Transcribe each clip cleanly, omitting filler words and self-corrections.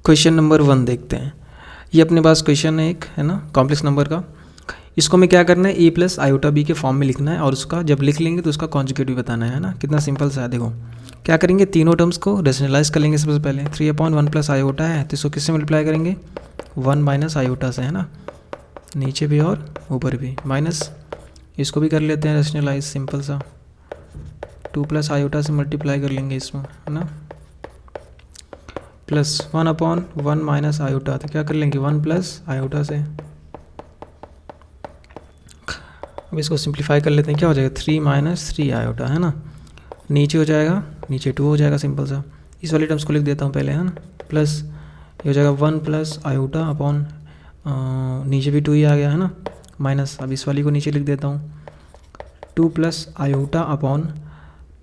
Question number 1 देखते हैं। ये अपने पास क्वेश्चन है एक, है ना, कॉम्प्लेक्स नंबर का। इसको हमें क्या करना है, ए प्लस आयोटा बी के फॉर्म में लिखना है और उसका जब लिख लेंगे तो उसका कॉन्जुगेट भी बताना है ना। कितना सिंपल सा है। देखो क्या करेंगे, तीनों टर्म्स को रेशनलाइज कर लेंगे। सबसे पहले 3/1 प्लस आयोटा है तो इसको किससे मल्टीप्लाई करेंगे, 1 माइनस आयोटा से, है ना, नीचे भी और ऊपर भी माइनस। इसको भी कर लेते हैं रेशनलाइज, सिंपल सा 2 प्लस आयोटा से मल्टीप्लाई कर लेंगे इसमें, है ना, प्लस 1/1 माइनस आयोटा, तो क्या कर लेंगे 1 प्लस आयोटा से। अब इसको सिंप्लीफाई कर लेते हैं, क्या हो जाएगा 3 माइनस 3 आयोटा, है ना, नीचे हो जाएगा, नीचे 2 हो जाएगा, सिंपल सा। इस वाली टर्म्स को लिख देता हूँ पहले, है ना, प्लस ये हो जाएगा 1 प्लस आयोटा अपॉन नीचे भी 2 ही आ गया, है ना, माइनस। अब इस वाली को नीचे लिख देता हूँ 2 प्लस आयोटा अपॉन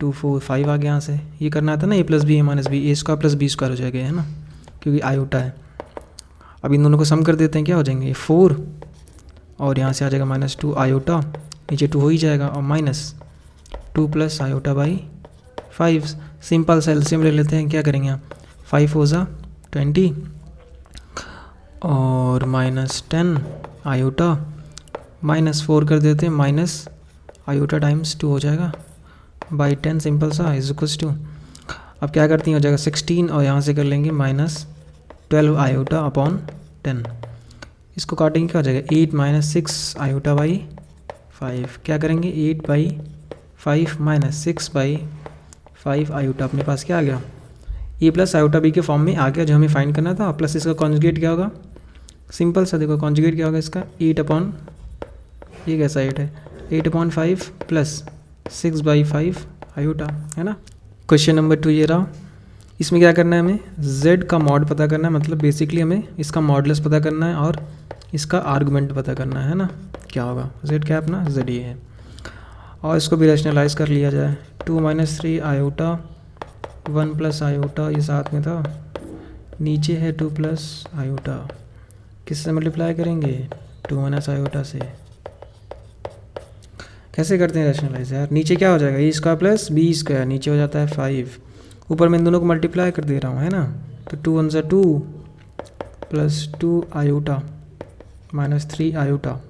2 4 5 आ गया यहाँ से। ये करना था ना ए प्लस बी ए माइनस बी, ए स्क्वायर प्लस बी स्क्वायर हो जाएगा, है ना, क्योंकि आयोटा है। अब इन दोनों को सम कर देते हैं, क्या हो जाएंगे 4 और यहाँ से आ जाएगा -2 आयोटा, नीचे 2 हो ही जाएगा, और minus 2 plus iota by 5। Simple सा एलसीएम ले लेते हैं, क्या करेंगे यहाँ 5 हो जा 20 और -10 आयोटा -4 कर देते हैं, माइनस आयोटा टाइम्स 2 हो जाएगा बाई 10, सिंपल सा इज इक्वल्स टू। अब क्या करती हैं, हो जाएगा 16 और यहाँ से कर लेंगे -12 आयोटा अपॉन 10। इसको काटेंगे, क्या हो जाएगा 8 माइनस 6 आयोटा बाई 5। क्या करेंगे 8 बाई 5 माइनस 6 बाई 5 आयोटा। अपने पास क्या आ गया, ए प्लस आयोटा बी के फॉर्म में आ गया जो हमें फाइंड करना था। प्लस इसका कॉन्जुगेट क्या होगा, सिंपल सा देखो कॉन्जुगेट क्या होगा इसका 8 अपॉन, ये कैसा 8 है, 8/5 प्लस 6/5 आयोटा, है ना। क्वेश्चन नंबर 2 ये रहा। इसमें क्या करना है, हमें z का मॉड पता करना है, मतलब बेसिकली हमें इसका मॉडुलस पता करना है और इसका आर्गुमेंट पता करना है ना। क्या होगा z क्या अपना z ये है, और इसको भी रैशनलाइज कर लिया जाए। 2 माइनस 3 आयोटा 1 प्लस आयोटा, ये साथ में था, नीचे है 2 प्लस आयोटा, किससे मल्टीप्लाई करेंगे 2 माइनस आयोटा से। कैसे करते हैं रैशनलाइज यार, नीचे क्या हो जाएगा ए स्क्वायर प्लस बी स्क्वायर, नीचे हो जाता है 5, ऊपर मैं इन दोनों को मल्टीप्लाई कर दे रहा हूँ, है ना, तो 2 1 ज़ा 2 प्लस 2 आयोटा माइनस 3 आयोटा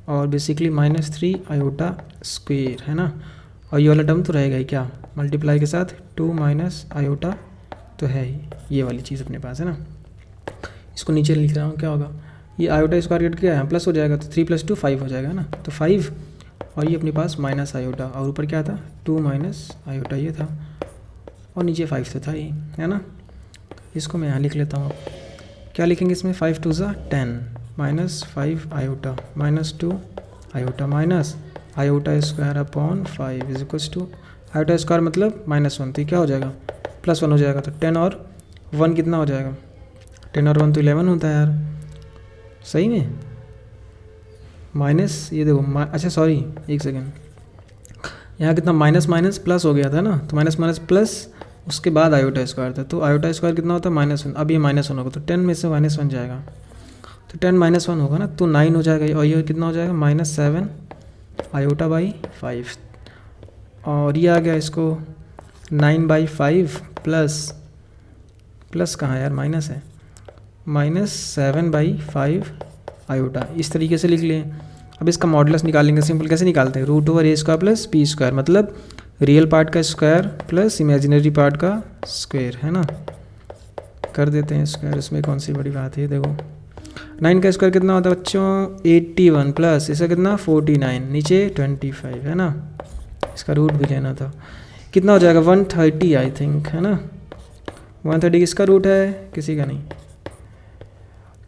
और बेसिकली -3 आयोटा स्क्वेयर, है ना। और ये वाला टर्म तो रहेगा ही, क्या मल्टीप्लाई के साथ 2 माइनस आयोटा तो है ही, ये वाली चीज़ अपने पास, है ना। इसको नीचे लिख रहा हूँ, क्या होगा, ये आयोटा स्क्वायर क्या है प्लस हो जाएगा, तो 3 + 2 5 हो जाएगा, है ना, तो 5 और ये अपने पास माइनस आयोटा, और ऊपर क्या था 2 माइनस आयोटा ये था, और नीचे 5 तो था ही, है ना। इसको मैं यहाँ लिख लेता हूँ। क्या लिखेंगे इसमें 5 2 ज़ा 10 minus 5 iota minus 2 iota minus iota square upon 5 is equals to iota square मतलब -1, तो क्या हो जाएगा +1 हो जाएगा, तो 10 और 1 कितना हो जाएगा, 10 और 1 तो 11 होता है यार, सही में माइनस, ये देखो अच्छा सॉरी एक सेकेंड, यहाँ कितना माइनस माइनस प्लस हो गया था ना, तो माइनस माइनस प्लस उसके बाद आयोटा स्क्वायर था, तो आयोटा स्क्वायर कितना होता है -1, अब ये -1 होगा, तो 10 में से -1 जाएगा, तो 10 -1 होगा ना, तो 9 हो जाएगा, और ये कितना हो जाएगा -7 आयोटा बाई 5, और ये आ गया इसको 9/5 प्लस कहाँ यार माइनस है, -7/5 आयोटा, इस तरीके से लिख लें। अब इसका मॉडुलस निकालेंगे, सिंपल कैसे निकालते हैं, √a² प्लस b², मतलब रियल पार्ट का स्क्वायर प्लस इमेजिनरी पार्ट का स्क्वायर, है ना, कर देते हैं स्क्वायर, इसमें कौन सी बड़ी बात है। देखो 9 का स्क्वायर कितना होता है बच्चों 81 प्लस इसका कितना 49, नीचे 25, है ना, इसका रूट भी लेना था, कितना हो जाएगा 130 आई थिंक, है ना, 130 किसका रूट है, किसी का नहीं।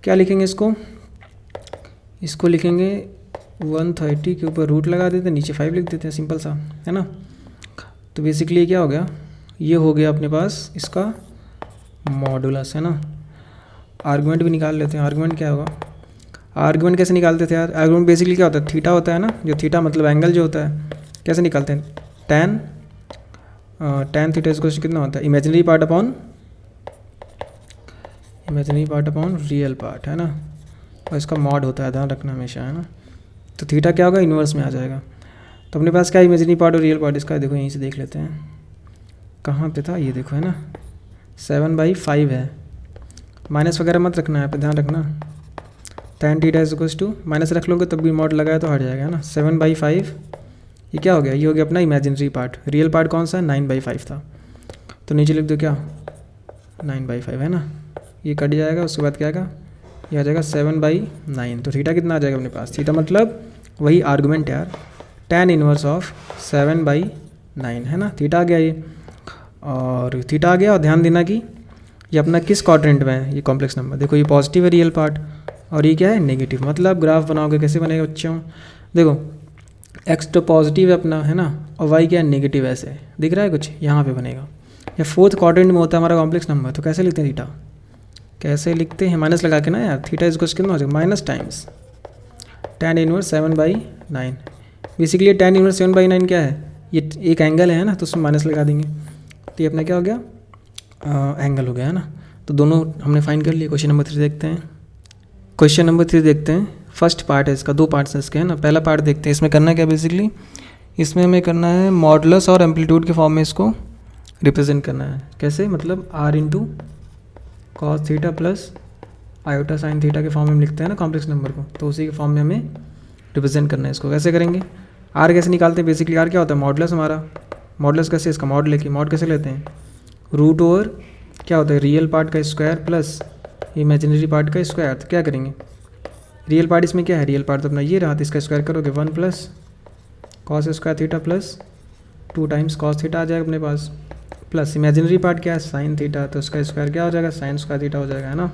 क्या लिखेंगे इसको लिखेंगे 130 के ऊपर रूट लगा देते हैं, नीचे 5 लिख देते हैं, सिंपल सा, है ना। तो बेसिकली क्या हो गया, ये हो गया अपने पास इसका मॉडुलस, है ना। आर्गुमेंट भी निकाल लेते हैं, आर्गुमेंट क्या होगा, आर्गुमेंट कैसे निकालते थे यार, आर्गुमेंट बेसिकली क्या होता है, थीटा होता है ना, जो थीटा मतलब एंगल जो होता है, कैसे निकालते हैं, tan थीटा इसको कितना होता है, imaginary part upon real part, है ना, और इसका मॉड होता है, ध्यान रखना हमेशा, है ना। तो थीटा क्या होगा, इन्वर्स में आ जाएगा। तो अपने पास क्या इमेजिनरी पार्ट और रियल पार्ट, इसका देखो यहीं से देख लेते हैं, कहाँ पे था ये देखो, है ना 7/5 है, माइनस वगैरह मत रखना है, यहाँ पे ध्यान रखना। tan theta is equals to, minus रख लोगे तब भी मॉड लगाया तो हट जाएगा, है ना। 7/5 ये क्या हो गया, ये हो गया अपना इमेजिनरी पार्ट। रियल पार्ट कौन सा है, 9/5 था, तो नीचे लिख दो क्या 9/5, है ना। ये कट जाएगा, उसके बाद क्या आएगा, ये आ जाएगा 7/9। तो थीटा कितना आ जाएगा अपने पास, थीटा मतलब वही आर्गूमेंट यार, tan इनवर्स ऑफ 7/9, है ना। थीटा आ गया ये, और थीटा आ गया। और ध्यान देना कि ये अपना किस क्वाड्रेंट में है, ये कॉम्प्लेक्स नंबर। देखो ये पॉजिटिव है रियल पार्ट, और ये क्या है नेगेटिव। मतलब ग्राफ बनाओगे कैसे बनेगा बच्चों, देखो x तो पॉजिटिव है अपना, है ना, और y क्या है नेगेटिव, ऐसे दिख रहा है कुछ, यहाँ पे बनेगा। या फोर्थ क्वाड्रेंट में होता है हमारा कॉम्प्लेक्स नंबर, तो कैसे लिखते हैं थीटा, कैसे लिखते हैं, माइनस लगा के ना यार। थीटा इज इक्वल्स कितना हो जाएगा, minus times tan inverse 7/9। Basically tan inverse 7/9 क्या है, ये एक एंगल है ना, तो उसमें माइनस लगा देंगे, तो ये अपना क्या हो गया, एंगल हो गया, है ना। तो दोनों हमने फाइंड कर लिए। क्वेश्चन नंबर 3 देखते हैं। क्वेश्चन नंबर 3 देखते हैं। फर्स्ट पार्ट है इसका, 2 पार्ट्स हैं इसके, है ना। पहला पार्ट देखते हैं, इसमें करना क्या बेसिकली, इसमें हमें करना है मॉडुलस और एम्पलीट्यूड के फॉर्म में इसको रिप्रेजेंट करना है। कैसे, मतलब r into cos theta plus iota sine theta के फॉर्म में लिखते हैं ना कॉम्प्लेक्स नंबर को, तो उसी के फॉर्म में हमें रिप्रेजेंट करना है इसको। कैसे करेंगे, r कैसे निकालते हैं, बेसिकली r क्या होता है, मॉडुलस हमारा। मॉडुलस कैसे, इसका मॉड लेके, मॉड कैसे लेते हैं, रूट ओवर क्या होता है रियल पार्ट का स्क्वायर प्लस इमेजिनरी पार्ट का स्क्वायर। तो क्या करेंगे, रियल पार्ट इसमें क्या है, रियल पार्ट तो अपना ये रहा, तो इसका स्क्वायर करोगे 1 plus cos square theta plus 2 times cos theta आ जाएगा अपने पास, प्लस इमेजिनरी पार्ट क्या है साइन थीटा, तो उसका स्क्वायर क्या हो जाएगा, साइन स्क्वायर थीटा हो जाएगा, है ना।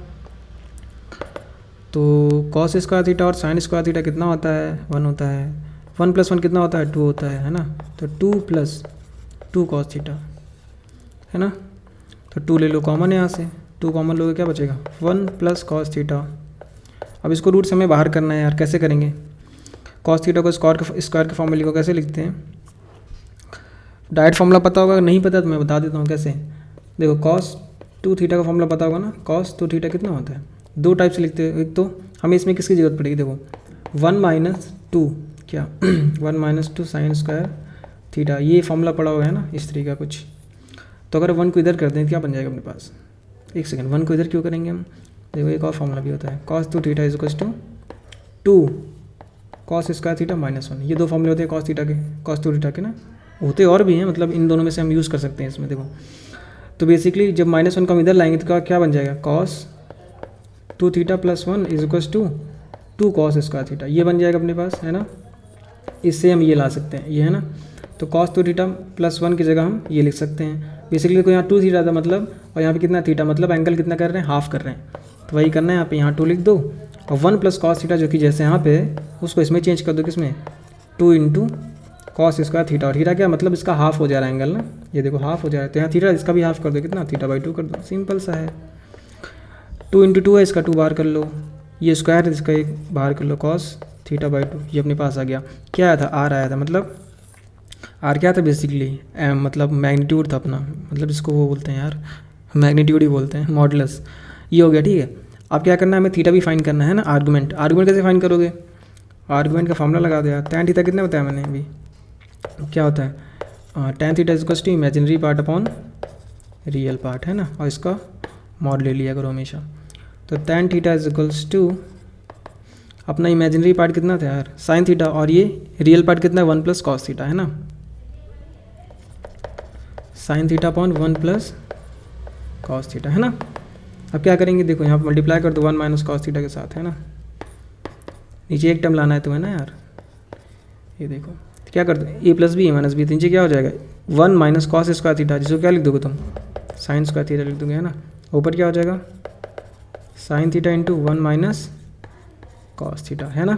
तो कॉस स्क्वायर थीटा और साइन स्क्वायर थीटा कितना होता है, 1 होता है। 1 + 1 कितना होता है, 2 होता है ना। तो 2 + 2 कॉस थीटा, है ना। तो 2 ले लो कॉमन यहाँ से, 2 कॉमन लोगे क्या बचेगा, 1 + कॉस थीटा। अब इसको रूट से हमें बाहर करना है यार, कैसे करेंगे, कॉस थीटा को स्क्वायर के फॉर्म में लिखो, कैसे लिखते हैं, डायरेक्ट फॉर्मूला पता होगा, नहीं पता तो मैं बता देता हूँ कैसे। देखो cos 2 थीटा का फॉर्मूला पता होगा ना, cos 2 थीटा कितना होता है, 2 टाइप से लिखते हैं। एक तो हमें इसमें किसकी ज़रूरत पड़ेगी, देखो 1 - 2 क्या 1 - 2 साइन स्क्वायर थीटा, ये फॉर्मूला पड़ा होगा है ना, इस तरीके का कुछ। तो अगर 1 को इधर कर दें क्या बन जाएगा अपने पास, एक सेकंड, 1 को इधर क्यों करेंगे हम, देखो एक और फॉर्मूला भी होता है, cos 2 theta is equals to 2 cos square theta -1। ये 2 फॉर्मूले होते हैं cos थीटा के, cos 2 थीटा के ना, होते और भी हैं, मतलब इन दोनों में से हम यूज़ कर सकते हैं इसमें। देखो तो बेसिकली जब -1 को हम इधर लाएंगे तो क्या बन जाएगा, cos 2 theta + 1 is equals to 2 cos square theta, ये बन जाएगा अपने पास, है ना। इससे हम ये ला सकते हैं, ये है ना। तो cos 2 थीटा + 1 की जगह हम ये लिख सकते हैं। बेसिकली देखो यहाँ 2 थीटा था मतलब, और यहाँ पे कितना थीटा, मतलब एंगल कितना कर रहे हैं, हाफ कर रहे हैं। तो वही करना है यहाँ पे, यहाँ 2 लिख दो, और 1 + cos थीटा जो कि जैसे यहाँ पे उसको इसमें चेंज कर दो, किसमें 2 × cos स्क्वायर थीटा। और थीटा क्या मतलब इसका हाफ हो जा रहा है एंगल ना, ये देखो हाफ हो जा रहा है, तो यहाँ थीटा इसका भी हाफ कर दो, कितना θ/2 कर दो, सिंपल सा है। 2 × 2 है, इसका 2 बाहर कर लो, ये स्क्वायर इसका एक बाहर कर लो, cos θ/2, ये अपने पास आ गया। क्या आया था, r आया था, मतलब r क्या था बेसिकली, मतलब मैग्नीट्यूड था अपना, मतलब इसको वो बोलते हैं यार, मैग्नीट्यूड ही बोलते हैं, मॉडुलस। ये हो गया, ठीक है। अब क्या करना है, हमें थीटा भी फाइंड करना है ना, आर्गूमेंट कैसे फाइंड करोगे, आर्गूमेंट का फॉर्मूला लगा दो यार। tan थीटा कितना बताया मैंने अभी, क्या होता है, tan theta is equals to imaginary part upon real part, है ना, और इसका मॉड ले लिया करो हमेशा। तो tan theta is equals to अपना इमेजिनरी पार्ट कितना था यार, साइन थीटा, और ये रियल पार्ट कितना है, 1 + cos थीटा, है ना, sine theta upon 1 + cos theta, है ना। अब क्या करेंगे, देखो यहाँ पर मल्टीप्लाई कर दो 1 - cos थीटा के साथ, है ना। नीचे एक टर्म लाना है तुम्हें ना यार, ये देखो क्या कर दो, a + b - b, नीचे क्या हो जाएगा 1 - cos स्क्वायर थीटा, जिसको क्या लिख दोगे तुम, साइन स्क्वायर थीटा लिख दोगे, है ना। ऊपर क्या हो जाएगा, साइन थीटा × 1 - cos थीटा, है ना।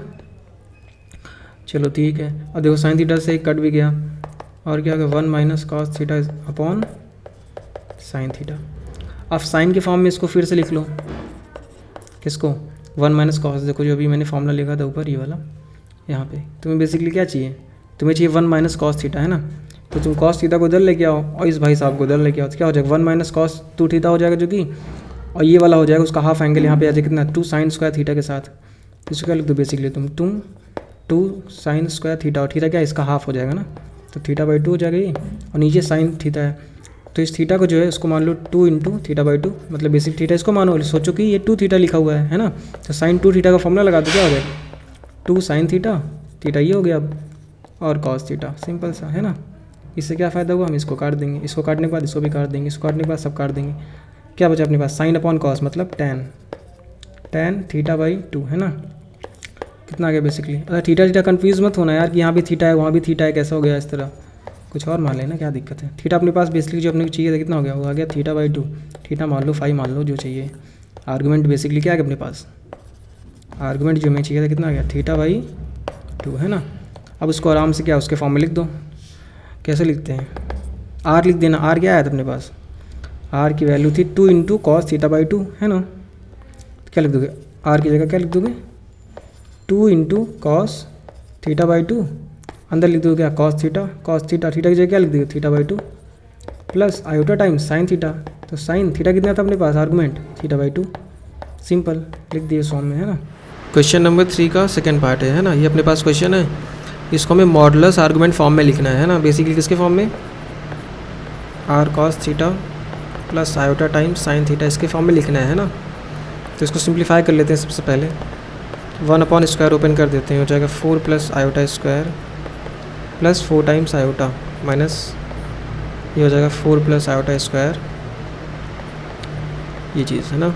चलो ठीक है, और देखो साइन थीटा से एक कट भी गया, और क्या होगा 1 - cos theta upon sine theta. अब साइन के फॉर्म में इसको फिर से लिख लो, किसको, 1 - cos, देखो जो अभी मैंने फॉर्मूला लिखा था ऊपर ये वाला, यहाँ पे तुम्हें बेसिकली क्या चाहिए, तुम्हें चाहिए 1 - cos थीटा, है ना। तो तुम cos थीटा को इधर लेके आओ, और इस भाई साहब को इधर लेके आओ, तो क्या हो जाएगा 1 - cos 2 थीटा हो जाएगा जो कि, और ये वाला हो जाएगा उसका हाफ एंगल यहाँ पे आ जाएगा कितना, 2 sin स्क्वायर थीटा के साथ। इसको क्या लिख दो बेसिकली तुम 2 sin स्क्वायर थीटा, और थीटा क्या है इसका हाफ हो जाएगा ना, तो θ/2 हो जाएगा ये, और नीचे साइन थीटा है, तो इस थीटा को जो है उसको मान लो 2 इंटू थीटा बाई 2, मतलब बेसिक थीटा इसको मानो, सोचो कि ये 2 थीटा लिखा हुआ है ना, तो साइन 2 थीटा का फॉर्मूला लगा दो, क्या हो जाएगा 2 साइन थीटा, थीटा ये हो गया अब, और कॉस थीटा, सिंपल सा है ना। इससे क्या फ़ायदा हुआ, हम इसको काट देंगे, इसको काटने के बाद इसको भी काट देंगे, इसको काटने के बाद सब काट देंगे, क्या बचा अपने पास साइन अपॉन कॉस मतलब टेन थीटा बाई 2 है ना। कितना आ गया बेसिकली, अगर थीटा कंफ्यूज मत होना यार कि यहाँ भी थीटा है वहाँ भी थीटा है, कैसा हो गया इस तरह, कुछ और मान लेना, क्या दिक्कत है। थीटा अपने पास बेसिकली जो अपने को चाहिए था कितना हो गया, वो आ गया थीटा बाई 2, थीटा मान लो 5 मान लो जो चाहिए। आर्गूमेंट बेसिकली क्या है अपने पास, आर्गूमेंट जो हमें चाहिए था कितना आ गया थीटा बाई 2 है ना। अब उसको आराम से क्या उसके फॉर्म में लिख दो, कैसे लिखते हैं, आर लिख देना, आर क्या आया था अपने पास, आर की वैल्यू थी 2 इंटू कॉस थीटा बाई 2 है ना। क्या लिख दोगे, आर की जगह क्या लिख दोगे 2 इंटू कॉस थीटा बाई 2, अंदर लिख दोगे क्या कॉस थीटा की जगह क्या लिख दोगे theta by 2 plus iota times sine theta, तो साइन थीटा कितना था अपने पास आर्गूमेंट थीटा बाई 2, सिंपल लिख दिए फॉर्म में है ना। क्वेश्चन नंबर 3 का सेकंड पार्ट है ना, ये अपने पास क्वेश्चन है, इसको हमें मॉडुलस आर्गूमेंट फॉर्म में लिखना है ना, बेसिकली किसके फॉर्म में, R cos theta plus iota times sine theta, इसके फॉर्म में लिखना है ना। तो इसको सिंप्लीफाई कर लेते हैं सबसे पहले, 1 अपॉन स्क्वायर ओपन कर देते हैं, हो जाएगा 4 plus iota square plus 4 times iota minus ये हो जाएगा 4 प्लस आयोटा स्क्वायर, ये चीज़ है ना।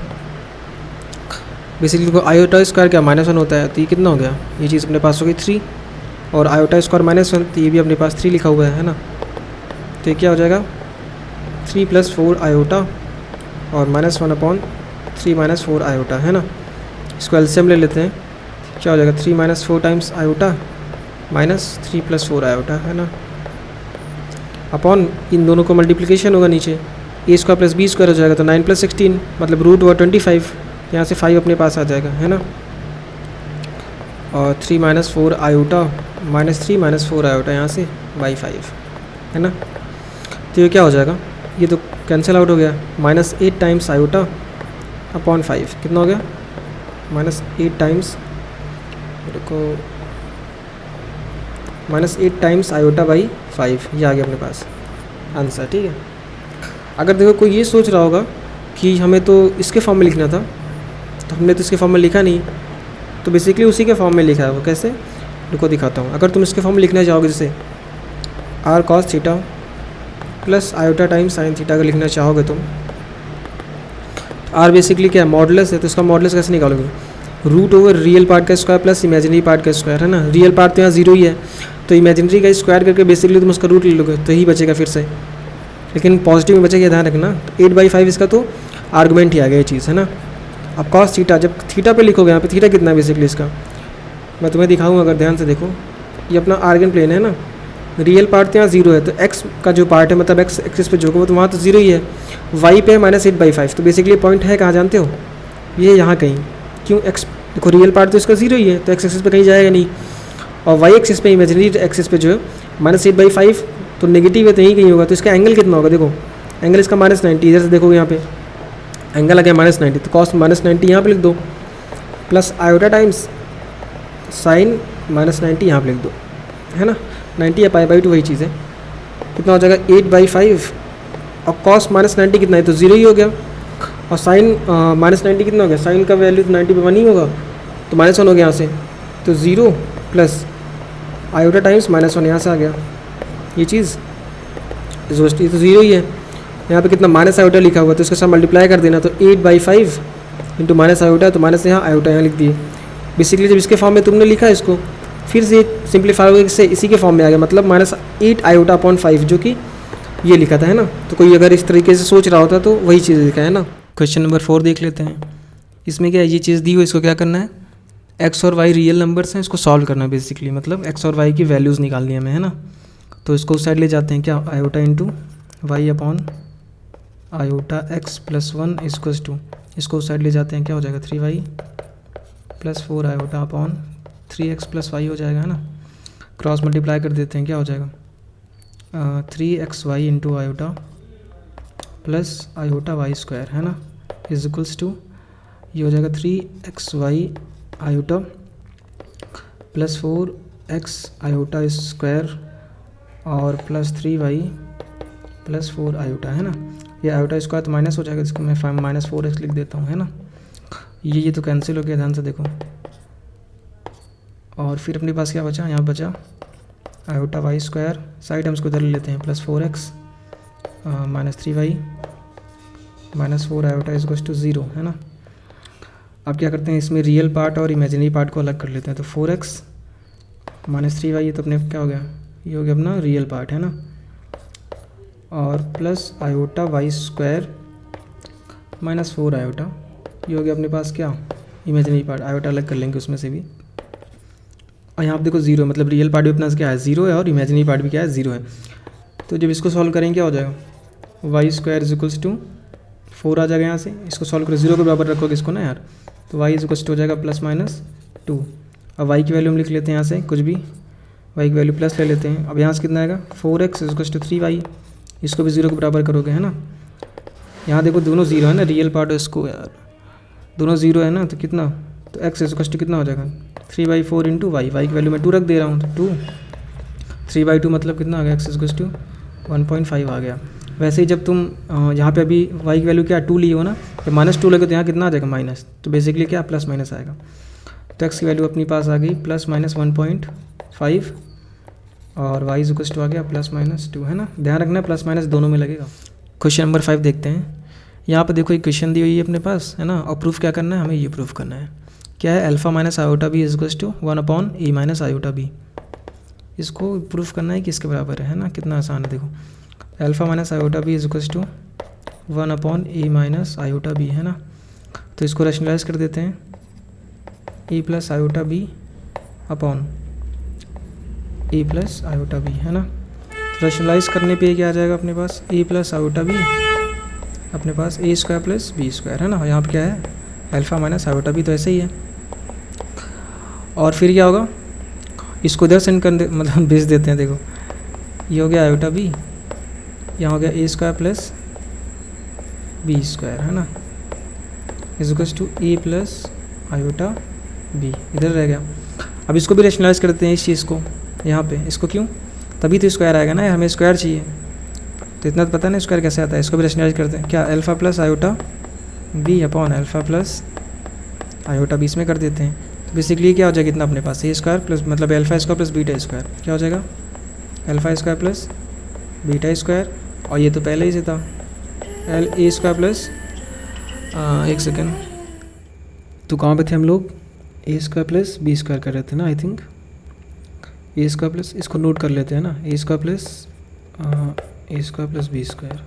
बेसिकली आयोटा स्क्वायर क्या -1 होता है, तो ये कितना हो गया, ये चीज़ अपने पास हो गई 3, और आयोटा स्क्वायर -1 तो ये भी अपने पास 3 लिखा हुआ है ना। तो ये क्या हो जाएगा 3 + 4 आयोटा और -1 अपॉन 3 - 4 आयोटा है ना। इसको एलसीएम ले लेते हैं, क्या हो जाएगा 3 - 4 टाइम्स आयोटा माइनस 3 + 4 आयोटा है ना, अपॉन इन दोनों को मल्टीप्लिकेशन होगा नीचे, a² + b² हो जाएगा, तो 9 + 16 मतलब √25, यहाँ से 5 अपने पास आ जाएगा है ना। और 3 - 4 आयोटा माइनस 3 - 4 आयोटा यहाँ से बाई 5 है ना। तो ये क्या हो जाएगा, ये तो कैंसिल आउट हो गया, -8 टाइम्स आयोटा अपॉन 5 कितना हो गया -8 टाइम्स, देखो -8 टाइम्स आयोटा बाई 5, ये आ गया अपने पास आंसर, ठीक है। अगर देखो कोई ये सोच रहा होगा कि हमें तो इसके फॉर्म में लिखना था, तो हमने तो इसके फॉर्म में लिखा नहीं, तो बेसिकली उसी के फॉर्म में लिखा है वो, कैसे रुको दिखाता हूँ। अगर तुम इसके फॉर्म में लिखना चाहोगे, जैसे R cos theta plus iota times sine theta का लिखना चाहोगे तुम, आर बेसिकली क्या है मॉडुलस है, तो इसका मॉडुलस कैसे निकालोगे, √ रियल पार्ट का स्क्वायर प्लस इमेजिनरी पार्ट का स्क्वायर है ना। रियल पार्ट तो यहाँ 0 ही है, तो इमेजिनरी का स्क्वायर करके बेसिकली तुम उसका रूट ले लोगे तो ही बचेगा फिर से, लेकिन पॉजिटिव में बचेगा, ध्यान रखना। 8/5 इसका तो आर्गूमेंट ही आ गया ये चीज़ है ना। अब कॉस थीटा, जब थीटा पे लिखोगे, यहाँ पे थीटा कितना है बेसिकली इसका मैं तुम्हें दिखाऊंगा, अगर ध्यान से देखो, ये अपना आर्गन प्लेन है ना, रियल पार्ट तो यहाँ 0 है, तो एक्स का जो पार्ट है मतलब एक्स एक्सिस पे जो तो वहाँ तो 0 ही है, वाई पे है -8/5, तो बेसिकली पॉइंट है कहाँ जानते हो, ये यहाँ कहीं, क्यों एक्स देखो रियल पार्ट तो इसका 0 ही है, तो एक्स एक्सिस पे कहीं जाएगा नहीं, और वाई एक्सिस पे इमेजिनरी एक्सिस पे जो है -8/5 तो नेगेटिव है, तो यहीं कहीं होगा, तो इसका एंगल कितना होगा, देखो एंगल इसका -90, इधर से देखोगे यहाँ पे एंगल आ गया -90, तो कॉस -90 यहाँ पे लिख दो, प्लस आयोटा टाइम्स साइन -90 यहाँ पे लिख दो है ना। 90 या π/2 वही चीज़ है, कितना हो जाएगा 8/5, और कॉस -90 कितना है, तो 0 ही हो गया, और साइन -90 कितना हो गया, साइन का वैल्यू तो 90 पे 1 ही होगा, तो -1 हो गया यहाँ से, तो 0 प्लस आयोटा टाइम्स -1 यहाँ से आ गया, ये चीज़ ये तो 0 ही है, यहाँ पे कितना माइनस आयोटा लिखा हुआ, तो इसके साथ मल्टीप्लाई कर देना, तो 8/5 इंटू माइनस आयोटा, तो माइनस यहाँ आयोटा यहाँ लिख दिए। बेसिकली जब इसके फॉर्म में तुमने लिखा है इसको, फिर से सिंप्लीफाई होकर से इसी के फॉर्म में आ गया, मतलब -8 आयोटा अपॉन 5 जो कि ये लिखा था है ना। तो कोई अगर इस तरीके से सोच रहा होता तो वही चीज़ लिखा है ना। क्वेश्चन नंबर 4 देख लेते हैं, इसमें क्या है, ये चीज़ दी हो, इसको क्या करना है, एक्स और वाई रियल नंबर्स हैं, इसको सॉल्व करना है बेसिकली, मतलब एक्स और वाई की वैल्यूज़ निकालनी है हमें है ना। तो इसको उस साइड ले जाते हैं, क्या iota into y upon iota x + 1 = 2, इसको उस साइड ले जाते हैं, क्या हो जाएगा 3y + 4 iota upon 3x + y हो जाएगा है ना। क्रॉस मल्टीप्लाई कर देते हैं, क्या हो जाएगा 3xy into iota plus iota y² है ना, = ये हो जाएगा 3xy iota plus 4x iota square और प्लस 3y प्लस 4 आयोटा, है ना। ये आयोटा स्क्वायर तो माइनस हो जाएगा, इसको मैं -4x लिख देता हूँ, है ना। ये तो कैंसिल हो गया, ध्यान से देखो। और फिर अपने पास क्या बचा, यहाँ बचा आयोटा वाई स्क्वायर, साइड हम इसको इधर ले लेते हैं, +4x -3y -4 iota is to 0, है ना। अब क्या करते हैं, इसमें रियल पार्ट और इमेजिनरी पार्ट को अलग कर लेते हैं। तो 4x -3y, ये तो अपने क्या हो गया, ये हो गया अपना रियल पार्ट, है ना। और plus iota y square -4 iota, ये हो गया अपने पास क्या, इमेजिनरी पार्ट। आयोटा अलग कर लेंगे उसमें से भी। और यहाँ आप देखो 0, मतलब रियल पार्ट भी अपना क्या है 0 है, और इमेजिनरी पार्ट भी क्या है 0 है। तो जब इसको सॉल्व करेंगे क्या हो जाएगा, y square is equals to 4 आ जाएगा यहाँ से। इसको सॉल्व करो, 0 के बराबर रखोगे इसको ना यार, तो वाई इज इक्वल्स टू हो जाएगा +-2। अब वाई की वैल्यू हम लिख लेते हैं यहाँ से, कुछ भी वाई की वैल्यू प्लस ले लेते हैं। अब यहाँ से कितना आएगा, 4x is equals to 3y, इसको भी 0 के बराबर करोगे, है ना। यहाँ देखो दोनों 0 है ना, रियल पार्ट इसको यार दोनों 0 है ना, तो कितना, तो x इज इक्वल्स टू कितना हो जाएगा 3/4 इंटू वाई की वैल्यू मैं 2 रख दे रहा हूँ, तो 2 3/2 मतलब कितना आ गया, x इज इक्वल्स टू 1.5 आ गया। वैसे ही जब तुम यहाँ पे अभी y की वैल्यू क्या 2 ली हो ना, तो -2 लगे तो यहाँ कितना आ जाएगा माइनस, तो बेसिकली क्या प्लस माइनस आएगा। तो x की वैल्यू अपनी पास आ गई +-1.5 और y इज इक्वल्स टू आ गया +-2, है ना। ध्यान रखना प्लस माइनस दोनों में लगेगा। क्वेश्चन नंबर 5 देखते हैं। यहाँ पर देखो एक क्वेश्चन दी हुई है अपने पास, है ना, और प्रूफ क्या करना है हमें, ये प्रूफ करना है। क्या है, alpha minus iota b is equals to 1/e minus iota b. इसको प्रूफ करना है कि इसके बराबर है ना, कितना आसान है। देखो alpha minus iota b is equals to 1/e minus iota b, है ना। तो इसको रैशनलाइज कर देते हैं, e plus iota b upon e plus iota b, है ना। तो रैशनलाइज करने पे क्या आ जाएगा अपने पास, e प्लस आयोटा बी अपने पास a square plus b square, है ना। यहाँ पर क्या है, अल्फा माइनस आयोटा बी, तो ऐसे ही है। और फिर क्या होगा, इसको इधर सेंड कर दे, मतलब भेज देते हैं। देखो ये हो गया आयोटा बी, यहाँ हो गया a square plus b square, है ना, is equals to a plus iota b, इधर रह गया। अब इसको भी रैशनलाइज करते हैं इस चीज़ को यहाँ पे, इसको क्यों, तभी तो स्क्वायर आएगा ना, हमें स्क्वायर चाहिए, तो इतना तो पता नहीं स्क्वायर कैसे आता है। इसको भी रैशनलाइज करते हैं, क्या alpha plus iota b upon alpha plus iota b, इसमें कर देते हैं। तो बेसिकली क्या हो जाएगा, इतना अपने पास ए स्क्वायर प्लस मतलब alpha square plus beta square, क्या हो जाएगा alpha square plus beta square, और ये तो पहले ही से था एल ए स्क्वायर प्लस एक सेकेंड, तो कहाँ पे थे हम लोग, ए स्क्वायर प्लस बी स्क्वायर कर रहे थे ना, I think A square plus, इसको नोट कर लेते हैं ना, ए स्क्वायर प्लस बी स्क्वायर,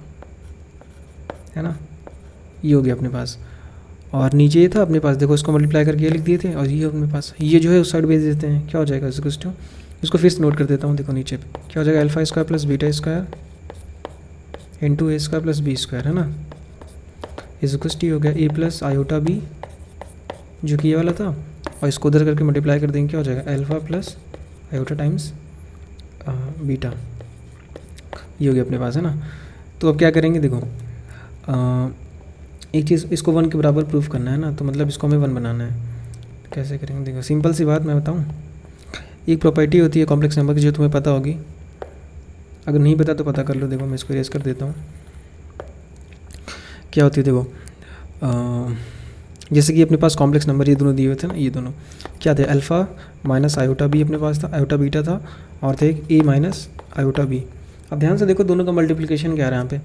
है ना। ये हो गया अपने पास, और नीचे ये था अपने पास, देखो इसको मल्टीप्लाई करके ये लिख दिए थे, और ये अपने पास ये जो है उस साइड भेज देते हैं, क्या हो जाएगा इस टू, इसको फिर से नोट कर देता हूँ। देखो नीचे पे क्या हो जाएगा, alpha square plus beta square into a square plus b square, है ना, इस टी हो गया ए प्लस आयोटा बी जो कि ये वाला था, और इसको उधर करके मल्टीप्लाई कर देंगे, क्या हो जाएगा alpha plus iota times beta, ये हो गया अपने पास, है ना। तो अब क्या करेंगे, देखो एक चीज़, इसको 1 के बराबर प्रूफ करना है ना, तो मतलब इसको हमें 1 बनाना है। कैसे करेंगे, देखो सिंपल सी बात मैं बताऊँ, एक प्रॉपर्टी होती है कॉम्प्लेक्स नंबर की जो तुम्हें पता होगी, अगर नहीं पता तो पता कर लो। देखो मैं इसको इरेज कर देता हूँ। क्या होती है, देखो जैसे कि अपने पास कॉम्प्लेक्स नंबर ये दोनों दिए हुए थे ना, ये दोनों क्या थे, अल्फ़ा माइनस आयोटा बी अपने पास था, आयोटा बीटा था, और थे एक ए माइनस आयोटा बी। अब ध्यान से देखो दोनों का मल्टीप्लिकेशन क्या आ रहा है यहाँ पे,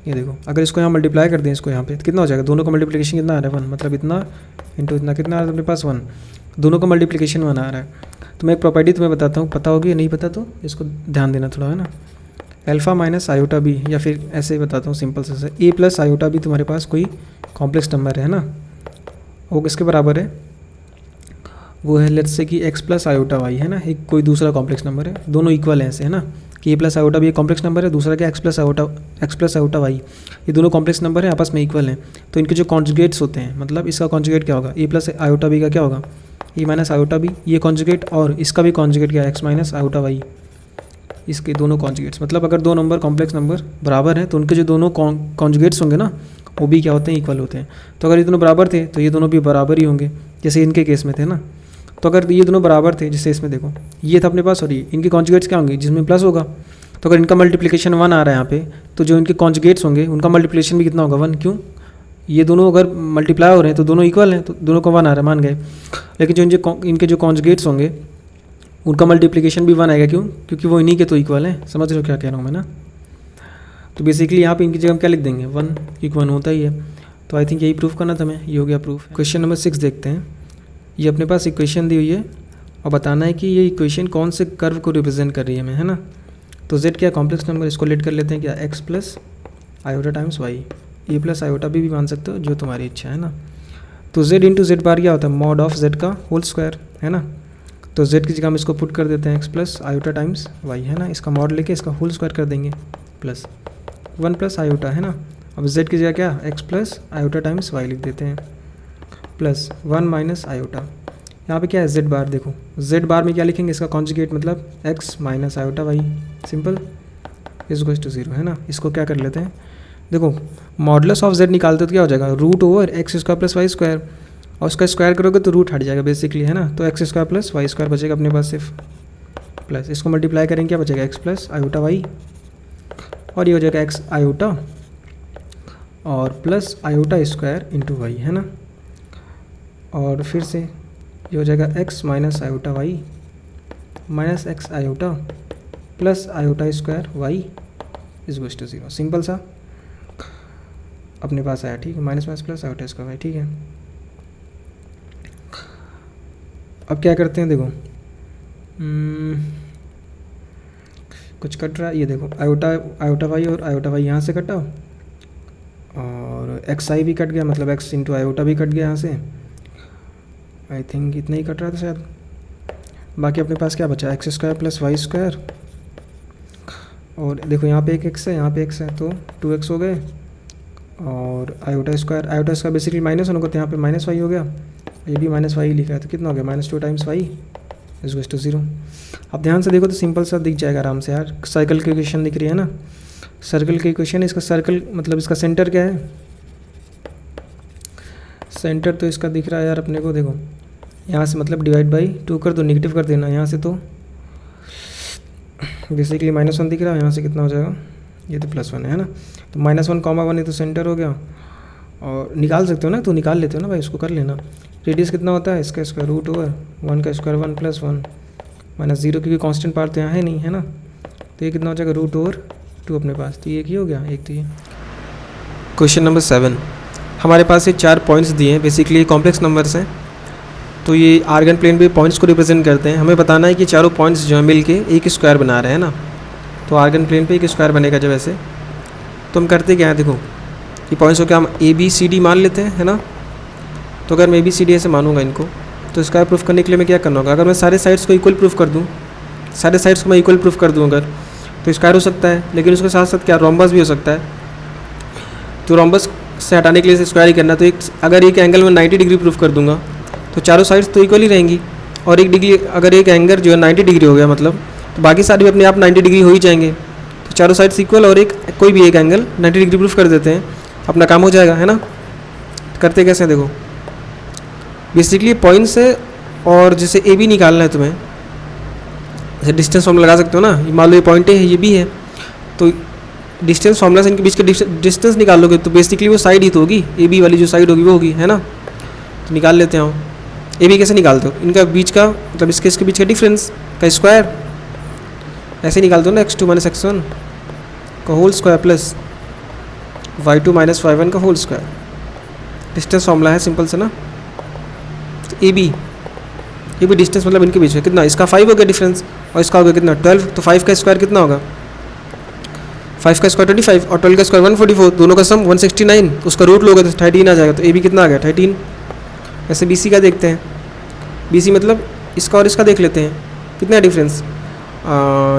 ये देखो अगर इसको यहाँ मल्टीप्लाई कर दें इसको यहाँ पे तो कितना हो जाएगा, दोनों का मल्टीप्लिकेशन कितना आ रहा है 1, मतलब इतना इंटू इतना, कितना आ रहा है अपने पास 1, दोनों का मल्टीप्लिकेशन 1 आ रहा है। तो मैं एक प्रॉपर्टी तुम्हें बताता हूँ, पता होगी या नहीं पता तो इसको ध्यान देना थोड़ा, है ना। अल्फ़ा माइनस आयोटा बी, या फिर ऐसे ही बताता हूँ सिंपल से, ए प्लस आयोटा बी तुम्हारे पास कोई कॉम्प्लेक्स नंबर है ना, वो किसके बराबर है, वो है लेट्स से कि एक्स प्लस आयोटा वाई, है ना, एक कोई दूसरा कॉम्प्लेक्स नंबर है, दोनों इक्वल हैं ऐसे, है ना, कि ए प्लस आयोटा भी एक कॉम्प्लेक्स नंबर है, दूसरा क्या एक्स प्लस आयोटा वाई, ये दोनों कॉम्प्लेक्स नंबर है, आपस में इक्वल हैं। तो इनके जो कॉन्जुगेट्स होते हैं, मतलब इसका कॉन्जुगेट क्या होगा, ए प्लस आयोटा बी का क्या होगा, ए माइनस आयोटा बी, ये कॉन्जुगेट, और इसका भी कॉन्जुगेट क्या है, एक्स माइनस आयोटा वाई, इसके दोनों कॉन्जुगेट्स। मतलब अगर दो नंबर कॉम्प्लेक्स नंबर बराबर हैं तो उनके जो दोनों कॉन्जुगेट्स होंगे ना, वो भी क्या होते हैं, इक्वल होते हैं। तो अगर ये दोनों बराबर थे तो ये दोनों भी बराबर ही होंगे, जैसे इनके केस में थे ना। तो अगर ये दोनों बराबर थे, जैसे इसमें देखो ये था अपने पास, और ये इनके कॉन्जुगेट्स क्या होंगे, जिसमें प्लस होगा, तो अगर इनका मल्टीप्लिकेशन 1 आ रहा है यहाँ पे, तो जो इनके कॉन्जुगेट्स होंगे उनका मल्टीप्लिकेशन भी कितना होगा 1। क्यों? ये दोनों अगर मल्टीप्लाई हो रहे हैं तो दोनों इक्वल हैं, तो दोनों को 1 आ रहा है, मान गए। लेकिन जो इनके जो कॉन्जुगेट्स होंगे उनका मल्टीप्लिकेशन भी 1 आएगा। क्यों? क्योंकि वो इन्हीं के तो इक्वल हैं। समझ रहे हो क्या कह रहा हूँ मैं ना? तो बेसिकली यहाँ पे इनकी जगह हम क्या लिख देंगे 1, क्योंकि 1 होता ही है। तो आई थिंक यही प्रूफ करना था हमें, ये हो गया प्रूफ। क्वेश्चन नंबर 6 देखते हैं। ये अपने पास इक्वेशन दी हुई है और बताना है कि ये इक्वेशन कौन से कर्व को रिप्रेजेंट कर रही है हमें, है ना। तो z क्या कॉम्प्लेक्स नंबर, इसको लेट कर लेते हैं क्या x plus iota times y, a plus iota भी मान सकते हो, जो तुम्हारी इच्छा है ना। तो z इंटू जेड बार क्या होता है, मॉड ऑफ z का होल स्क्वायर, है ना। तो z की जगह हम इसको पुट कर देते हैं x plus iota times y, है ना। इसका मॉड लेके इसका होल स्क्वायर कर देंगे प्लस 1 प्लस आयोटा, है ना। अब z की जगह क्या x plus iota times y लिख देते हैं प्लस 1 माइनस आयोटा। यहाँ पे क्या है z बार, देखो z बार में क्या लिखेंगे, इसका कॉन्जुगेट मतलब x minus iota y, simple is equals to 0, है ना। इसको क्या कर लेते हैं, देखो मॉडुलस ऑफ z निकालते तो क्या हो जाएगा, root over x square plus y square, और उसका स्क्वायर करोगे तो रूट हट जाएगा बेसिकली, है ना। तो x square plus y square बचेगा अपने पास सिर्फ, प्लस इसको मल्टीप्लाई करेंगे क्या बचेगा, एक्स प्लस आयोटा वाई, और ये हो जाएगा एक्स आयोटा और plus iota square into y, है ना। और फिर से ये हो जाएगा x minus iota y minus x iota plus iota square y is equals to 0। Simple सा अपने पास आया, ठीक है। Minus minus plus iota square y, ठीक है। अब क्या करते हैं, देखो कुछ कट रहा है, ये देखो आयोटा वाई और आयोटा वाई यहाँ से कटा और एक्स आई भी कट गया, मतलब एक्स इंटू आयोटा भी कट गया यहाँ से। आई थिंक इतना ही कट रहा था शायद। बाकी अपने पास क्या बचा, x square plus y square, और देखो यहाँ पे एक एक्स है, यहाँ पे एक्स है, तो 2x हो गए, और आयोटा स्क्वायर बेसिकली माइनस होने को, तो यहाँ पे माइनस वाई हो गया, ये भी माइनस वाई लिखा है, तो कितना हो गया -2 times y is equals to 0। अब ध्यान से देखो तो सिंपल सा दिख जाएगा आराम से यार, सर्कल की इक्वेशन दिख रही है ना, सर्कल की इक्वेशन है। इसका सर्कल मतलब इसका सेंटर क्या है, सेंटर तो इसका दिख रहा है यार अपने को, देखो यहाँ से मतलब डिवाइड बाई 2 कर दो, नेगेटिव कर देना यहाँ से, तो बेसिकली -1 दिख रहा है, यहाँ से कितना हो जाएगा, ये तो +1 है ना। तो -1 कॉमा 1 है तो सेंटर हो गया, और निकाल सकते हो ना, तो निकाल लेते हो ना भाई, उसको कर लेना। रेडियस कितना होता है, इसका स्क्वायर रूट ओवर 1 का स्क्वायर 1 + 1 -0, क्योंकि कांस्टेंट पार्ट तो यहाँ है नहीं, है ना। तो ये कितना हो जाएगा √2 अपने पास, तो ये एक ही हो गया, एक तो ये। क्वेश्चन नंबर 7, हमारे पास ये 4 पॉइंट्स दिए हैं, बेसिकली कॉम्प्लेक्स नंबर्स हैं। तो ये आर्गन प्लेन पे पॉइंट्स को रिप्रेजेंट करते हैं। हमें बताना है कि चारों पॉइंट्स जो है मिल के एक स्क्वायर बना रहे हैं ना। तो आर्गन प्लेन पे एक स्क्वायर बनेगा जब ऐसे, तो हम करते क्या है, देखो ये पॉइंट्स को क्या हम ABCD मान लेते हैं, है ना। तो अगर मैं ABCD ऐसे मानूंगा इनको, तो स्क्वायर प्रूफ करने के लिए मैं क्या करना होगा, अगर मैं सारे साइड्स को इक्वल प्रूफ कर दूँ, सारे साइड्स को मैं इक्वल प्रूफ कर दूँ अगर, तो स्क्वायर हो सकता है। लेकिन उसके साथ साथ क्या रोम्बस भी हो सकता है, तो रोम्बस से हटाने के लिए स्क्वायर ही करना। तो अगर एक एंगल में 90 डिग्री प्रूफ कर दूंगा तो चारों साइड्स तो इक्वल ही रहेंगी, और अगर एक एंगल जो है 90 डिग्री हो गया मतलब, तो बाकी सारे भी अपने आप 90 डिग्री हो ही जाएंगे। तो चारों साइड्स इक्वल और कोई भी एक एंगल 90 डिग्री प्रूफ कर देते हैं, अपना काम हो जाएगा, है ना। करते कैसे हैं, देखो बेसिकली पॉइंट से, और जैसे AB निकालना है तुम्हें, जैसे डिस्टेंस फॉर्मूला लगा सकते हो ना, मान लो ये पॉइंट है, ये भी है, तो डिस्टेंस फॉर्मूला से इनके बीच के डिस्टेंस निकालोगे तो बेसिकली वो साइड ही तो होगी, AB वाली जो साइड होगी वो होगी, है ना। तो निकाल लेते हैं। AB कैसे निकालते हो, इनका बीच का मतलब इसके बीच का डिफरेंस का स्क्वायर, ऐसे निकालते हो ना, x2 - x1 का whole square plus y2 - y1 का होल स्क्वायर। डिस्टेंस फॉर्मूला है सिंपल से ना। तो AB डिस्टेंस मतलब इनके बीच में कितना, इसका 5 हो गया डिफरेंस, और इसका हो गया कितना 12, तो 5 का स्क्वायर कितना होगा, 5 का स्क्वायर 25 और 12 का स्क्वायर 144, दोनों का सम 169, उसका रूट लोगे तो 13 आ जाएगा। तो AB कितना आ गया 13। ऐसे BC का देखते हैं, BC मतलब इसका और इसका देख लेते हैं, कितना है डिफरेंस।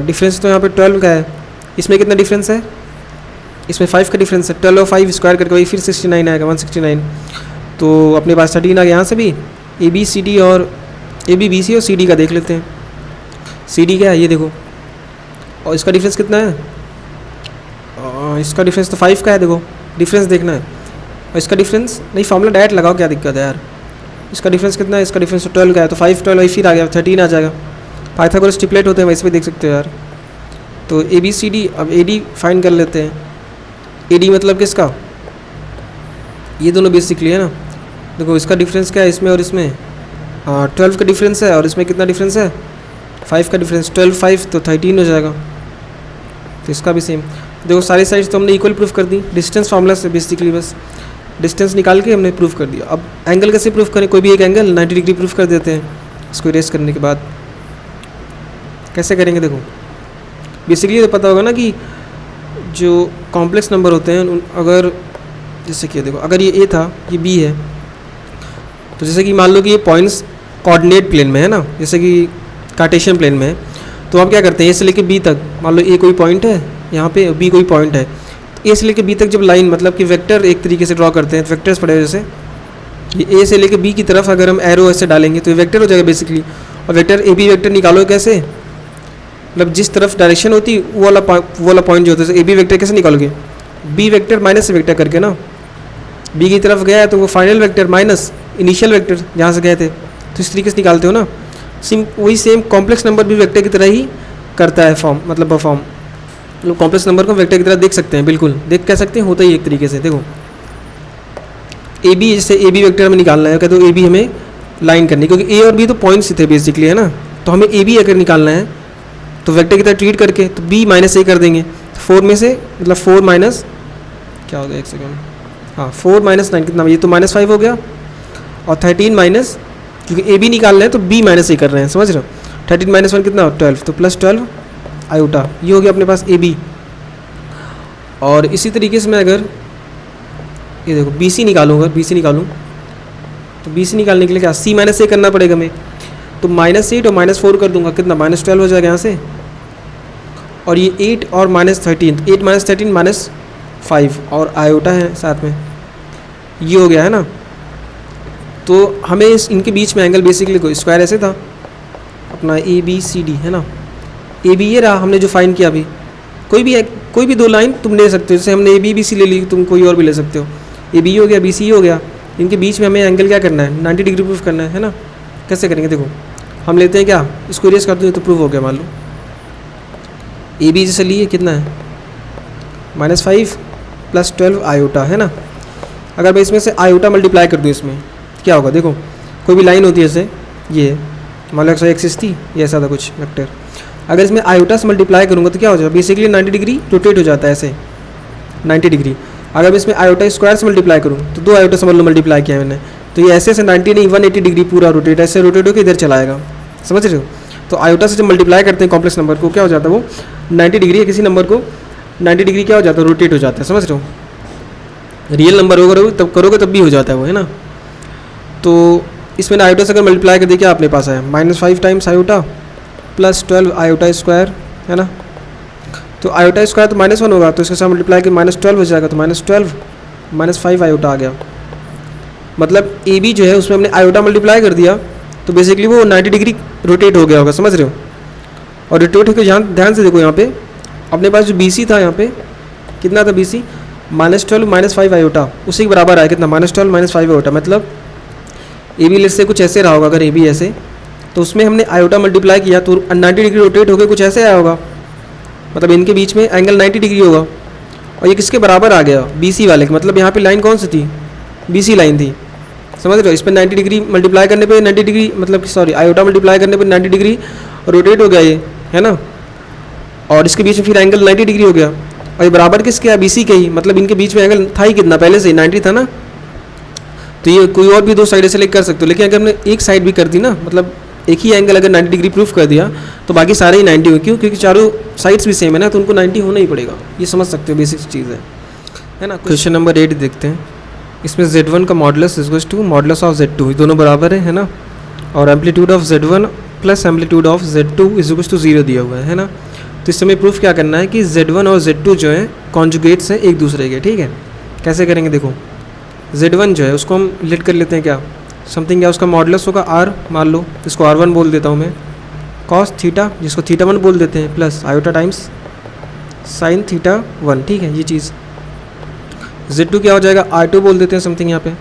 डिफरेंस तो यहाँ पे 12 का है, इसमें कितना डिफरेंस है, इसमें 5 का डिफरेंस है, 12 और 5 स्क्वायर करके वही फिर 69 आएगा, 169। तो अपने पास 13 आ गया। यहाँ से भी ABCD और ABBC और CD का देख लेते हैं। CD क्या है ये देखो, और इसका डिफरेंस कितना है, इसका डिफरेंस तो 5 का है, देखो डिफरेंस देखना है। और इसका डिफरेंस नहीं, फॉर्मूला डायरेक्ट लगाओ, क्या दिक्कत है यार। इसका डिफरेंस कितना है, इसका डिफरेंस तो 12 का है, तो 5 12 वही फिर आ गया 13 आ जाएगा। पाइथागोरस ट्रिपलेट होते हैं, वैसे भी देख सकते हो यार। तो ए बी सी डी, अब ए डी फाइंड कर लेते हैं। ए डी मतलब किसका, ये दोनों बेसिकली है ना। देखो इसका डिफरेंस क्या है इसमें और इसमें, 12 का डिफरेंस है और इसमें कितना डिफरेंस है, 5 का डिफरेंस, 12 5 तो 13 हो जाएगा। तो इसका भी सेम। देखो सारी साइड्स तो हमने इक्वल प्रूफ कर दी, डिस्टेंस फार्मूला से बेसिकली बस डिस्टेंस निकाल के हमने प्रूफ कर दिया। अब एंगल कैसे प्रूफ करें, कोई भी एक एंगल 90 डिग्री प्रूफ कर देते हैं इसको इरेज करने के बाद। कैसे करेंगे, देखो बेसिकली तो पता होगा ना कि जो कॉम्प्लेक्स नंबर होते हैं अगर जैसे कि देखो अगर ये ए था ये बी है, तो जैसे कि मान लो कि ये पॉइंट्स कोऑर्डिनेट प्लेन में है ना, जैसे कि कार्टेशियन प्लेन में है, तो हम क्या करते हैं ए से लेके बी तक, मान लो ए कोई पॉइंट है यहाँ पे, बी कोई पॉइंट है, ए से लेके बी तक जब लाइन मतलब कि वेक्टर एक तरीके से ड्रॉ करते हैं, तो वेक्टर्स पड़े जैसे ये ए से लेके बी की तरफ अगर हम एरो ऐसे डालेंगे तो ये वेक्टर हो जाएगा बेसिकली। और वेक्टर ए बी वेक्टर निकालो कैसे, मतलब जिस तरफ डायरेक्शन होती वो वाला पॉइंट जो होता है, ए बी वेक्टर कैसे निकालोगे, बी वेक्टर माइनस से वेक्टर करके ना, बी की तरफ गया है तो वो final vector minus initial vector जहाँ से गए थे, तो इस तरीके से निकालते हो ना। वही सेम कॉम्प्लेक्स नंबर भी वेक्टर की तरह ही करता है फॉर्म, मतलब परफॉर्म। लोग कॉम्प्लेक्स नंबर को वेक्टर की तरह देख सकते हैं, बिल्कुल देख कह सकते हैं, होता ही एक तरीके से। देखो ए बी, जैसे ए बी वेक्टर हमें निकालना है, कहते हो ए बी हमें लाइन करनी, क्योंकि ए और बी तो पॉइंट्स ही थे बेसिकली है ना, तो हमें ए बी अगर निकालना है तो वेक्टर की तरह ट्रीट करके तो बी माइनस ए कर देंगे। 4 में से मतलब 4 माइनस क्या हो गया, एक सेकेंड, हाँ 4 माइनस 9 कितना, ये तो -5 हो गया, और 13 माइनस, क्योंकि ए बी निकालना है तो बी माइनस ए कर रहे हैं, समझ रहे हो। 13 माइनस 1 कितना, 12, तो +12 आयोटा, ये हो गया अपने पास ए बी। और इसी तरीके से मैं अगर ये देखो बी सी निकालूंगा, बी सी निकालूँ तो बी सी निकालने के लिए क्या सी माइनस ए करना पड़ेगा हमें, तो -8 और -4 कर दूंगा, कितना -12 हो जाएगा यहाँ से। और ये 8 और -13, 8 - 13 -5 और आयोटा है साथ में, ये हो गया है ना। तो हमें इनके बीच में एंगल बेसिकली कोई स्क्वायर ऐसे था अपना ए बी सी डी है ना, ए बी ये रहा हमने जो फाइन किया अभी। कोई भी दो लाइन तुम ले सकते हो, जैसे हमने ए बी सी ले ली, तुम कोई और भी ले सकते हो, ए बी हो गया बी सी हो गया, इनके बीच में हमें एंगल क्या करना है 90 डिग्री प्रूफ करना है ना। कैसे करेंगे, देखो हम लेते हैं क्या, इसको इरेज कर दूँ तो प्रूफ हो गया। मान लो ए बी जैसे लिए कितना है -5 + 12 आयोटा है ना। अगर मैं इसमें से आयोटा मल्टीप्लाई कर दूँ इसमें क्या होगा, देखो कोई भी लाइन होती है जैसे ये मान लो एक्सिस थी, ये ऐसा था कुछ वेक्टर, अगर इसमें आयोटा से मल्टीप्लाई करूँगा तो क्या हो जाएगा, बेसिकली 90 डिग्री रोटेट हो जाता है ऐसे 90 डिग्री। अगर मैं इसमें आयोटा स्क्वायर से मल्टीप्लाई करूँ तो 2 आयोटा से मतलब मल्टीप्लाई किया मैंने, तो ये ऐसे 90 नहीं 180 डिग्री पूरा रोटेट, ऐसे रोटेट होकर इधर चला आएगा, समझ रहे हो। तो आयोटा से जब मल्टीप्लाई करते हैं कॉम्प्लेक्स नंबर को क्या हो जाता है, वो 90 डिग्री, किसी नंबर को 90 डिग्री क्या हो जाता है, रोटेट हो जाता है, समझ रहे हो। रियल नंबर होगा तब करोगे तब भी हो जाता है वो, है ना। तो इसमें आयोटा से अगर मल्टीप्लाई कर दिया क्या अपने पास है -5 टाइम्स आयोटा + 12 आयोटा स्क्वायर है ना। तो आयोटा स्क्वायर तो -1 होगा, तो इसके साथ मल्टीप्लाई कर -12 हो जाएगा, तो -12 -5 आयोटा आ गया। मतलब ए बी जो है उसमें हमने आयोटा मल्टीप्लाई कर दिया तो बेसिकली वो 90 डिग्री रोटेट हो गया होगा, समझ रहे हो। और रोटेट होकर ध्यान से देखो यहाँ पे अपने पास जो बी सी था, यहाँ पे कितना था बी सी -12 -5 आयोटा, उसी के बराबर आया कितना -12 -5 आयोटा। मतलब ए बी लेट से कुछ ऐसे रहा होगा, अगर ए बी ऐसे तो उसमें हमने आयोटा मल्टीप्लाई किया तो 90 डिग्री रोटेट होकर कुछ ऐसे आया होगा, मतलब इनके बीच में एंगल 90 डिग्री होगा। और ये किसके बराबर आ गया, बी सी वाले के, मतलब यहाँ पे लाइन कौन सी थी, बी सी लाइन थी, समझ रहे हो। इस पर 90 डिग्री मल्टीप्लाई करने पे 90 डिग्री मतलब सॉरी आयोटा मल्टीप्लाई करने पे 90 डिग्री रोटेट हो गया ये, है ना। और इसके बीच में फिर एंगल 90 डिग्री हो गया, और ये बराबर किसके है, बी सी के ही, मतलब इनके बीच में एंगल था ही कितना पहले से 90 था ना। तो ये कोई और भी दो साइड से कर सकते हो, लेकिन अगर हमने एक साइड भी कर दी ना, मतलब एक ही एंगल अगर 90 डिग्री प्रूफ कर दिया तो बाकी सारे ही 90 हो, क्यों, क्योंकि चारों साइड्स भी सेम है ना, तो उनको 90 होना ही पड़ेगा। ये समझ सकते हो, बेसिक चीज़ है ना। क्वेश्चन नंबर 8 देखते हैं। इसमें Z1 का modulus equals to modulus of Z2, दोनों बराबर है ना। और amplitude of Z1 + amplitude of Z2 equals to 0 दिया हुआ है ना। तो इस समय प्रूफ क्या करना है कि Z1 और Z2 जो है कॉन्जुगेट्स हैं एक दूसरे के, ठीक है। कैसे करेंगे, देखो Z1 जो है उसको हम लेट कर लेते हैं क्या, समथिंग क्या उसका मॉडुलस होगा R, मान लो इसको R1 बोल देता हूँ मैं, cos थीटा जिसको θ1 बोल देते हैं, प्लस आयोटा टाइम्स sin θ1, ठीक है ये चीज़। Z2 क्या हो जाएगा, R2 बोल देते हैं समथिंग यहाँ पे,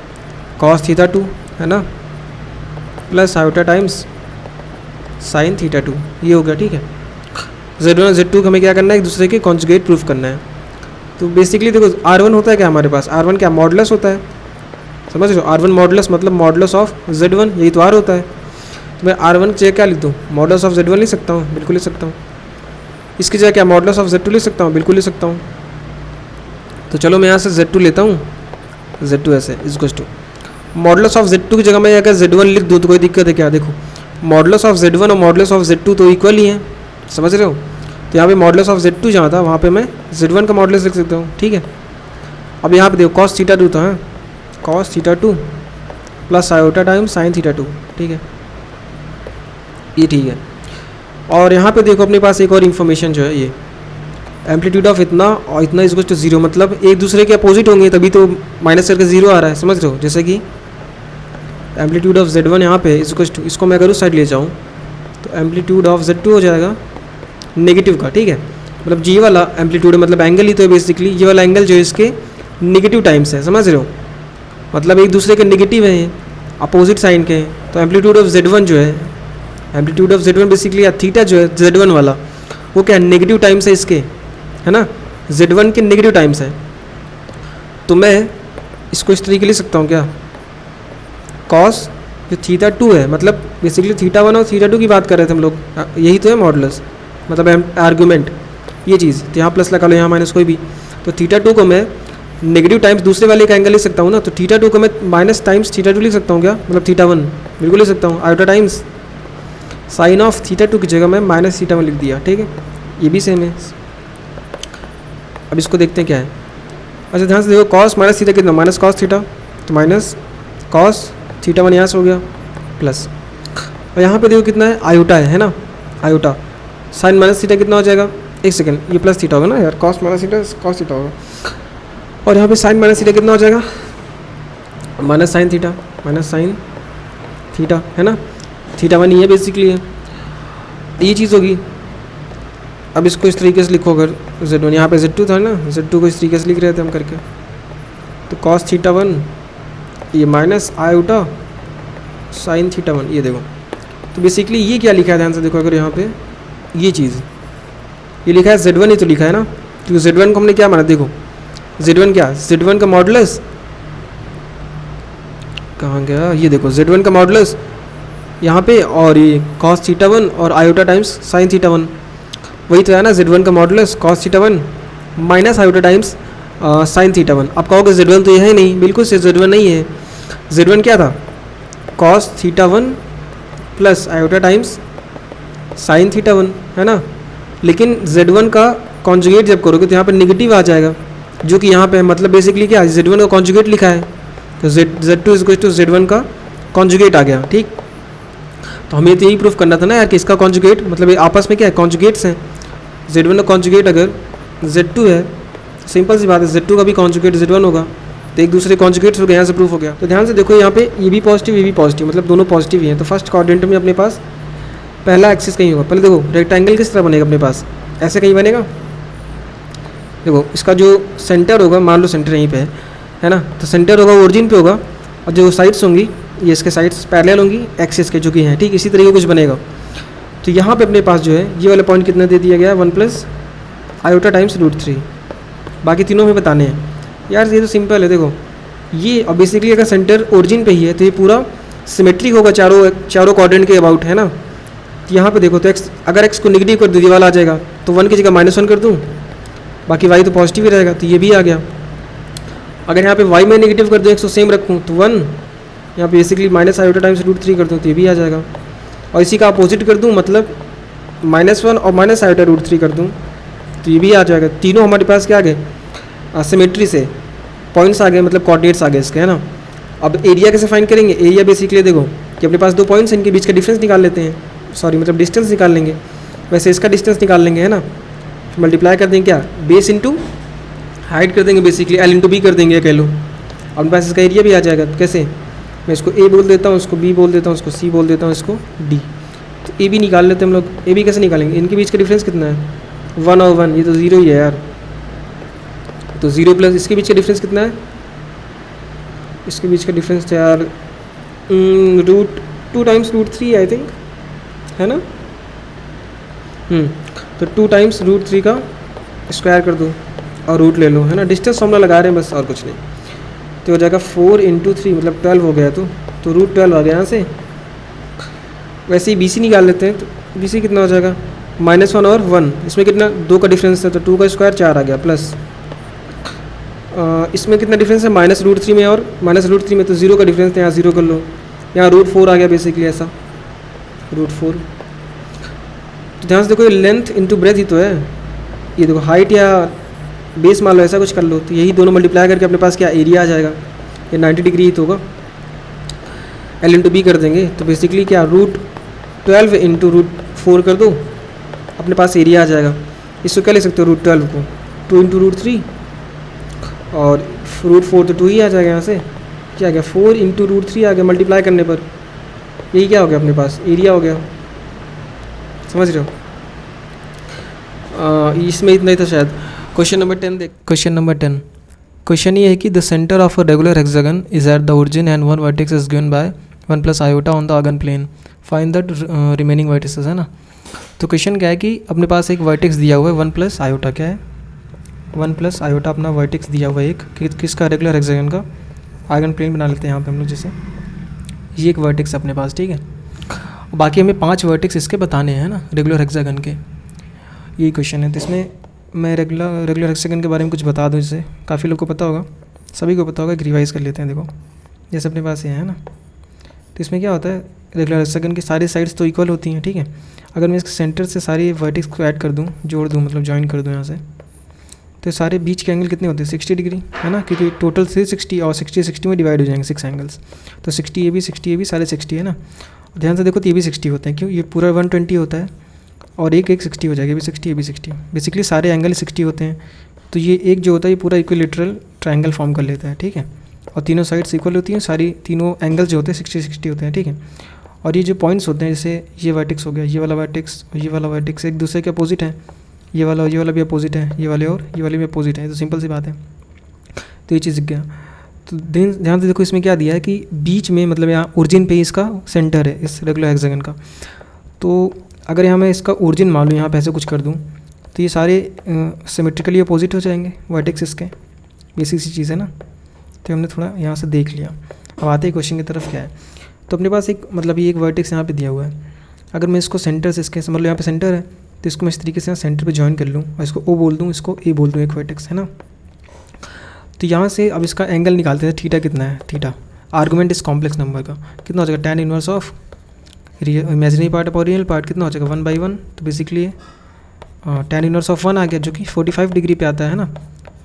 cos θ2 है ना, प्लस आयोटा टाइम्स sin θ2, ये हो गया, ठीक है। Z1 और Z2 को हमें क्या करना है, एक दूसरे के कॉन्जुगेट प्रूफ करना है। तो बेसिकली देखो R1 होता है क्या हमारे पास, R1 क्या मॉडुलस होता है, समझ रहे हो, R1 मॉडुलस मतलब मॉडुलस ऑफ Z1, यही तो R होता है। तो मैं R1 की जगह क्या लिख दूँ, मॉडुलस ऑफ Z1 लिख सकता हूँ, बिल्कुल लिख सकता हूँ। इसकी जगह क्या मॉडुलस ऑफ Z2 लिख सकता हूँ, बिल्कुल लिख सकता हूँ। तो चलो मैं यहाँ से Z2 लेता हूँ, Z2 ऐसे is to modulus of Z2 की जगह मैं अगर Z1 लिख दूँ तो कोई दिक्कत है क्या, देखो मॉडुलस ऑफ Z1 और मॉडुलस ऑफ Z2 तो इक्वल ही है, समझ रहे हो। तो यहाँ पे मॉडुलस ऑफ Z2 जहाँ था वहाँ पे मैं Z1 का मॉडुलस लिख सकता हूँ, ठीक है। अब यहाँ पे देखो कॉस थीटा 2 था, हाँ cos theta 2 plus iota time sine theta 2, ठीक है, ये ठीक है। और यहाँ पे देखो अपने पास एक और इन्फॉर्मेशन जो है, ये एम्पलीट्यूड ऑफ इतना और इतना इज टू जीरो, मतलब एक दूसरे के अपोजिट होंगे तभी तो माइनस करके जीरो आ रहा है, समझ रहे हो। जैसे कि एम्पलीट्यूड ऑफ Z1 यहाँ पे इज टू, इसको मैं अगर उस साइड ले जाऊँ तो एम्पलीट्यूड ऑफ Z2 हो जाएगा नेगेटिव का, ठीक है। मतलब जी वाला एम्पलीट्यूड मतलब एंगल ही तो है बेसिकली, ये वाला एंगल जो है इसके नेगेटिव टाइम्स है, समझ रहे हो, मतलब एक दूसरे के नेगेटिव हैं, अपोजिट साइन के हैं। तो एम्पलीट्यूड ऑफ Z1 जो है, एम्पलीट्यूड ऑफ Z1 बेसिकली या थीटा जो है Z1 वाला वो क्या नेगेटिव टाइम्स है इसके, है ना, Z1 के नेगेटिव टाइम्स है। तो मैं इसको इस तरीके लिख सकता हूँ क्या, कॉस जो थीटा 2 है, मतलब बेसिकली थीटा 1 और थीटा 2 की बात कर रहे थे हम लोग, यही तो है मॉडुलस, मतलब आर्गूमेंट ये चीज़। तो यहाँ प्लस लगा लो, यहाँ माइनस कोई भी। तो थीटा 2 को मैं नेगेटिव टाइम्स दूसरे वाले का एंगल लिख सकता हूँ ना, तो थीटा 2 को मैं माइनस टाइम्स थीटा 2 लिख सकता हूँ क्या, मतलब थीटा 1 बिल्कुल लिख सकता हूँ। Iota times sign of theta 2 की जगह मैं माइनस थीटा 1 लिख दिया, ठीक है, ये भी सेम है। अब इसको देखते हैं क्या है। अच्छा ध्यान से देखो, कॉस माइनस थीटा कितना, माइनस कॉस थीटा, तो माइनस कॉस थीटा 1 यहाँ से हो गया प्लस, और यहाँ पे देखो कितना है, आयोटा है ना, आयोटा साइन माइनस थीटा कितना हो जाएगा, एक सेकंड, ये प्लस थीटा होगा ना यार, cos minus theta cos theta होगा, और यहाँ पे साइन माइनस थीटा कितना हो जाएगा, माइनस साइन थीटा है ना, थीटा 1 ये बेसिकली है, ये चीज़ होगी। अब इसको इस तरीके से लिखो, अगर Z1 यहाँ पे Z2 था ना, Z2 को इस तरीके से लिख रहे थे हम करके, तो कॉस थीटा 1 ये माइनस आयोटा साइन थीटा 1, ये देखो। तो बेसिकली ये क्या लिखा है, ध्यान से देखो, अगर यहाँ पे ये चीज़ ये लिखा है Z1 ही तो लिखा है ना, क्योंकि Z1 को हमने क्या माना, देखो Z1 क्या, Z1 का मॉडुलस कहाँ गया, ये देखो Z1 का मॉडुलस यहाँ पे, और ये कॉस थीटा 1 और आयोटा टाइम्स साइन थीटा 1, वही तो है ना, Z1 का modulus cos theta 1 minus iota times sine theta 1। आप कहोगे Z1 तो यह है नहीं, बिल्कुल से Z1 नहीं है। Z1 क्या था, cos theta 1 plus iota times sine theta 1, है ना। लेकिन Z1 का कॉन्जुगेट जब करोगे तो यहाँ पर नेगेटिव आ जाएगा, जो कि यहाँ पे मतलब बेसिकली क्या, Z1 का कॉन्जुगेट लिखा है, तो Z2 इज टू Z1 का कॉन्जुगेट आ गया, ठीक। तो हमें तो यही प्रूफ करना था ना यार कि इसका कॉन्जुगेट मतलब ये आपस में क्या है, कॉन्जुगेट्स हैं। Z1 का कॉन्जुगेट अगर Z2 है, सिंपल सी बात है, Z2 का भी कॉन्जुगेट Z1 होगा, तो एक दूसरे कॉन्जुगेट्स हो गए, यहाँ से प्रूफ हो गया। तो ध्यान से देखो यहाँ पे ये भी पॉजिटिव ये भी पॉजिटिव, मतलब दोनों पॉजिटिव ही हैं। तो फर्स्ट क्वाड्रेंट में अपने पास पहला एक्सिस कहीं होगा, पहले देखो रेक्टेंगल किस तरह बनेगा अपने पास, ऐसे कहीं बनेगा। देखो इसका जो सेंटर होगा, मान लो सेंटर यहीं पे है ना, तो सेंटर होगा ओरिजिन पे होगा, और जो साइड्स होंगी ये इसके साइड्स पैरेलल होंगी एक्सिस के जो कि हैं, ठीक इसी तरीके कुछ बनेगा। तो यहाँ पे अपने पास जो है ये वाला पॉइंट कितना दे दिया गया है, 1 प्लस आयोटा टाइम्स √3, बाकी तीनों में बताने हैं यार, ये तो सिंपल है। देखो ये अब बेसिकली अगर सेंटर ओरिजिन पे ही है तो ये पूरा सिमेट्रिक होगा चारों क्वाड्रेंट के अबाउट, है ना। तो यहाँ पे देखो, तो एक्स अगर एक्स को नेगेटिव कर दूँ ये वाला आ जाएगा, तो 1 की जगह -1 कर दूँ, बाकी वाई तो पॉजिटिव ही रहेगा, तो ये भी आ गया। अगर यहाँ पे वाई में नेगेटिव कर दूँ, एक्स को सेम रखूँ, तो 1 यहाँ पे बेसिकली माइनस आयोटा टाइम्स √3 कर दूँ, तो ये भी आ जाएगा। और इसी का अपोजिट कर दूँ, मतलब -1 और माइनस आयोटा √3 कर दूँ, तो ये भी आ जाएगा। तीनों हमारे पास क्या आ गए, सिमेट्री से पॉइंट्स आ गए, मतलब कोऑर्डिनेट्स आ गए इसके, है ना। अब एरिया कैसे फाइंड करेंगे, एरिया बेसिकली देखो कि अपने पास 2 पॉइंट्स हैं, इनके बीच का डिफरेंस निकाल लेते हैं, सॉरी मतलब डिस्टेंस निकाल लेंगे, वैसे इसका डिस्टेंस निकाल लेंगे, है ना। मल्टीप्लाई कर देंगे क्या, बेस इंटू हाइट कर देंगे, बेसिकली L इंटू बी कर देंगे कह लो। अब मेरे पास इसका एरिया भी आ जाएगा। तो कैसे, मैं इसको A बोल देता हूँ, इसको B बोल देता हूँ, इसको C बोल देता हूँ, इसको D। तो A भी निकाल लेते हैं हम लोग। A भी कैसे निकालेंगे, इनके बीच का डिफरेंस कितना है, 1 और 1, ये तो 0 ही है यार। तो 0 प्लस इसके बीच का डिफरेंस कितना है, इसके बीच का डिफरेंस यार √2 टाइम्स √3 आई थिंक, है ना। तो 2 टाइम्स रूट 3 का स्क्वायर कर दो और रूट ले लो, है ना। डिस्टेंस फॉर्मूला लगा रहे हैं बस, और कुछ नहीं। तो हो जाएगा 4 × 3 मतलब 12 हो गया। तो रूट 12 आ गया यहाँ से। वैसे ही BC निकाल लेते हैं। तो BC कितना हो जाएगा, -1 और 1, इसमें कितना 2 का डिफरेंस है, तो 2 का स्क्वायर 4 आ गया, प्लस इसमें कितना डिफरेंस है -√3 में, और -√3 में तो 0 का डिफरेंस है, यहाँ 0 कर लो, यहाँ √4 आ गया बेसिकली ऐसा, √4। तो ध्यान से देखो, ये लेंथ इंटू ब्रेथ ही तो है, ये देखो हाइट या बेस मान लो, ऐसा कुछ कर लो। तो यही दोनों मल्टीप्लाई करके अपने पास क्या एरिया आ जाएगा, ये 90 डिग्री ही तो होगा। L × B कर देंगे तो बेसिकली क्या √12 × √4 कर दो, अपने पास एरिया आ जाएगा। इसको क्या ले सकते हो, √12 को 2 × √3, और √4 तो 2 ही आ जाएगा। यहाँ से क्या आ गया, 4 × √3 आ गया मल्टीप्लाई करने पर। यही क्या हो गया, अपने पास एरिया हो गया, समझ रहे हो। इसमें इतना ही था शायद। क्वेश्चन नंबर 10 देख। क्वेश्चन नंबर 10, क्वेश्चन ये है कि the centre of a regular hexagon is at the origin and one vertex is given by 1 + iota on the Argand plane, find the remaining vertices, है ना। तो क्वेश्चन क्या है कि अपने पास एक वर्टेक्स दिया हुआ है 1 + iota, क्या है 1 + iota अपना वर्टेक्स दिया हुआ है एक, किसका, रेगुलर हेक्सागन का। आर्गन प्लेन बना लेते हैं यहाँ पे हम लोग, जैसे ये एक वर्टेक्स अपने पास, ठीक है। बाकी हमें 5 वर्टेक्स इसके बताने हैं ना, रेगुलर हेक्सागन के, यही क्वेश्चन है। तो इसमें मैं रेगुलर हेक्सागन के बारे में कुछ बता दूं, इससे काफ़ी लोग को पता होगा, सभी को पता होगा, एक रिवाइज़ कर लेते हैं। देखो जैसे अपने पास ये है ना, तो इसमें क्या होता है, रेगुलर हेक्सागन की सारी साइड्स तो इक्वल होती हैं, ठीक है। अगर मैं इसके सेंटर से सारी वर्टेक्स को ऐड कर दूं, जोड़ दूं, मतलब ज्वाइन कर दूं यहाँ से, तो सारे बीच के एंगल कितने होते हैं, 60 डिग्री, है ना, क्योंकि टोटल 360 और 60 में डिवाइड हो जाएंगे 6 एंगल्स। तो 60 ये भी सारे 60 है ना। ध्यान से देखो, तो ये भी 60 होते हैं, क्यों, ये पूरा 120 होता है, और एक 60 हो जाएगा, ये भी 60, ये भी 60, बेसिकली सारे एंगल 60 होते हैं। तो ये एक जो होता है ये पूरा इक्विलेटरल ट्रायंगल फॉर्म कर लेता है, ठीक है। और तीनों साइड्स इक्वल होती हैं, सारी तीनों एंगल जो होते हैं 60 होते हैं, ठीक है। और ये जो पॉइंट्स होते हैं, जैसे ये वर्टेक्स हो गया, ये वाला वर्टेक्स और ये वाला वर्टेक्स एक दूसरे के अपोजिट हैं, ये वाला भी अपोजिट है, ये वाले और ये वाले भी अपोजिट है, तो सिंपल सी बात है। तो ये चीज़ गया। तो ध्यान से देखो, इसमें क्या दिया है कि बीच में, मतलब यहाँ ओरिजिन पे इसका सेंटर है, इस रेगुलर हेक्सागन का। तो अगर यहाँ मैं इसका ओरिजिन मान लूँ, यहाँ पे ऐसे कुछ कर दूँ, तो ये सारे सिमेट्रिकली अपोजिट हो जाएंगे वर्टेक्स इसके, बेसिक सी चीज़ है ना। तो हमने थोड़ा यहाँ से देख लिया। अब आते हैं क्वेश्चन की तरफ, क्या है। तो अपने पास एक, मतलब ये एक वर्टेक्स यहाँ पे दिया हुआ है। अगर मैं इसको सेंटर से, इसके मतलब यहाँ पे सेंटर है, तो इसको मैं इस तरीके से यहाँ सेंटर पे ज्वाइन कर लूँ, और इसको O बोल दूँ, इसको A बोल दूँ, एक वर्टेक्स है ना। तो यहाँ से अब इसका एंगल निकालते हैं, थीटा कितना है, थीटा आर्गुमेंट इस कॉम्प्लेक्स नंबर का कितना हो जाएगा, tan inverse of imaginary part upon real part कितना हो जाएगा, 1/1। तो बेसिकली tan इनवर्स ऑफ 1 आ गया, जो कि 45 डिग्री पे आता है ना,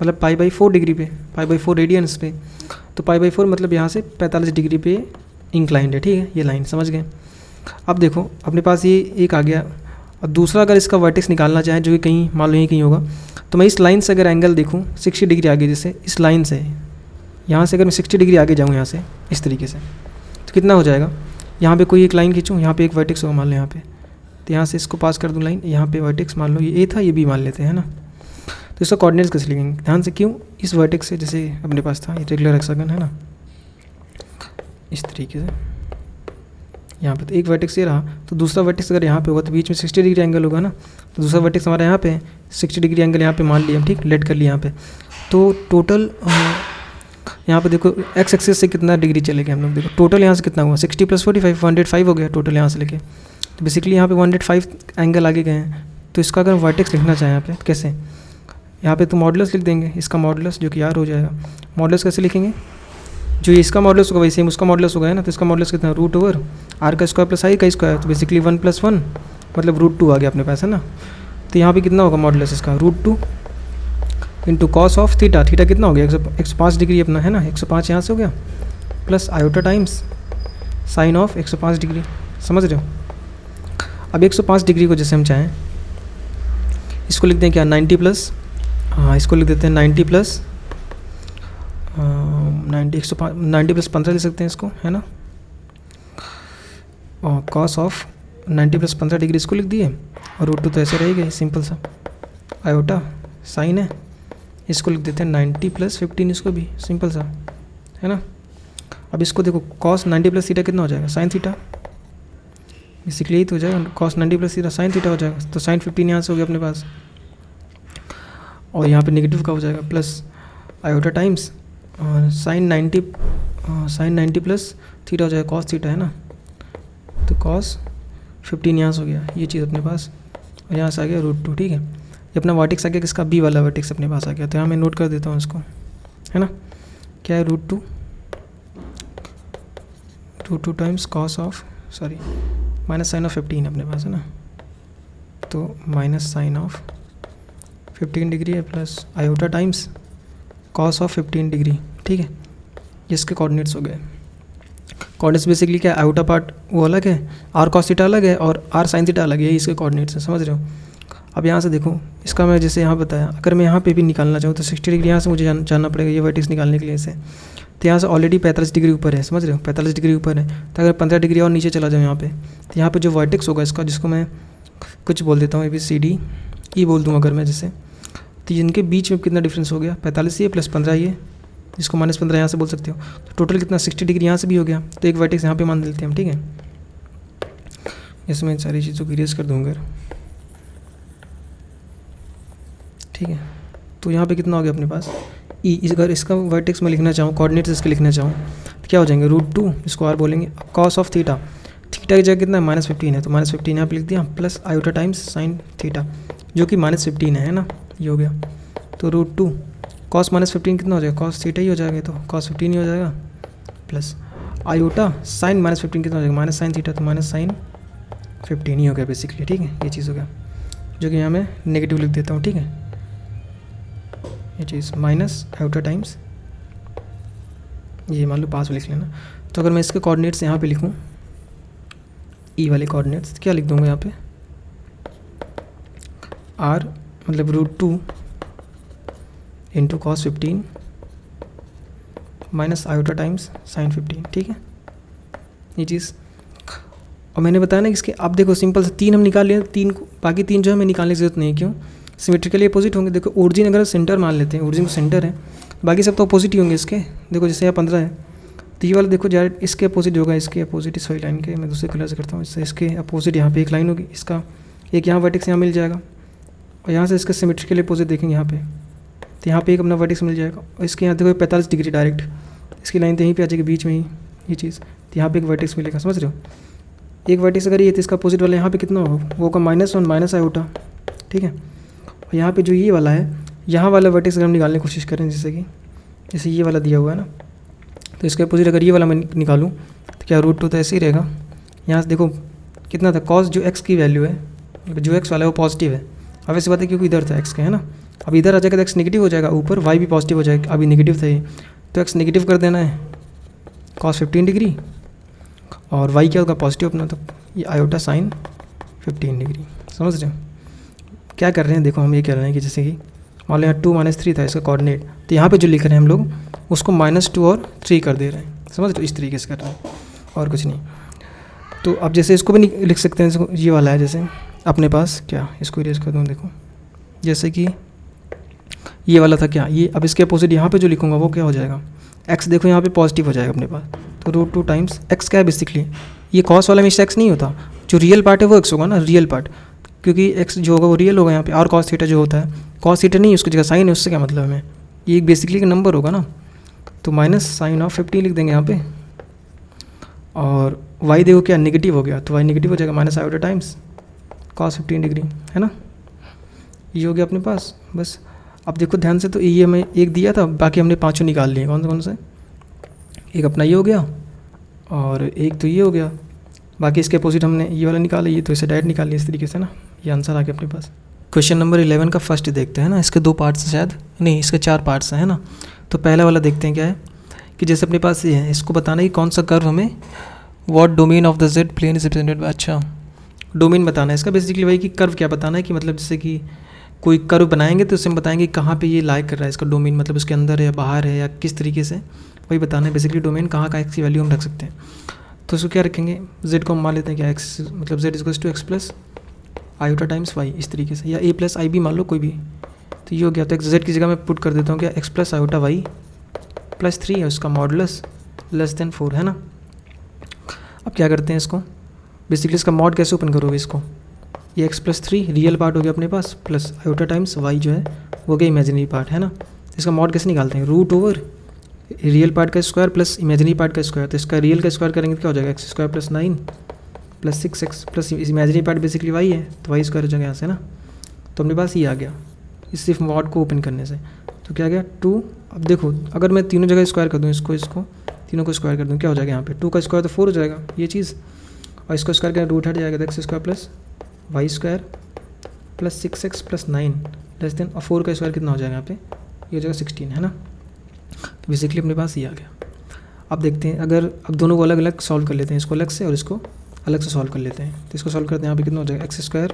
मतलब π/4 डिग्री पे, π/4 रेडियंस पे। तो π/4 मतलब यहाँ से 45 डिग्री पे इंक्लाइंड है, ठीक है, ये लाइन समझ गए। अब देखो अपने पास ये एक आ गया, और दूसरा अगर इसका वर्टेक्स निकालना चाहे, जो कि कहीं मान लो यहीं कहीं होगा, तो मैं इस लाइन से अगर एंगल देखूँ 60 डिग्री आगे, जैसे इस लाइन से यहाँ से अगर मैं 60 डिग्री आगे जाऊँ यहाँ से इस तरीके से, तो कितना हो जाएगा, यहाँ पे कोई एक लाइन खींचूँ, यहाँ पे एक वर्टेक्स होगा मान लो यहाँ पे, तो यहाँ से इसको पास कर दूँ लाइन, यहाँ पे वर्टेक्स मान लो ये A था, ये B मान लेते हैं ना। तो इसका कोऑर्डिनेट्स कैसे लिखेंगे, ध्यान से, क्यों, इस वर्टेक्स से, जैसे अपने पास था ये रेगुलर हेक्सागन है ना, इस तरीके से यहाँ पे, तो एक वर्टेक्स ये रहा, तो दूसरा वर्टेक्स अगर यहाँ पे होगा तो बीच में 60 डिग्री एंगल होगा ना। तो दूसरा वर्टेक्स हमारा यहाँ पे 60 डिग्री एंगल यहाँ पे मान लिया हम, ठीक, लेट कर लिया यहाँ पे। तो टोटल यहाँ पे देखो एक्स एक्सिस से कितना डिग्री चले गए हम लोग, देखो टोटल यहाँ से कितना हुआ, 60 + 45 105 हो गया टोटल यहाँ से लेके। तो बेसिकली यहाँ पे 105 एंगल आगे गए हैं। तो इसका अगर वर्टेक्स लिखना चाहें यहाँ पे, तो कैसे, यहाँ पे तो मॉडुलस लिख देंगे, इसका मॉडुलस जो कि R हो जाएगा। मॉडुलस कैसे लिखेंगे, जो इसका मॉडुलस होगा वही सेम उसका मॉडुलस होगा, है ना। तो इसका मॉडुलस कितना, √R² + I का स्क्वायर, तो बेसिकली 1 + 1 मतलब √2 आ गया अपने पास, है ना। तो यहाँ पे कितना होगा मॉडुलस इसका, √2 × cos ऑफ थीटा, थीटा कितना हो गया 105 डिग्री अपना, है ना, 105 यहाँ से हो गया, plus iota times sign of 105 degree, समझ रहे हो। अब 105 डिग्री को जैसे हम चाहें, इसको लिखते हैं क्या, 90+, हाँ इसको लिख देते हैं 90 + 90 + 15 ले सकते हैं इसको, है ना। और cos ऑफ 90 + 15 डिग्री इसको लिख दिए, और √2 तो ऐसे रहेगा, सिंपल सा, आयोटा साइन है, इसको लिख देते हैं 90 + 15, इसको भी सिंपल सा, है ना। अब इसको देखो cos 90 + थीटा कितना हो जाएगा, sin थीटा, बेसिकली यही तो हो जाएगा, cos 90 plus theta sine theta हो जाएगा। तो साइन 15 यहाँ से हो गया अपने पास, और यहाँ पे नेगेटिव का हो जाएगा प्लस आयोटा टाइम्स और साइन 90 प्लस थीटा हो जाएगा कॉस थीटा, है ना। तो कॉस 15 यहाँ से हो गया ये चीज़ अपने पास, और यहाँ से आ गया √2। ठीक है, ये अपना वर्टेक्स आ गया किसका, बी वाला वर्टेक्स अपने पास आ गया। तो यहाँ मैं नोट कर देता हूँ इसको, है ना। क्या है, √2 times cos of minus sine of 15 अपने पास, है ना। तो माइनस साइन ऑफ 15 डिग्री है plus iota times cos of 15 degree. ठीक है, ये इसके कोऑर्डिनेट्स हो गए। कोऑर्डिनेट्स बेसिकली क्या है, आयोटा पार्ट वो अलग है, आर कॉस थीटा अलग है और आर साइन थीटा अलग है, ये इसके कोऑर्डिनेट्स हैं, समझ रहे हो। अब यहाँ से देखो, इसका मैं जैसे यहाँ बताया, अगर मैं यहाँ पे भी निकालना चाहूँ तो 60 डिग्री यहाँ से मुझे जानना पड़ेगा ये वर्टेक्स निकालने के लिए इसे। तो यहाँ से ऑलरेडी 45 डिग्री ऊपर है, समझ रहे हो, 45 डिग्री ऊपर है। तो अगर 15 डिग्री और नीचे चला जाऊँ यहाँ पे, तो यहाँ पे जो वर्टेक्स होगा इसका, जिसको मैं कुछ बोल देता हूँ ABCD ई बोल दूँ अगर मैं जैसे, तो इनके बीच में कितना डिफरेंस हो गया, 45 ये प्लस 15 ये, जिसको -15 यहाँ से बोल सकते हो। तो टोटल कितना 60 डिग्री यहाँ से भी हो गया। तो एक वर्टेक्स यहाँ पे मान लेते हैं हम, ठीक है। इसमें सारी चीज़ों को इरेज कर दूँगा, ठीक है। तो यहाँ पे कितना हो गया अपने पास ई। अगर इसका वर्टेक्स में लिखना चाहूँ, कोऑर्डिनेट्स इसके लिखना चाहूँ, तो क्या हो जाएंगे, √2, इसको आर बोलेंगे, कॉस ऑफ थीटा की जगह कितना है, -15 है, तो -15 यहाँ पे लिख दिया, plus iota times sine theta जो कि -15 है ना, ये हो गया। तो √2 कॉस -15 कितना हो जाएगा, कॉस थीटा ही हो जाएगा, तो कॉस 15 ही हो जाएगा, प्लस आयोटा साइन -15 कितना हो जाएगा, माइनस साइन थीटा, तो माइनस साइन 15 ही हो गया बेसिकली। ठीक है, ये चीज़ हो गया, जो कि यहाँ मैं नेगेटिव लिख देता हूँ, ठीक है। ये चीज़ माइनस आयोटा टाइम्स, ये मान लो पास में लिख लेना। तो अगर मैं इसके कोऑर्डिनेट्स यहाँ पे लिखूँ, ई वाले कोऑर्डिनेट्स, क्या लिख दूँगा यहाँ पे, आर मतलब √2 into cos 15 minus iota times sign 15। ठीक है, ये चीज़। और मैंने बताया ना कि इसके, आप देखो सिंपल से 3 हम निकाल लिए, 3 को, बाकी 3 जो है हमें निकालने की जरूरत नहीं है, क्यों, सिमेट्रिकली अपोजिट होंगे। देखो ओरिजिन अगर सेंटर मान लेते हैं, ओरिजिन को सेंटर है, बाकी सब तो अपोजिट ही होंगे इसके। देखो जैसे यहाँ 15 है, तो ये वाला देखो डायरेक्ट इसके अपोजिट होगा, इसके अपोजिट इस वाली लाइन के, मैं दूसरे कलर से करता हूँ, इससे इसके अपोजिट यहाँ पे एक लाइन होगी, इसका एक यहाँ वर्टेक्स यहाँ मिल जाएगा, और यहाँ से इसका सिमेट्रिकली अपोजिट देखेंगे यहाँ पे, तो यहाँ पे एक अपना वर्टेक्स मिल जाएगा, और इसके यहाँ देखो 45 डिग्री डायरेक्ट इसकी लाइन तो यहीं पे आ जाएगी बीच में ही ये चीज़, तो यहाँ पे एक वर्टेक्स मिलेगा, समझ रहे हो। एक वर्टेक्स अगर ये तो इसका अपोजिट वाला यहाँ पे कितना होगा, वो होगा -1 माइनस आयोटा, ठीक है। और यहाँ पे जो ये वाला है, यहाँ वाला वर्टेक्स अगर हम निकालने की कोशिश करें, जैसे ये वाला दिया हुआ है ना, तो इसके अपोजिट अगर ये वाला मैं निकालूँ तो क्या √2 तो ऐसे ही रहेगा। यहाँ से देखो कितना था, कॉस जो x की वैल्यू है, जो x वाला है वो पॉजिटिव है, अब ऐसी बात है क्योंकि इधर था x का, है ना। अब इधर आ जाएगा तो x नेगेटिव हो जाएगा, ऊपर y भी पॉजिटिव हो जाएगा, अभी नेगेटिव था ये, तो x नेगेटिव कर देना है कॉस 15 डिग्री, और y क्या होगा पॉजिटिव अपना, तो ये आयोटा साइन 15 डिग्री। समझ रहे हो क्या कर रहे हैं, देखो हम ये कह रहे हैं कि जैसे कि मान लो यहाँ 2 - 3 था इसका कोऑर्डिनेट, तो यहाँ पे जो लिख रहे हैं हम लोग उसको -2 और 3 कर दे रहे हैं, समझ रहे हो, इस तरीके से कर रहे हैं और कुछ नहीं। तो अब जैसे इसको भी लिख सकते हैं, ये वाला है जैसे अपने पास, क्या इसको इरेज कर दूँ, देखो जैसे कि ये वाला था क्या, ये अब इसके अपोजिट यहाँ पे जो लिखूँगा वो क्या हो जाएगा, x देखो यहाँ पे पॉजिटिव हो जाएगा अपने पास, तो √2 टाइम्स x क्या है बेसिकली, ये कॉस वाला हमेशा x नहीं होता, जो रियल पार्ट है वो x होगा ना, रियल पार्ट, क्योंकि x जो होगा वो रियल होगा यहाँ पे, और कॉस थीटा जो होता है, कॉस थीटा नहीं उसकी जगह साइन है, उससे क्या मतलब हमें, ये बेसिकली एक नंबर होगा ना, तो माइनस साइन ऑफ 15 लिख देंगे यहाँ पे, और y देखो क्या नेगेटिव हो गया, तो y नेगेटिव हो जाएगा, minus iota times cos 15 degree, है ना, ये हो गया अपने पास। बस अब देखो ध्यान से, तो ये हमें एक दिया था, बाकी हमने 5 निकाल लिए, कौन से, एक अपना ये हो गया और एक तो ये हो गया, बाकी इसके अपोजिट हमने ये वाला निकाला, ये तो इसे डायरेक्ट निकाल लिया इस तरीके से ना, ये आंसर आ गया अपने पास। क्वेश्चन नंबर 11 का फर्स्ट देखते हैं ना, इसके 2 पार्ट्स शायद नहीं, इसके 4 पार्ट्स हैं, है ना। तो पहला वाला देखते हैं क्या है, कि जैसे अपने पास ये है, इसको बताना है कि कौन सा कर्व हमें, what domain of the z plane is represented by, अच्छा डोमेन बताना है इसका, बेसिकली वही कि कर्व क्या बताना है, कि मतलब जैसे कि कोई कर्व बनाएंगे तो उससे हम बताएंगे कहाँ पे ये लाई कर रहा है, इसका डोमेन मतलब उसके अंदर है या बाहर है या किस तरीके से, वही बताना है बेसिकली डोमेन, कहाँ का x की वैल्यू हम रख सकते हैं। तो उसको क्या रखेंगे, z को हम मान लेते हैं क्या, x मतलब z = x plus iota times y, इस तरीके से, या a प्लस आई भी मान लो कोई भी, तो ये हो गया। तो z की जगह मैं पुट कर देता हूँ क्या, x plus iota y plus 3 है, उसका मॉडुलस <4 है ना। अब क्या करते हैं इसको, बेसिकली इसका मॉड कैसे ओपन करोगे इसको, ये x+3 रियल पार्ट हो गया अपने पास, प्लस आयोटा टाइम्स y जो है वो गया इमेजिनरी पार्ट, है ना। इसका मॉड कैसे निकालते हैं, रूट ओवर रियल पार्ट का स्क्वायर प्लस इमेजिनरी पार्ट का स्क्वायर, तो इसका रियल का स्क्वायर करेंगे तो क्या हो जाएगा, x² + 9 + 6x plus imaginary part basically y है तो y स्क्वायर हो जाएगा यहाँ से ना। तो अपने पास ये आ गया इस सिर्फ मॉड को ओपन करने से। तो क्या गया 2। अब देखो अगर मैं तीनों जगह स्क्वायर कर दूँ, इसको तीनों को स्क्वायर कर दूँ, क्या हो जाएगा यहाँ पे 2 का स्क्वायर तो 4 हो जाएगा ये चीज़, और इसको स्क्वायर करें रूट हट जाएगा, तो x² + y² + 6x + 9 less than, और 4 का स्क्वायर कितना हो जाएगा यहाँ पे, ये हो जाएगा 16, है ना। तो बेसिकली अपने पास ये आ गया। अब देखते हैं अगर अब दोनों को अलग अलग सॉल्व कर लेते हैं, इसको अलग से और इसको अलग से सॉल्व कर लेते हैं। तो इसको सॉल्व करते हैं, यहाँ पे कितना हो जाएगा x²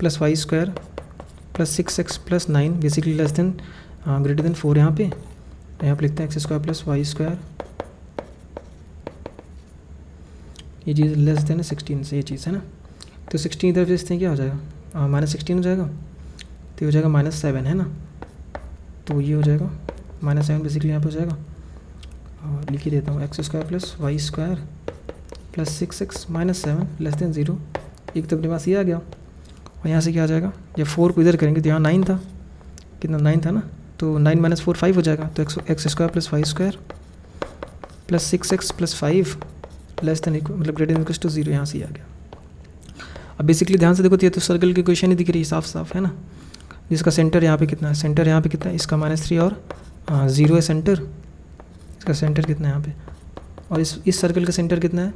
+ y² + 6x + 9 basically less than greater than 4 यहाँ पे, तो यहाँ पे लिखते हैं x² + y², ये चीज़ लेस देन 16 से ये चीज़, है ना। तो 16 इधर भेजते हैं, क्या हो जाएगा -16 हो जाएगा, तो ये हो जाएगा -7, है ना। तो ये हो जाएगा -7 बेसिकली यहाँ पे हो जाएगा, और लिख ही देता हूँ x² + y² + 6x - 7 less than 0। एक तो अपने पास ये आ गया, और यहाँ से क्या आ जाएगा, जब 4 को इधर करेंगे तो यहाँ 9 था, कितना 9 था ना, तो 9 - 4 5 हो जाएगा, तो x² + y² + 6x + 5 less than मतलब ग्रेटर देन = 0, यहाँ से ही आ गया। अब बेसिकली ध्यान से देखो तो ये तो सर्कल की इक्वेशन ही दिख रही है साफ साफ, है ना। जिसका सेंटर यहाँ पे कितना है, सेंटर यहाँ पे कितना है, इसका -3 और 0 है सेंटर, इसका सेंटर कितना है यहाँ पे, और इस सर्कल का सेंटर कितना है,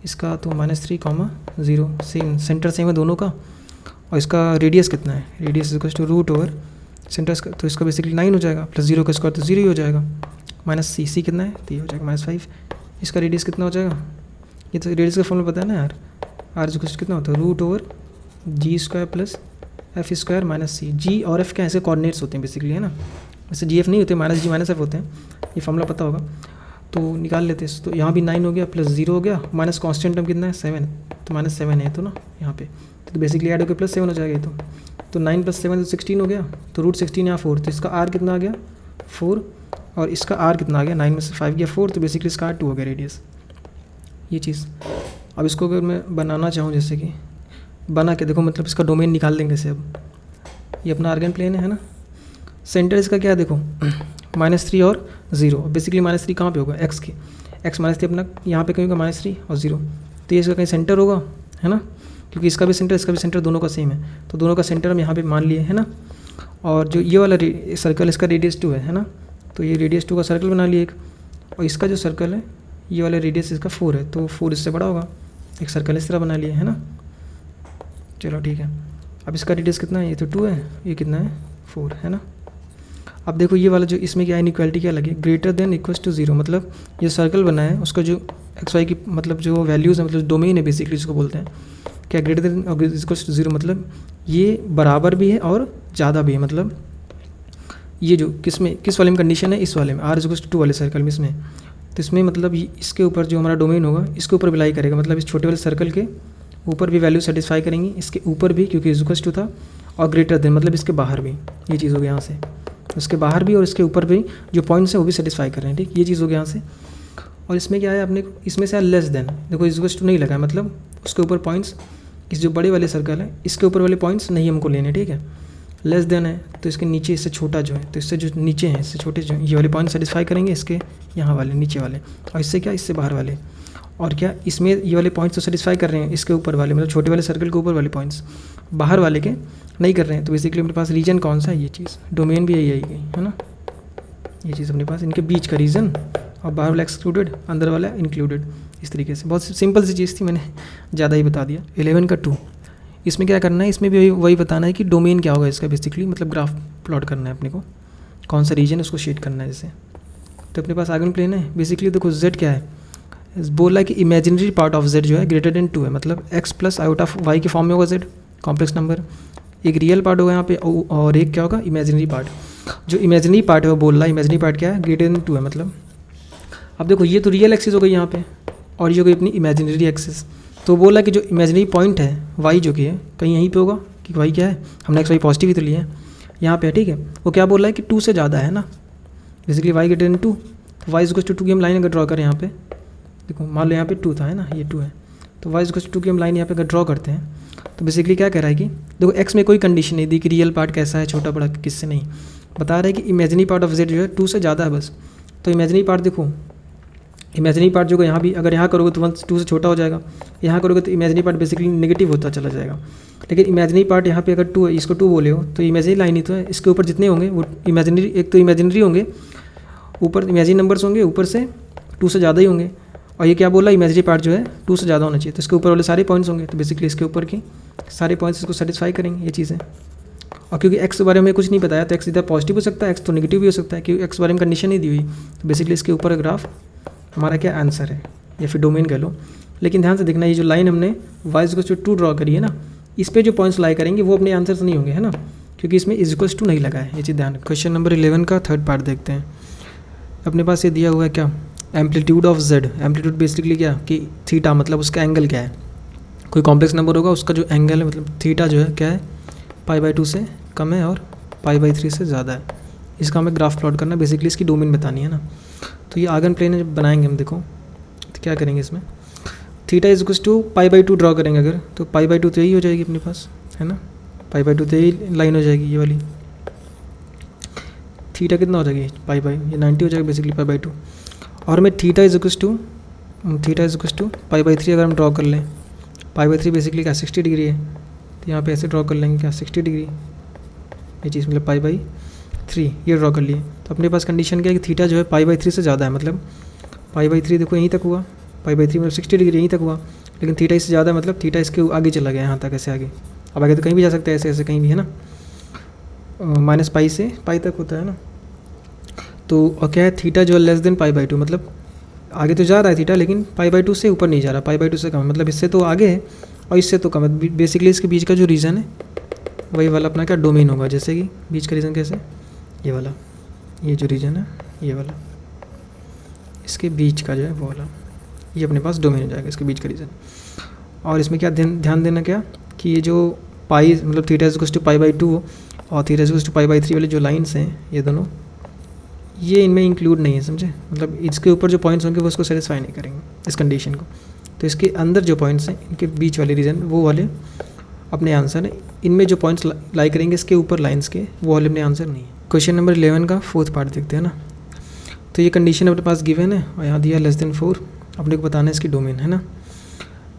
इसका तो -3, 0 सेम सेंटर सेम है दोनों का, और इसका रेडियस कितना है, रेडियस = रूट ओवर सेंटर, तो इसका बेसिकली 9 हो जाएगा, प्लस 0 का स्क्वायर तो 0 ही हो जाएगा, -c कितना है, तो ये हो जाएगा -5। इसका रेडियस कितना हो जाएगा, ये तो रेडियस का फॉर्मूला पता है ना यार, r कितना होता है root over g² + f² - c। g और f के ऐसे कोऑर्डिनेट्स होते हैं बेसिकली, है ना, वैसे gf नहीं होते, -g - f होते हैं, ये फॉर्मूला पता होगा तो निकाल लेते हैं। तो यहाँ भी 9 हो गया, प्लस 0 हो गया, माइनस कॉन्स्टेंट टर्म कितना है 7, तो -7 है तो ना यहाँ पे, तो बेसिकली ऐड होकर +7 हो जाएगा ये तो 9 + 7 तो 16 हो गया, तो √16 यहाँ 4, तो इसका r कितना आ गया 4, और इसका r कितना आ गया 9 में से 5 गया 4, तो बेसिकली इसका r 2 हो गया रेडियस, ये चीज़। अब इसको अगर मैं बनाना चाहूँ, जैसे कि बना के देखो, मतलब इसका डोमेन निकाल देंगे से। अब ये अपना आर्गन प्लेन है ना, सेंटर इसका क्या है देखो -3 और 0, बेसिकली -3 कहाँ पे होगा, x की, x -3 अपना यहाँ पे कहीं होगा -3 और 0, तो ये इसका कहीं सेंटर होगा, है ना, क्योंकि इसका भी सेंटर दोनों का सेम है, तो दोनों का सेंटर हम यहाँ पे मान लिए, है ना। और जो ये वाला सर्कल इसका रेडियस 2 है ना, तो ये रेडियस 2 का सर्कल बना लिए एक, और इसका जो सर्कल है ये वाला रेडियस इसका 4 है, तो 4 इससे बड़ा होगा, एक सर्कल इस तरह बना लिए, है ना। चलो ठीक है, अब इसका रेडियस कितना है, ये तो 2 है, ये कितना है 4, है ना। अब देखो ये वाला जो इसमें क्या इनइक्वालिटी क्या लगी, ग्रेटर देन इक्वल्स टू 0, मतलब ये सर्कल बना है उसका जो x y की मतलब जो वैल्यूज़ है, मतलब डोमेन है बेसिकली जिसको बोलते हैं, क्या ग्रेटर देन इक्वल्स टू 0, मतलब ये बराबर भी है और ज़्यादा भी है, मतलब ये जो किस वाले में कंडीशन है, इस वाले में r=2 वाले सर्कल में, इसमें तो इसमें मतलब इसके ऊपर जो हमारा डोमेन होगा इसके ऊपर भी लाई करेगा, मतलब इस छोटे वाले सर्कल के ऊपर भी वैल्यू सेटिस्फाई करेंगी, इसके ऊपर भी क्योंकि = था, और ग्रेटर देन मतलब इसके बाहर भी, ये चीज़ हो गया यहाँ से, उसके बाहर भी और इसके ऊपर भी जो पॉइंट्स है वो भी सेटिस्फाई कर रहे हैं, ठीक, ये चीज़ हो गया यहाँ से। और इसमें क्या है अपने को, इसमें से लेस देन, देखो = नहीं लगा है, मतलब उसके ऊपर पॉइंट्स, इस जो बड़े वाले सर्कल है इसके ऊपर वाले पॉइंट्स नहीं हमको लेने, ठीक है, लेस देन है तो इसके नीचे इससे छोटा जो है, तो इससे जो नीचे हैं इससे छोटे जो ये वाले पॉइंट सेटिस्फाई करेंगे, इसके यहाँ वाले नीचे वाले, और इससे क्या इससे बाहर वाले, और क्या इसमें ये वाले पॉइंट्स तो सेटिस्फाई कर रहे हैं इसके ऊपर वाले, मतलब छोटे वाले सर्कल के ऊपर वाले पॉइंट्स, बाहर वाले के नहीं कर रहे हैं, तो बेसिकली अपने पास रीजन कौन सा है, ये चीज़, डोमेन भी यही आई गई, है ना, ये चीज़ अपने पास इनके बीच का रीजन, और बाहर वाला एक्सक्लूडेड, अंदर वाला इंक्लूडेड, इस तरीके से। बहुत सिंपल सी चीज़ थी, मैंने ज़्यादा ही बता दिया। 11 का 2, इसमें क्या करना है, इसमें भी वही बताना है कि डोमेन क्या होगा इसका, बेसिकली मतलब ग्राफ प्लॉट करना है अपने को, कौन सा रीजन उसको शेड करना है जैसे। तो अपने पास आर्गन प्लेन है, बेसिकली देखो z क्या है, बोल रहा है कि इमेजिनरी पार्ट ऑफ z जो है ग्रेटर देन 2 है, मतलब x + i/y के फॉर्म में होगा z, कॉम्प्लेक्स नंबर, एक रियल पार्ट होगा यहाँ पे, और एक क्या होगा इमेजिनरी पार्ट। जो इमेजिनरी पार्ट है वो बोल रहा है इमेजिनरी पार्ट क्या है, ग्रेटर देन 2 है, मतलब अब देखो ये तो रियल एक्सिस हो गई यहाँ पे, और ये हो गई अपनी इमेजिनरी एक्सिस, तो बोला कि जो इमेजिनरी पॉइंट है y जो कि है कहीं यहीं पे होगा, कि y क्या है, हमने x y पॉजिटिव ही तो लिया है यहाँ पे, ठीक है, वो क्या बोल रहा है कि 2 से ज़्यादा है ना, बेसिकली y ग्रेटर देन 2, तो y = 2 की हम लाइन अगर ड्रॉ करें यहाँ पे, देखो मान लो यहाँ पे 2 था, है ना, ये 2 है, तो y इक्वल टू की हम लाइन यहाँ पे अगर ड्रॉ करते हैं तो बेसिकली क्या कह रहा है कि देखो x में कोई कंडीशन नहीं दी कि रियल पार्ट कैसा है, छोटा बड़ा किससे नहीं, बता रहा है कि इमेजिनरी पार्ट ऑफ z जो है 2 से ज़्यादा है बस। तो इमेजिनरी पार्ट देखो, इमेजिनरी पार्ट जो यहाँ भी अगर यहाँ करोगे तो 2 से छोटा हो जाएगा, यहाँ करोगे तो इमेजिनरी पार्ट बेसिकली नेगेटिव होता चला जाएगा। लेकिन इमेजिनरी पार्ट यहाँ पे अगर 2 है, इसको 2 बोले हो तो इमेजिनरी लाइन ही तो है, इसके ऊपर जितने होंगे वो इमेजिनरी, एक तो इमेजिनरी होंगे, ऊपर इमेजिनरी नंबर्स होंगे, ऊपर से 2 से ज़्यादा ही होंगे। और ये क्या बोला, इमेजिनरी पार्ट जो है 2 से ज़्यादा होना चाहिए, तो इसके ऊपर वाले सारे पॉइंट्स होंगे, तो बेसिकली इसके ऊपर की सारे पॉइंट्स इसको सेटिस्फाई करेंगे ये चीज़ें। और क्योंकि एक्स के बारे में कुछ नहीं बताया तो एक्स इधर पॉजिटिव हो सकता है, एक्स तो नेगेटिव भी हो सकता है, क्योंकि एक्स बारे में कंडीशन नहीं दी हुई, तो बेसिकली इसके ऊपर ग्राफ हमारा क्या आंसर है या फिर डोमेन कह लो। लेकिन ध्यान से देखना, ये जो लाइन हमने y इक्वल्स टू 2 ड्रॉ करी है ना, इस पर जो पॉइंट्स लाई करेंगे वो अपने आंसर नहीं होंगे, है ना, क्योंकि इसमें इज इक्वल्स टू नहीं लगा है, ये चीज़ ध्यान। क्वेश्चन नंबर 11 का थर्ड पार्ट देखते हैं। अपने पास ये दिया हुआ है क्या, amplitude of z। Amplitude basically क्या कि थीटा, मतलब उसका एंगल क्या है, कोई कॉम्प्लेक्स नंबर होगा उसका जो एंगल है मतलब थीटा जो है क्या है, π/2 से कम है और π/3 से ज़्यादा है। इसका हमें ग्राफ प्लॉट करना, बेसिकली इसकी डोमेन बतानी है ना। तो ये आर्गन प्लेन जब बनाएंगे हम, देखो तो क्या करेंगे इसमें, theta is equals to π/2 draw करेंगे अगर, तो π/2 तो यही हो जाएगी अपने पास, है ना, π/2 तो यही लाइन हो जाएगी ये वाली। थीटा कितना हो जाएगी, ये 90 हो जाएगा बेसिकली π/2। और हमें थीटा इज इक्वल्स टू π/3 अगर हम ड्रॉ कर लें, π/3 बेसिकली क्या 60 डिग्री है, तो यहाँ पे ऐसे ड्रॉ कर लेंगे क्या 60 डिग्री, ये चीज़ मतलब π/3 ये ड्रॉ कर लिए। तो अपने पास कंडीशन क्या है कि थीटा जो है π/3 से ज़्यादा है, मतलब π/3 देखो यहीं तक हुआ, π/3 मतलब 60 डिग्री यहीं तक हुआ, लेकिन थीटा इससे ज़्यादा है मतलब थीटा इसके आगे चला गया यहाँ तक, ऐसे आगे। अब आगे तो कहीं भी जा सकता है, ऐसे ऐसे कहीं भी, है ना, -π से π तक होता है ना। तो और क्या है, थीटा जो है लेस देन π/2, मतलब आगे तो जा रहा है थीटा, लेकिन π/2 से ऊपर नहीं जा रहा, π/2 से कम है, मतलब इससे तो आगे है और इससे तो कम है। बेसिकली इसके बीच का जो रीजन है वही वाला अपना क्या डोमेन होगा, जैसे कि बीच का रीजन कैसे, ये वाला, ये जो रीजन है ये वाला, इसके बीच का जो है वो वाला, ये अपने पास डोमेन हो जाएगा इसके बीच का रीजन। और इसमें क्या ध्यान देना क्या कि ये जो पाई मतलब थीटा इज इक्वल्स टू π/2 और थीटा इज इक्वल्स टू π/3 वाले जो लाइन्स हैं ये दोनों, ये इनमें इंक्लूड नहीं है, समझे, मतलब इसके ऊपर जो पॉइंट्स होंगे वो उसको सेटिस्फाई नहीं करेंगे इस कंडीशन को। तो इसके अंदर जो पॉइंट्स हैं इनके बीच वाले रीजन वो वाले अपने आंसर है, इनमें जो पॉइंट्स लाई करेंगे इसके ऊपर लाइंस के वो वाले अपने आंसर नहीं है। क्वेश्चन नंबर 11 का फोर्थ पार्ट देखते हैं ना। तो ये कंडीशन अपने पास गिवन है और यहाँ दिया <4, अपने को बताना है इसकी डोमेन, है ना।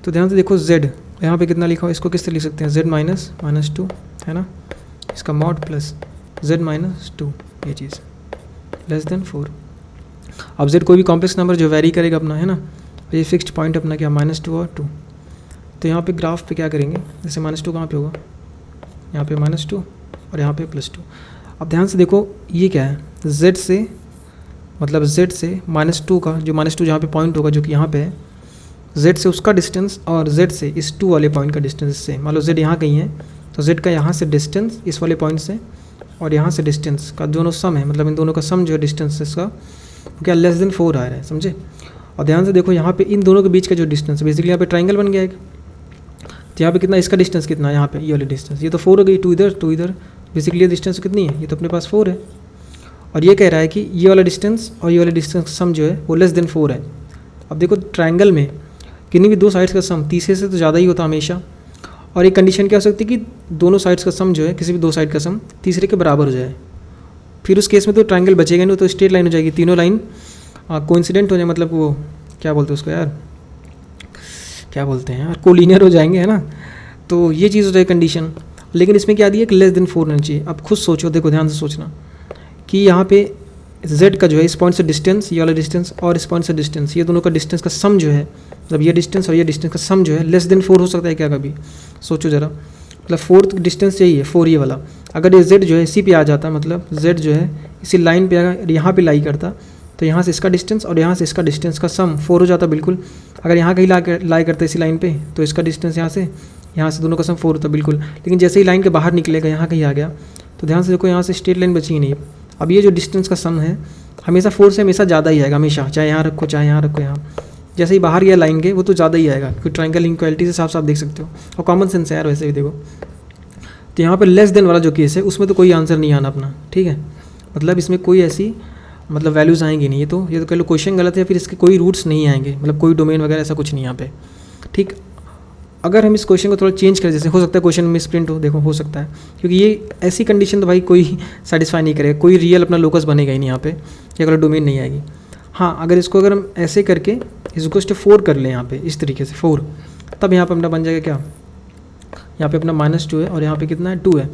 तो ध्यान से देखो z यहाँ पे कितना लिखा हो, इसको किस तरह लिख सकते हैं, z -2 है ना, इसका मॉड प्लस z -2 ये चीज़ <4। अब z कोई भी कॉम्प्लेक्स नंबर जो वेरी करेगा अपना, है ना, ये फिक्स्ड पॉइंट अपना क्या -2 और 2। तो यहाँ पे ग्राफ पे क्या करेंगे, जैसे -2 कहाँ पे होगा, यहाँ पे -2 और यहाँ पे +2। अब ध्यान से देखो ये क्या है, z से मतलब z से -2 का जो -2 जहाँ पे पॉइंट होगा जो कि यहाँ पे है, z से उसका डिस्टेंस और z से इस 2 वाले पॉइंट का डिस्टेंस से, मान लो z यहाँ कहीं है तो z का यहाँ से डिस्टेंस इस वाले पॉइंट से और यहाँ से डिस्टेंस का दोनों सम है, मतलब इन दोनों का सम जो है डिस्टेंस इसका क्या <4 आ रहा है, समझे। और ध्यान से देखो यहाँ पे इन दोनों के बीच का जो डिस्टेंस बेसिकली यहाँ पे ट्राइंगल बन गया है, तो यहाँ पे कितना इसका डिस्टेंस कितना है, यहाँ पे ये वाली डिस्टेंस, ये तो 4 हो गई, 2 इधर 2 इधर, बेसिकली ये डिस्टेंस कितनी है, ये तो अपने पास 4 है। और ये कह रहा है कि ये वाला डिस्टेंस और ये वाला डिस्टेंस सम जो है वो <4 है। अब देखो ट्राइंगल में किन्हीं भी 2 साइड्स का सम तीसरे से तो ज़्यादा ही होता हमेशा, और एक कंडीशन क्या हो सकती है कि दोनों साइड्स का सम जो है किसी भी 2 साइड का सम तीसरे के बराबर हो जाए, फिर उस केस में तो ट्राइंगल बचेगा नहीं, तो स्ट्रेट लाइन हो जाएगी, तीनों लाइन कोइंसिडेंट हो जाए, मतलब वो क्या बोलते हैं उसको यार, क्या बोलते हैं यार, कोलिनियर हो जाएंगे, है ना। तो ये चीज़ हो जाए कंडीशन, लेकिन इसमें क्या दिया कि <4 होना चाहिए। अब खुद सोचो, देखो ध्यान से सोचना कि यहाँ पे z का जो है इस पॉइंट से डिस्टेंस, ये वाला डिस्टेंस और इस पॉइंट से डिस्टेंस, ये दोनों का डिस्टेंस का सम जो है, मतलब ये डिस्टेंस और ये डिस्टेंस का सम जो है <4 हो सकता है क्या, कभी सोचो ज़रा, मतलब 4th डिस्टेंस यही है 4 ये वाला, अगर ये z जो है इसी पे आ जाता, मतलब z जो है इसी लाइन पे अगर यहाँ पे लाई करता, तो यहाँ से इसका डिस्टेंस और यहाँ से इसका डिस्टेंस का सम 4 हो जाता बिल्कुल। अगर यहाँ कहीं लाई करता इसी लाइन पे, तो इसका डिस्टेंस यहाँ से दोनों का सम 4 होता बिल्कुल। लेकिन जैसे ही लाइन के बाहर निकलेगा, यहाँ कहीं आ गया, तो ध्यान से देखो यहाँ से स्ट्रेट लाइन बची ही नहीं। अब ये जो डिस्टेंस का सम है हमेशा 4 से हमेशा ज़्यादा ही आएगा, हमेशा, चाहे यहाँ रखो चाहे यहाँ रखो, यहाँ जैसे ही बाहर गया लाइन के वो तो ज़्यादा ही आएगा, क्योंकि ट्राइंगल इनक्वालिटी से साफ साफ देख सकते हो, और कॉमन सेंस है यार वैसे भी देखो। तो यहाँ पर <, वाला जो केस है उसमें तो कोई आंसर नहीं आना अपना, ठीक है, मतलब इसमें कोई ऐसी मतलब वैल्यूज़ आएंगी नहीं, ये तो कह लो क्वेश्चन गलत है, फिर इसके कोई रूट्स नहीं आएंगे, मतलब कोई डोमेन वगैरह ऐसा कुछ नहीं यहाँ पे, ठीक। अगर हम इस क्वेश्चन को थोड़ा चेंज करें, जैसे हो सकता है क्वेश्चन मिस प्रिंट हो, देखो हो सकता है, क्योंकि ये ऐसी कंडीशन तो भाई कोई सेटिस्फाई नहीं करेगा, कोई रियल अपना लोकस बनेगा ही नहीं यहाँ पे, ये अगर डोमेन नहीं आएगी। हाँ, अगर इसको अगर हम ऐसे करके इसको 4 कर लें यहाँ पे इस तरीके से 4, तब यहाँ पे अपना बन जाएगा क्या, यहाँ पे अपना -2 है और यहाँ पे कितना है 2 है।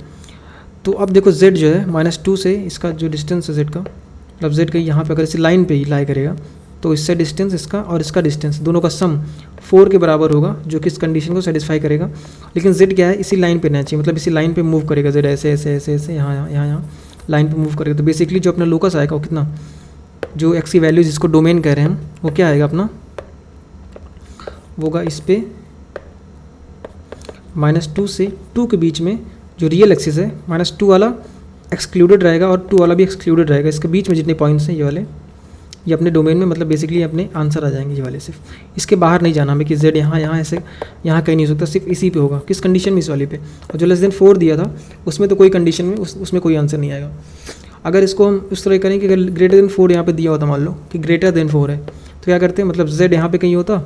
तो अब देखो z जो है -2 से इसका जो डिस्टेंस है z का, मतलब z का यहाँ पे अगर इसी लाइन पे ही लाई करेगा तो इससे डिस्टेंस इसका और इसका डिस्टेंस दोनों का सम 4 के बराबर होगा, जो कि इस कंडीशन को सेटिस्फाई करेगा। लेकिन z क्या है, इसी लाइन पे रहना चाहिए, मतलब इसी लाइन पे मूव करेगा z, ऐसे ऐसे ऐसे ऐसे यहाँ लाइन पे मूव करेगा। तो बेसिकली जो अपना लोकस आएगा वो कितना, जो x की वैल्यू जिसको डोमेन कह रहे हैं हम, वो क्या आएगा अपना, वो होगा इस पे -2 से 2 के बीच में जो रियल एक्सिस है, -2 वाला एक्सक्लूडेड रहेगा और 2 वाला भी एक्सक्लूडेड रहेगा। इसके बीच में जितने पॉइंट्स हैं ये वाले, ये अपने डोमेन में, मतलब बेसिकली अपने आंसर आ जाएंगे ये वाले। सिर्फ इसके बाहर नहीं जाना हमें कि z यहाँ ऐसे यहाँ कहीं नहीं हो सकता, सिर्फ इसी पे होगा। किस कंडीशन में, इस वाली पे। और जो <4 दिया था उसमें तो कोई कंडीशन में उसमें कोई आंसर नहीं आएगा। अगर इसको हम इस तरह करें कि अगर <4 यहाँ पे दिया होता, मान लो कि <4 है, तो क्या करते हैं, मतलब z यहाँ पे कहीं होता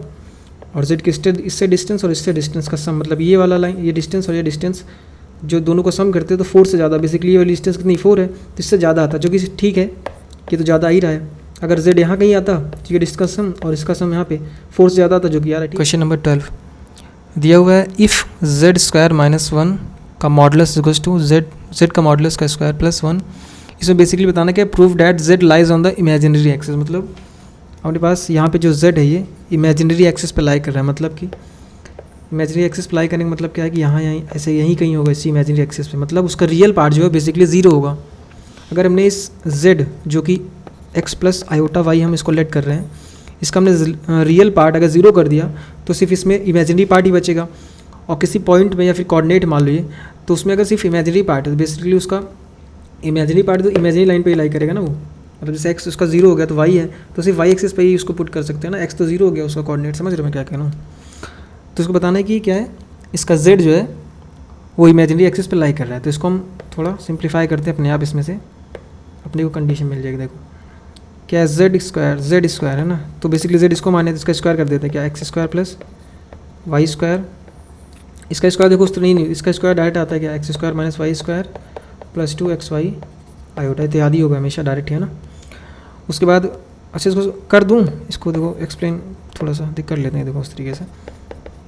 और z के इससे डिस्टेंस और इससे डिस्टेंस का सम, मतलब ये वाला लाइन, ये डिस्टेंस और ये डिस्टेंस जो दोनों को सम करते हैं तो 4 से ज़्यादा, बेसिकली ये वाली डिस्टेंस कितनी 4 है, तो इससे ज़्यादा आता, जो कि ठीक है, ये तो ज़्यादा आ ही रहा है। अगर z यहाँ कहीं आता तो ये इसका सम और इसका सम यहाँ पे 4 से ज़्यादा आता, जो कि यार है। क्वेश्चन नंबर 12 दिया हुआ है, इफ़ z² -1 का मॉडुलस इक्वल्स टू z का मॉडुलस का स्क्वायर +1। इसमें बेसिकली बताना क्या, proof that z lies on the imaginary axis, मतलब अपने पास यहाँ पे जो z है ये इमेजिनरी एक्सिस पे लाई कर रहा है, मतलब कि इमेजिनरी एक्सिस पे लाई करने का मतलब क्या है कि यहाँ ऐसे यहीं कहीं होगा इसी इमेजिनरी एक्सिस पे, मतलब उसका रियल पार्ट जो है बेसिकली 0 होगा। अगर हमने इस z जो कि x + i हम इसको लेट कर रहे हैं, इसका हमने रियल पार्ट अगर 0 कर दिया तो सिर्फ इसमें इमेजिनरी पार्ट ही बचेगा। और किसी पॉइंट में या फिर कोऑर्डिनेट मान लीजिए, तो उसमें अगर सिर्फ इमेजिनरी पार्ट है तो बेसिकली उसका इमेजिनरी पार्ट तो इमेजिनरी लाइन पे ही लाई करेगा ना वो, मतलब जैसे x उसका 0 हो गया तो y है, तो सिर्फ y एक्सिस पे ही उसको पुट कर सकते हैं ना, x तो 0 हो गया उसका कोऑर्डिनेट, समझ रहे हो मैं क्या कह रहा हूँ। तो इसको बताना है कि क्या है, इसका z जो है वो इमेजिनरी एक्सिस पे लाई कर रहा है। तो इसको हम थोड़ा सिंप्लीफाई करते हैं अपने आप, इसमें से अपने को कंडीशन मिल जाएगी। देखो क्या है, z स्क्वायर है ना, तो बेसिकली z इसको माने तो इसका स्क्वायर कर देते हैं, क्या x² + y², इसका स्क्वायर देखो उस तरह नहीं, इसका स्क्वायर डायरेक्ट आता है क्या, x² - y² + 2xy आयोटा, इत्यादि ही होगा हमेशा डायरेक्ट, है ना। उसके बाद अच्छा इसको कर दूँ, इसको देखो एक्सप्लेन थोड़ा सा दिक्कत कर लेते हैं। देखो उस तरीके से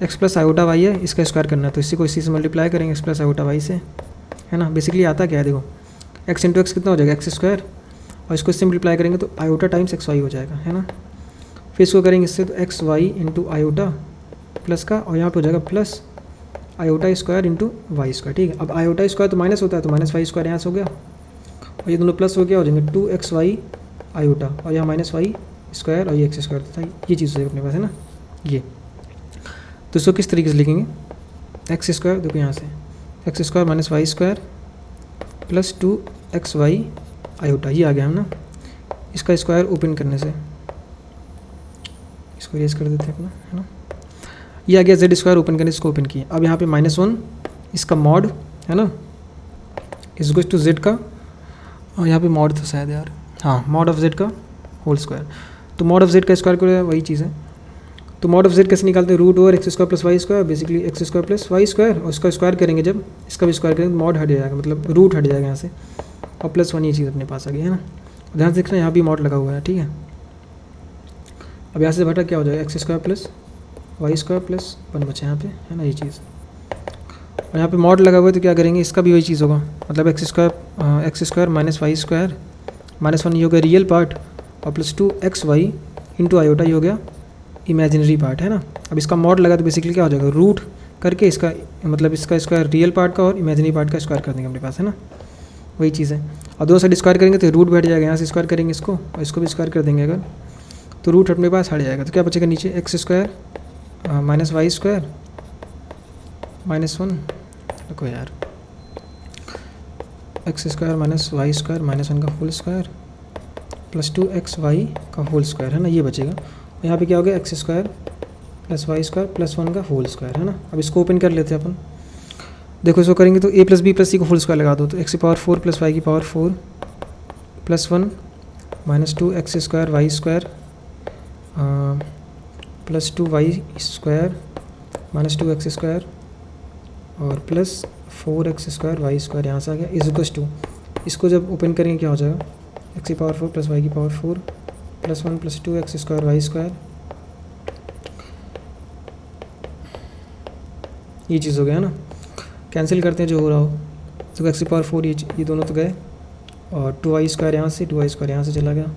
x + i है, इसका स्क्वायर करना है तो इसी को इसी से मल्टीप्लाई करेंगे x + i से, है ना। बेसिकली आता क्या है, देखो x × x कितना हो जाएगा, x², और इसको सिंप्लीप्लाई करेंगे तो i टाइम्स xy हो जाएगा, है ना। फिर इसको करेंगे इससे तो xy × i प्लस का, और यहाँ पे हो जाएगा प्लस i² × y², ठीक है। अब i² तो माइनस होता है, तो -y² यहाँ से हो गया, और ये दोनों प्लस हो गया, हो जाएंगे 2xy i, और यहाँ -y² और ये x² था, ये चीज़ हो अपने पास, है ना। ये तो इसको किस तरीके से लिखेंगे, x², देखो यहाँ से x² - y² + 2xy i, ये आ गया है ना। इसका स्क्वायर ओपन करने से इसको रेज कर देते हैं अपना, है ना। ये आ गया z² ओपन करने से इसको ओपन किया। अब यहाँ पे -1 इसका मॉड, है ना, इज टू z का, और यहाँ पे मॉड था शायद यार, हाँ, मॉड ऑफ z का होल स्क्वायर। तो मॉड ऑफ z का स्क्वायर को वही चीज़ है। तो मॉड ऑफ z कैसे निकालते हैं, √x² + y², basically x² + y², और इसका स्क्वायर करेंगे जब, इसका भी स्क्वायर करेंगे, मॉड हट जाएगा, मतलब रूट हट जाएगा यहाँ से, और +1 ये चीज़ अपने पास आ गई, है ना। ध्यान से देखना यहाँ भी मॉड लगा हुआ है, ठीक है। अब यहाँ से बटा क्या हो जाएगा, x² + y² + 1 बचा यहाँ पे, है ना, ये चीज़। और यहाँ पे मॉड लगा हुआ है तो क्या करेंगे, इसका भी वही चीज़ होगा, मतलब x² - y² -1 ये हो गया रियल पार्ट, और + 2xy × i ये हो गया इमेजिनरी पार्ट, है ना। अब इसका मॉड लगा तो बेसिकली क्या हो जाएगा, रूट करके इसका, मतलब इसका स्क्वायर रियल पार्ट का और इमेजिनरी पार्ट का स्क्वायर कर देंगे अपने पास, है ना, वही चीज़ है। और दोनों साइड स्क्वायर करेंगे तो रूट बैठ जाएगा, यहाँ से स्क्वायर करेंगे इसको और इसको भी स्क्वायर कर देंगे अगर, तो रूट अपने पास हट जाएगा। तो क्या बचेगा नीचे, x² - y² -1, देखो यार, x² - y² -1 का होल स्क्वायर + 2xy का होल स्क्वायर, है ना, ये बचेगा। और यहाँ पे क्या हो गया, x² + y² + 1 का होल स्क्वायर, है ना। अब इसको ओपन कर लेते हैं अपन, देखो इसको करेंगे तो a + b + c को होल स्क्वायर लगा दो, तो x⁴ + y⁴ + 1 -2x² y² + 2y² minus 2x² और प्लस 4x² y² यहाँ से आ गया इज इक्वल्स टू, इसको जब ओपन करेंगे क्या हो जाएगा, x⁴ plus y⁴ plus 1 plus 2x² y², ये चीज़ हो गया है ना। कैंसिल करते हैं जो हो रहा हो, तो x⁴ ये दोनों तो गए और 2y² यहाँ से 2y² यहाँ से चला गया,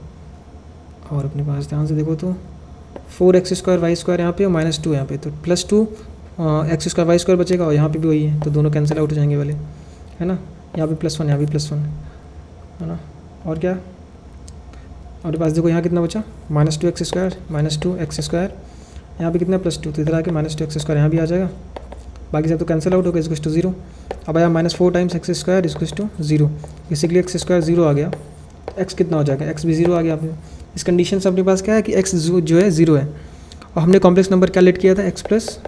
और अपने पास ध्यान से देखो तो 4x² y² यहाँ पे और -2 यहाँ पे, तो +2 x² y² बचेगा और यहाँ पे भी वही है, तो दोनों कैंसिल आउट हो जाएंगे वाले, है ना। यहाँ पे +1 यहाँ भी +1, है ना। और क्या, और पास देखो यहाँ कितना बचा, -2x² -2x², यहाँ पे कितना +2, तो इधर आके -2x² यहाँ भी आ जाएगा, बाकी सब तो कैंसिल आउट हो गया, इज इक्वल्स टू 0। अब आया -4 times x² is equals to 0, basically x² 0 आ गया, x कितना हो जाएगा, x भी 0 आ गया। आप इस कंडीशन से अपने पास क्या है कि x जो है 0 है, और हमने कॉम्प्लेक्स नंबर क्या लेट किया था, x प्लस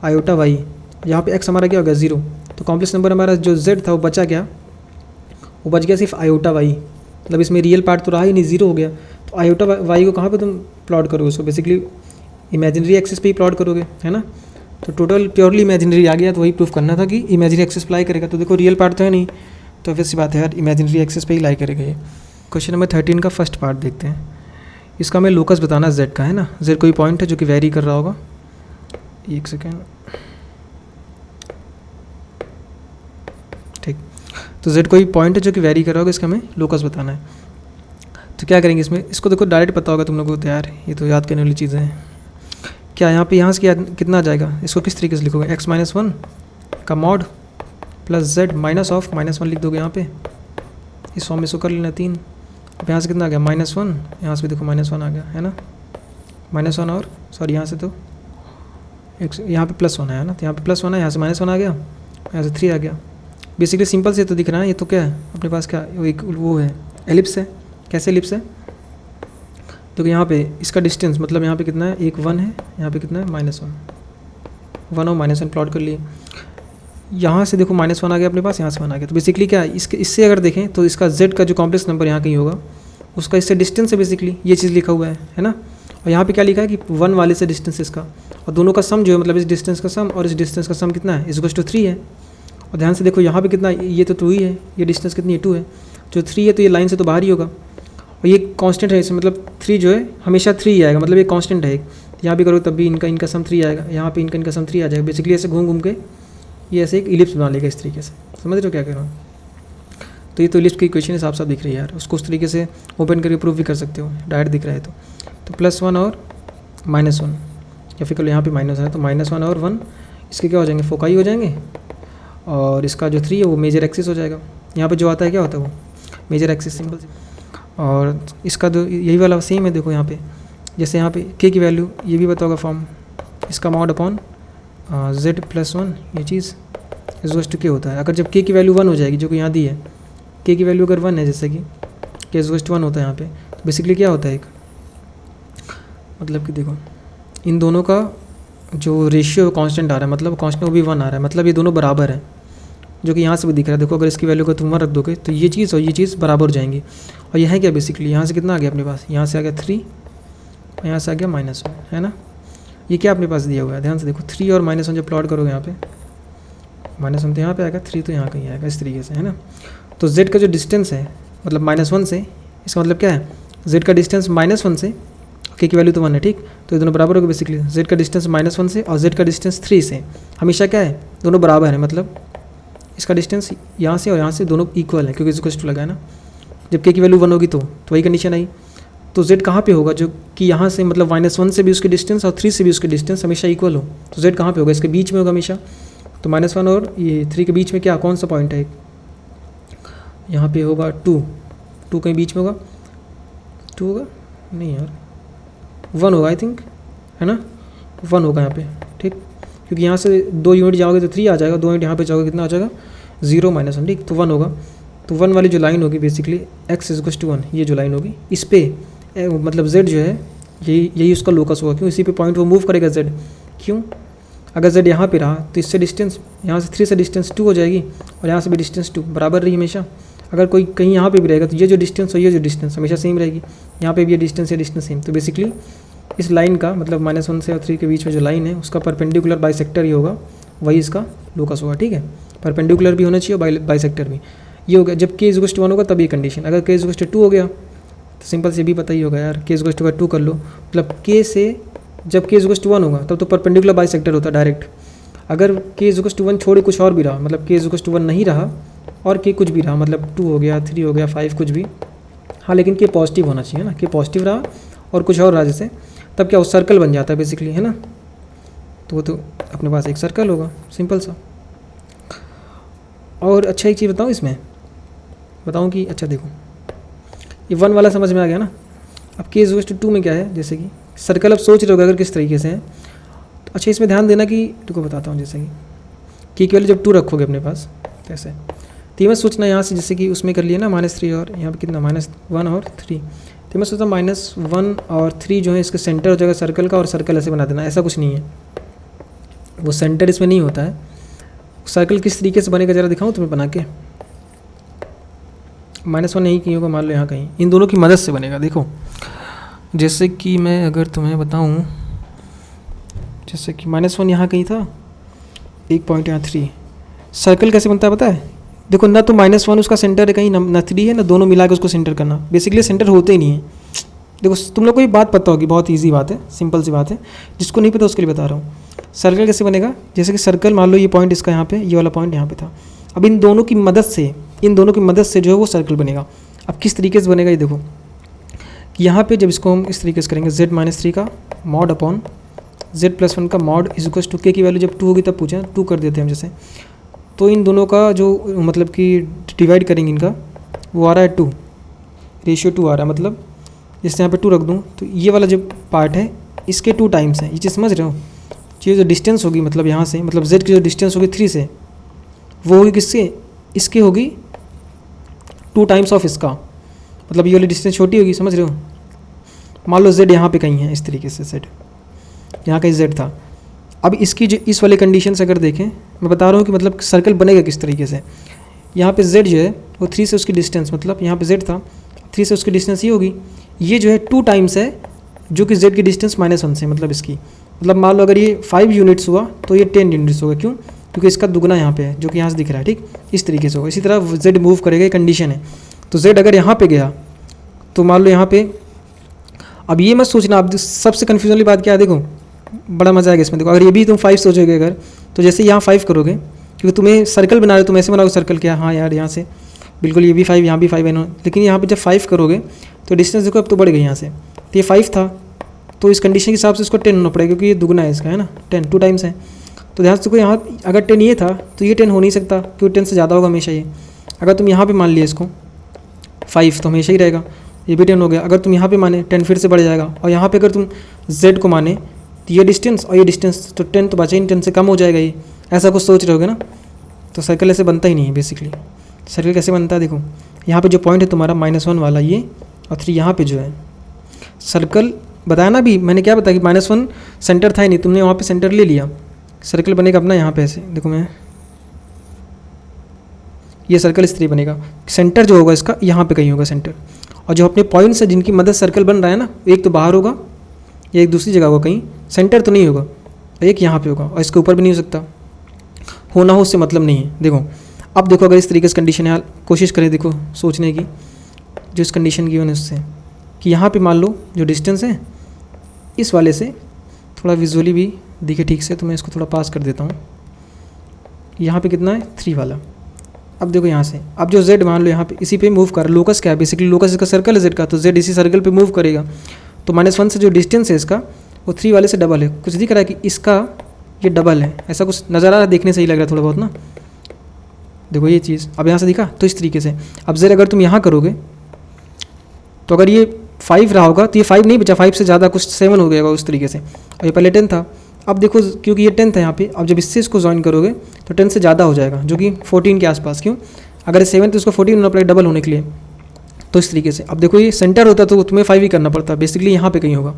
आयोटा वाई, यहाँ पे x हमारा क्या हो गया 0, तो कॉम्प्लेक्स नंबर हमारा जो z था वो बचा क्या, वो बच गया सिर्फ आयोटा वाई, मतलब इसमें रियल पार्ट तो रहा ही नहीं, 0 हो गया। तो आयोटा वाई को कहाँ पे तुम प्लॉट करोगे, उसको बेसिकली इमेजिनरी एक्सिस पे ही प्लॉट करोगे, है ना। तो टोटल प्योरली इमेजिनरी आ गया, तो वही प्रूफ करना था कि इमेजिनरी एक्सिस लाई करेगा, तो देखो रियल पार्ट तो है नहीं, तो फिर सी बात है यार, इमेजिनरी एक्सिस पे ही लाई करेगा ये। क्वेश्चन नंबर 13 का फर्स्ट पार्ट देखते हैं, इसका हमें लोकस बताना z का, है ना। z कोई पॉइंट है जो कि वेरी कर रहा होगा, एक सेकेंड, ठीक, तो z कोई पॉइंट है जो कि वेरी कर रहा होगा, इसका हमें लोकस बताना है। तो क्या करेंगे इसमें, इसको देखो डायरेक्ट पता होगा तुम लोगों को, तो यार ये तो याद करने वाली चीज़ें हैं। क्या यहाँ पे यहाँ से क्या कितना आ जाएगा, इसको किस तरीके से लिखोगे, x - 1 का मॉड प्लस z -1 लिख दोगे यहाँ पे, इस फॉर्म में इसको कर लेना 3। अब यहाँ से कितना आ गया -1, यहाँ से भी देखो -1 आ गया, है ना, -1 और सॉरी यहाँ से तो यहाँ पे +1 है ना, तो यहाँ पे +1 है, यहाँ से -1 आ गया, यहाँ से 3 आ गया। बेसिकली सिंपल से तो दिख रहा है, ये तो क्या है अपने पास, क्या वो है एलिप्स है। कैसे एलिप्स है, तो यहाँ पे इसका डिस्टेंस मतलब यहाँ पे कितना है, एक 1 है, यहाँ पे कितना है -1 और -1 प्लॉट कर लिए। यहाँ से देखो -1 आ गया अपने पास, यहाँ से 1 आ गया, तो बेसिकली क्या है इससे अगर देखें तो इसका z का जो कॉम्प्लेक्स नंबर यहाँ कहीं होगा, उसका इससे डिस्टेंस है, बेसिकली ये चीज़ लिखा हुआ है ना। और यहाँ पे क्या लिखा है कि 1 वाले से डिस्टेंस इसका, और दोनों का सम जो है, मतलब इस डिस्टेंस का सम और इस डिस्टेंस का सम कितना है, इज इक्वल्स टू 3 है। और ध्यान से देखो यहाँ पे कितना, ये तो 2 ही है, ये डिस्टेंस कितनी है 2 है, जो 3 है तो ये लाइन से तो बाहर ही होगा, और ये कांस्टेंट है इसमें, मतलब 3 जो है हमेशा 3 ही आएगा, मतलब ये कांस्टेंट है एक, यहाँ भी करो तब भी इनका सम 3 आएगा, यहाँ पे इनका सम 3 आ जाएगा। बेसिकली ऐसे घूम घूम के ये ऐसे एक इलिप्स बना लेगा इस तरीके से, समझ रहे हो क्या कह रहा हूँ। तो ये तो इलिप्स की इक्वेशन साफ साफ दिख रही है यार, उसको उस तरीके से ओपन करके प्रूफ भी कर सकते हो, डायरेक्ट दिख रहा है तो +1 और -1, या फिर कल यहाँ पे माइनस है तो -1 और 1 इसके क्या हो जाएंगे, फोकाई हो जाएंगे, और इसका जो 3 है वो मेजर एक्सिस हो जाएगा। यहाँ पे जो आता है क्या होता है वो मेजर एक्सिस, सिंपल। और इसका तो यही वाला सेम है, देखो यहाँ पे जैसे यहाँ पे k की वैल्यू ये भी बताओगा फॉर्म, इसका मॉड अपॉन z + 1 ये चीज़ इज इक्वल्स टू k होता है। अगर जब k की वैल्यू 1 हो जाएगी, जो कि यहाँ दी है, k की वैल्यू अगर 1 है, जैसे कि k इज इक्वल्स टू 1 होता है यहाँ पे, तो बेसिकली क्या होता है एक, मतलब कि देखो इन दोनों का जो रेशियो कांस्टेंट आ रहा है, मतलब कांस्टेंट वो भी 1 आ रहा है, मतलब ये दोनों बराबर है, जो कि यहाँ से भी दिख रहा है। देखो अगर इसकी वैल्यू को तुम 1 रख दोगे तो ये चीज़ और ये चीज़ बराबर हो जाएंगी। और यह है क्या, बेसिकली यहाँ से कितना आ गया अपने पास, यहाँ से आ गया 3 और यहाँ से आ गया -1, है ना। ये क्या अपने पास दिया हुआ है, ध्यान से देखो 3 और -1 जब प्लॉट करोगे यहाँ पे, -1 तो यहाँ पे आएगा, 3 तो यहाँ कहीं आएगा, इस तरीके से, है ना। तो z का जो डिस्टेंस है मतलब -1 से, इसका मतलब क्या है, z का डिस्टेंस -1 से, k की वैल्यू तो 1 है, ठीक, तो ये दोनों बराबर होगा। बेसिकली z का डिस्टेंस -1 से और z का डिस्टेंस 3 से हमेशा क्या है, दोनों बराबर है, मतलब इसका डिस्टेंस यहाँ से और यहाँ से दोनों इक्वल है, क्योंकि इसको टू लगा है ना। जब k की वैल्यू 1 होगी तो वही कंडीशन आई, तो z कहाँ पे होगा, जो कि यहाँ से मतलब -1 से भी उसकी डिस्टेंस और 3 से भी उसकी डिस्टेंस हमेशा इक्वल हो, तो z कहाँ पे होगा, इसके बीच में होगा हमेशा। तो -1 और ये 3 के बीच में क्या, कौन सा पॉइंट है, यहाँ पे होगा 2 कहीं बीच में होगा, 2 होगा नहीं यार 1 होगा आई थिंक, है ना, 1 होगा यहाँ पे, ठीक, क्योंकि यहाँ से 2 यूनिट जाओगे तो 3 आ जाएगा, 2 यूनिट यहाँ पे जाओगे कितना आ जाएगा 0 - 1, ठीक, तो 1 होगा। तो 1 वाली जो लाइन होगी बेसिकली x = 1, ये जो लाइन होगी इस पर मतलब z जो है यही उसका लोकस होगा, क्यों, इसी पे पॉइंट वो मूव करेगा z, क्यों, अगर z यहाँ पे रहा तो इससे डिस्टेंस यहाँ से 3 से डिस्टेंस 2 हो जाएगी, और यहाँ से भी डिस्टेंस 2 बराबर रही हमेशा। अगर कोई कहीं यहाँ पे भी रहेगा तो ये जो डिस्टेंस और ये जो डिस्टेंस हमेशा सेम रहेगी, यहाँ पे भी ये डिस्टेंस या डिस्टेंस सेम, तो बेसिकली इस लाइन का मतलब -1 से और 3 के बीच में जो लाइन है उसका परपेंडिकुलर बाइसेक्टर ही होगा, वही इसका लोकस होगा। ठीक है, परपेंडिकुलर भी होना चाहिए, बाइसेक्टर भी। ये हो गया जब k = 1 होगा तब ये कंडीशन। अगर k = 2 हो गया तो सिंपल से भी पता ही होगा यार, k = 2 कर लो, मतलब k से जब k = 1 होगा तब तो परपेंडिकुलर बाइसेक्टर होता है डायरेक्ट। अगर k = 1 छोड़े कुछ और भी रहा, मतलब k = 1 नहीं रहा और k कुछ भी रहा, मतलब 2 हो गया, 3 हो गया, 5 कुछ भी, हाँ लेकिन k पॉजिटिव होना चाहिए ना, k पॉजिटिव रहा और कुछ और रहा जैसे, तब क्या वो सर्कल बन जाता है बेसिकली, है ना। तो वो तो अपने पास एक सर्कल होगा, सिंपल सा। और अच्छा एक चीज़ बताऊँ इसमें, बताऊँ कि अच्छा देखो ये 1 वाला समझ में आ गया ना। अब k = 2 में क्या है, जैसे कि सर्कल अब सोच रहे हो अगर किस तरीके से है, तो अच्छा इसमें ध्यान देना कि तुमको बताता हूँ, जैसे कि की वैल्यू जब 2 रखोगे अपने पास कैसे, तो मैं सोचना यहाँ से जैसे कि उसमें कर लिया ना -3 और यहाँ पे कितना -1 और 3, तो मैं सोचता हूँ -1 और 3 जो है इसके सेंटर हो जाएगा सर्कल का, और सर्कल ऐसे बना देना। ऐसा कुछ नहीं है, वो सेंटर इसमें नहीं होता है। सर्कल किस तरीके से बनेगा ज़रा दिखाऊँ तुम्हें बना के। -1 यहीं कहीं होगा, मान लो यहाँ कहीं, इन दोनों की मदद से बनेगा। देखो जैसे कि मैं अगर तुम्हें बताऊँ, जैसे कि -1 यहाँ कहीं था, एक पॉइंट यहाँ 3, सर्कल कैसे बनता है पता है। देखो ना तो -1 उसका सेंटर है कहीं, ना 3 है, ना दोनों मिला के उसको सेंटर करना, बेसिकली सेंटर होते ही नहीं है। देखो तुम लोग को ये बात पता होगी, बहुत ईजी बात है, सिंपल सी बात है, जिसको नहीं पता उसके लिए बता रहा हूँ। सर्कल कैसे बनेगा, जैसे कि सर्कल मान लो ये पॉइंट इसका यहाँ पे, ये वाला पॉइंट यहाँ पे था, अब इन दोनों की मदद से जो है वो सर्कल बनेगा। अब किस तरीके से बनेगा ये देखो, कि यहाँ पे जब इसको हम इस तरीके से करेंगे, z-3 का मॉड अपॉन z+1 का मॉड = k की वैल्यू जब 2 होगी तब पूछे 2 कर देते हैं हम जैसे, तो इन दोनों का जो मतलब कि डिवाइड करेंगे इनका, वो आ रहा है 2, रेशियो 2 आ रहा है, मतलब जैसे यहाँ पे 2 रख दूँ तो ये वाला जो पार्ट है इसके 2 टाइम्स है। ये चीज़ समझ रहे हो, ये जो डिस्टेंस होगी मतलब यहाँ से, मतलब z की जो डिस्टेंस होगी 3 से, वो होगी किससे, इसके होगी 2 टाइम्स ऑफ इसका, मतलब ये वाली डिस्टेंस छोटी होगी, समझ रहे हो। मान लो z यहाँ पे कहीं है, इस तरीके से z यहाँ कहीं z था। अब इसकी जो इस वाले कंडीशन से अगर देखें, मैं बता रहा हूँ कि मतलब सर्कल बनेगा किस तरीके से। यहाँ पे z जो है वो 3 से उसकी डिस्टेंस, मतलब यहाँ पे z था, 3 से उसकी डिस्टेंस ये होगी, ये जो है 2 टाइम्स है जो कि z की डिस्टेंस -1 से, मतलब इसकी, मतलब मान लो अगर ये 5 यूनिट्स हुआ तो ये 10 यूनिट्स होगा। क्यों, क्योंकि इसका दुगना यहाँ पे है जो कि यहाँ से दिख रहा है, ठीक, इस तरीके से होगा। इसी तरह z मूव करेगा, ये कंडीशन है। तो z अगर यहाँ पे गया तो मान लो यहाँ पे, अब ये मत सोचना, अब सबसे कन्फ्यूजन वाली बात क्या है, देखो बड़ा मजा आएगा इसमें। देखो अगर ये भी तुम 5 सोचोगे अगर, तो जैसे यहाँ 5 करोगे, क्योंकि तुम्हें सर्कल बना रहे हो, तुम ऐसे बनाओगे सर्कल, क्या हाँ यार यहाँ से बिल्कुल ये भी 5, यहाँ भी 5 है, लेकिन यहाँ पे जब 5 करोगे तो डिस्टेंस देखो अब तो बढ़ गई यहाँ से, तो ये 5 था, तो इस कंडीशन के हिसाब से इसको 10 होना पड़ेगा, क्योंकि ये दुगना है इसका, है ना, 10 2 टाइम्स है। तो ध्यान से देखो यहाँ अगर 10 ये था तो ये 10 हो नहीं सकता, क्योंकि 10 से ज़्यादा होगा हमेशा ये। अगर तुम यहाँ पे मान लिया इसको 5 तो हमेशा ही रहेगा, ये भी 10 हो गया। अगर तुम यहाँ पे माने 10 फिर से बढ़ जाएगा, और यहाँ पे अगर तुम z को माने तो ये डिस्टेंस और ये डिस्टेंस, तो 10 तो बचा ही नहीं, 10 से कम हो जाएगा ये, ऐसा कुछ सोच रहे होगे ना। तो सर्कल ऐसे बनता ही नहीं है बेसिकली। सर्कल कैसे बनता है, देखो यहाँ पे जो पॉइंट है तुम्हारा -1 वाला ये, और 3 यहाँ पे जो है सर्कल बताया ना, भी मैंने क्या बताया कि -1 सेंटर था ही नहीं, तुमने वहाँ पे सेंटर ले लिया, सर्कल बनेगा अपना यहाँ पे ऐसे। देखो मैं ये सर्कल इस तरह बनेगा, सेंटर जो होगा इसका यहाँ पे कहीं होगा सेंटर, और जो अपने पॉइंट्स है जिनकी मदद सर्कल बन रहा है ना, एक तो बाहर होगा, एक दूसरी जगह होगा कहीं, सेंटर तो नहीं होगा, एक यहाँ पे होगा, और इसके ऊपर भी नहीं हो सकता, होना हो उससे मतलब नहीं है। देखो अब देखो अगर इस तरीके से कंडीशन है, कोशिश करें देखो सोचने की, जो इस कंडीशन की है उससे, कि यहाँ पे मान लो जो डिस्टेंस है इस वाले से, थोड़ा विजुअली भी दिखे ठीक से, तो मैं इसको थोड़ा पास कर देता हूँ। यहाँ पे कितना है 3 वाला। अब देखो यहाँ से, अब जो z मान लो यहाँ पे इसी पे मूव कर, लोकस क्या है बेसिकली, लोकस इसका सर्कल है z का, तो z इसी सर्कल पे मूव करेगा। तो -1 से जो डिस्टेंस है इसका वो 3 वाले से डबल है। कुछ दिख रहा है कि इसका ये डबल है, ऐसा कुछ नज़र आ रहा है, देखने से ही लग रहा है थोड़ा बहुत ना। देखो ये चीज़ अब यहाँ से दिखा, तो इस तरीके से अब z अगर तुम यहाँ करोगे तो अगर ये 5 रहा होगा तो ये 5 नहीं बचा, 5 से ज़्यादा कुछ 7 हो गया होगा उस तरीके से, और ये पहले 10 था। अब देखो क्योंकि ये 10 था यहाँ पे, अब जब इससे इसको ज्वाइन करोगे तो 10 से ज़्यादा हो जाएगा, जो कि 14 के आसपास। क्यों, अगर 7 तो इसको 14 होना पड़ेगा डबल होने के लिए, तो इस तरीके से। अब देखो ये सेंटर होता तो तुम्हें 5 ही करना पड़ता, बेसिकली यहाँ पे कहीं होगा।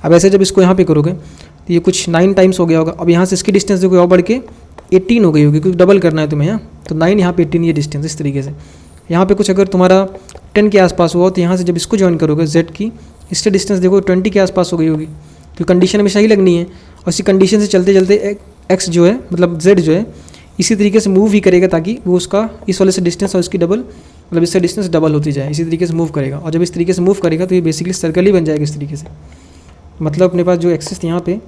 अब ऐसे जब इसको यहाँ पे करोगे तो ये कुछ 9 टाइम्स हो गया होगा। अब यहाँ से इसकी डिस्टेंस देखो और बढ़ के 18 हो गई होगी, क्योंकि डबल करना है तुम्हें, यहाँ तो 9 यहाँ पे 18 ये डिस्टेंस इस तरीके से। यहाँ पे कुछ अगर तुम्हारा 10 के आसपास हुआ तो यहाँ से जब इसको ज्वाइन करोगे z की, इससे डिस्टेंस देखो 20 के आसपास हो गई होगी, क्योंकि कंडीशन हमेशा ही लगनी है। और इसी कंडीशन से चलते चलते एक्स जो है मतलब जेड जो है इसी तरीके से मूव ही करेगा, ताकि वो उसका इस वाले से डिस्टेंस और इसकी डबल मतलब इससे डिस्टेंस डबल होती जाए, इसी तरीके से मूव करेगा। और जब इस तरीके से मूव करेगा तो ये बेसिकली सर्कल ही बन जाएगा इस तरीके से। मतलब अपने पास जो एक्सिस यहाँ पे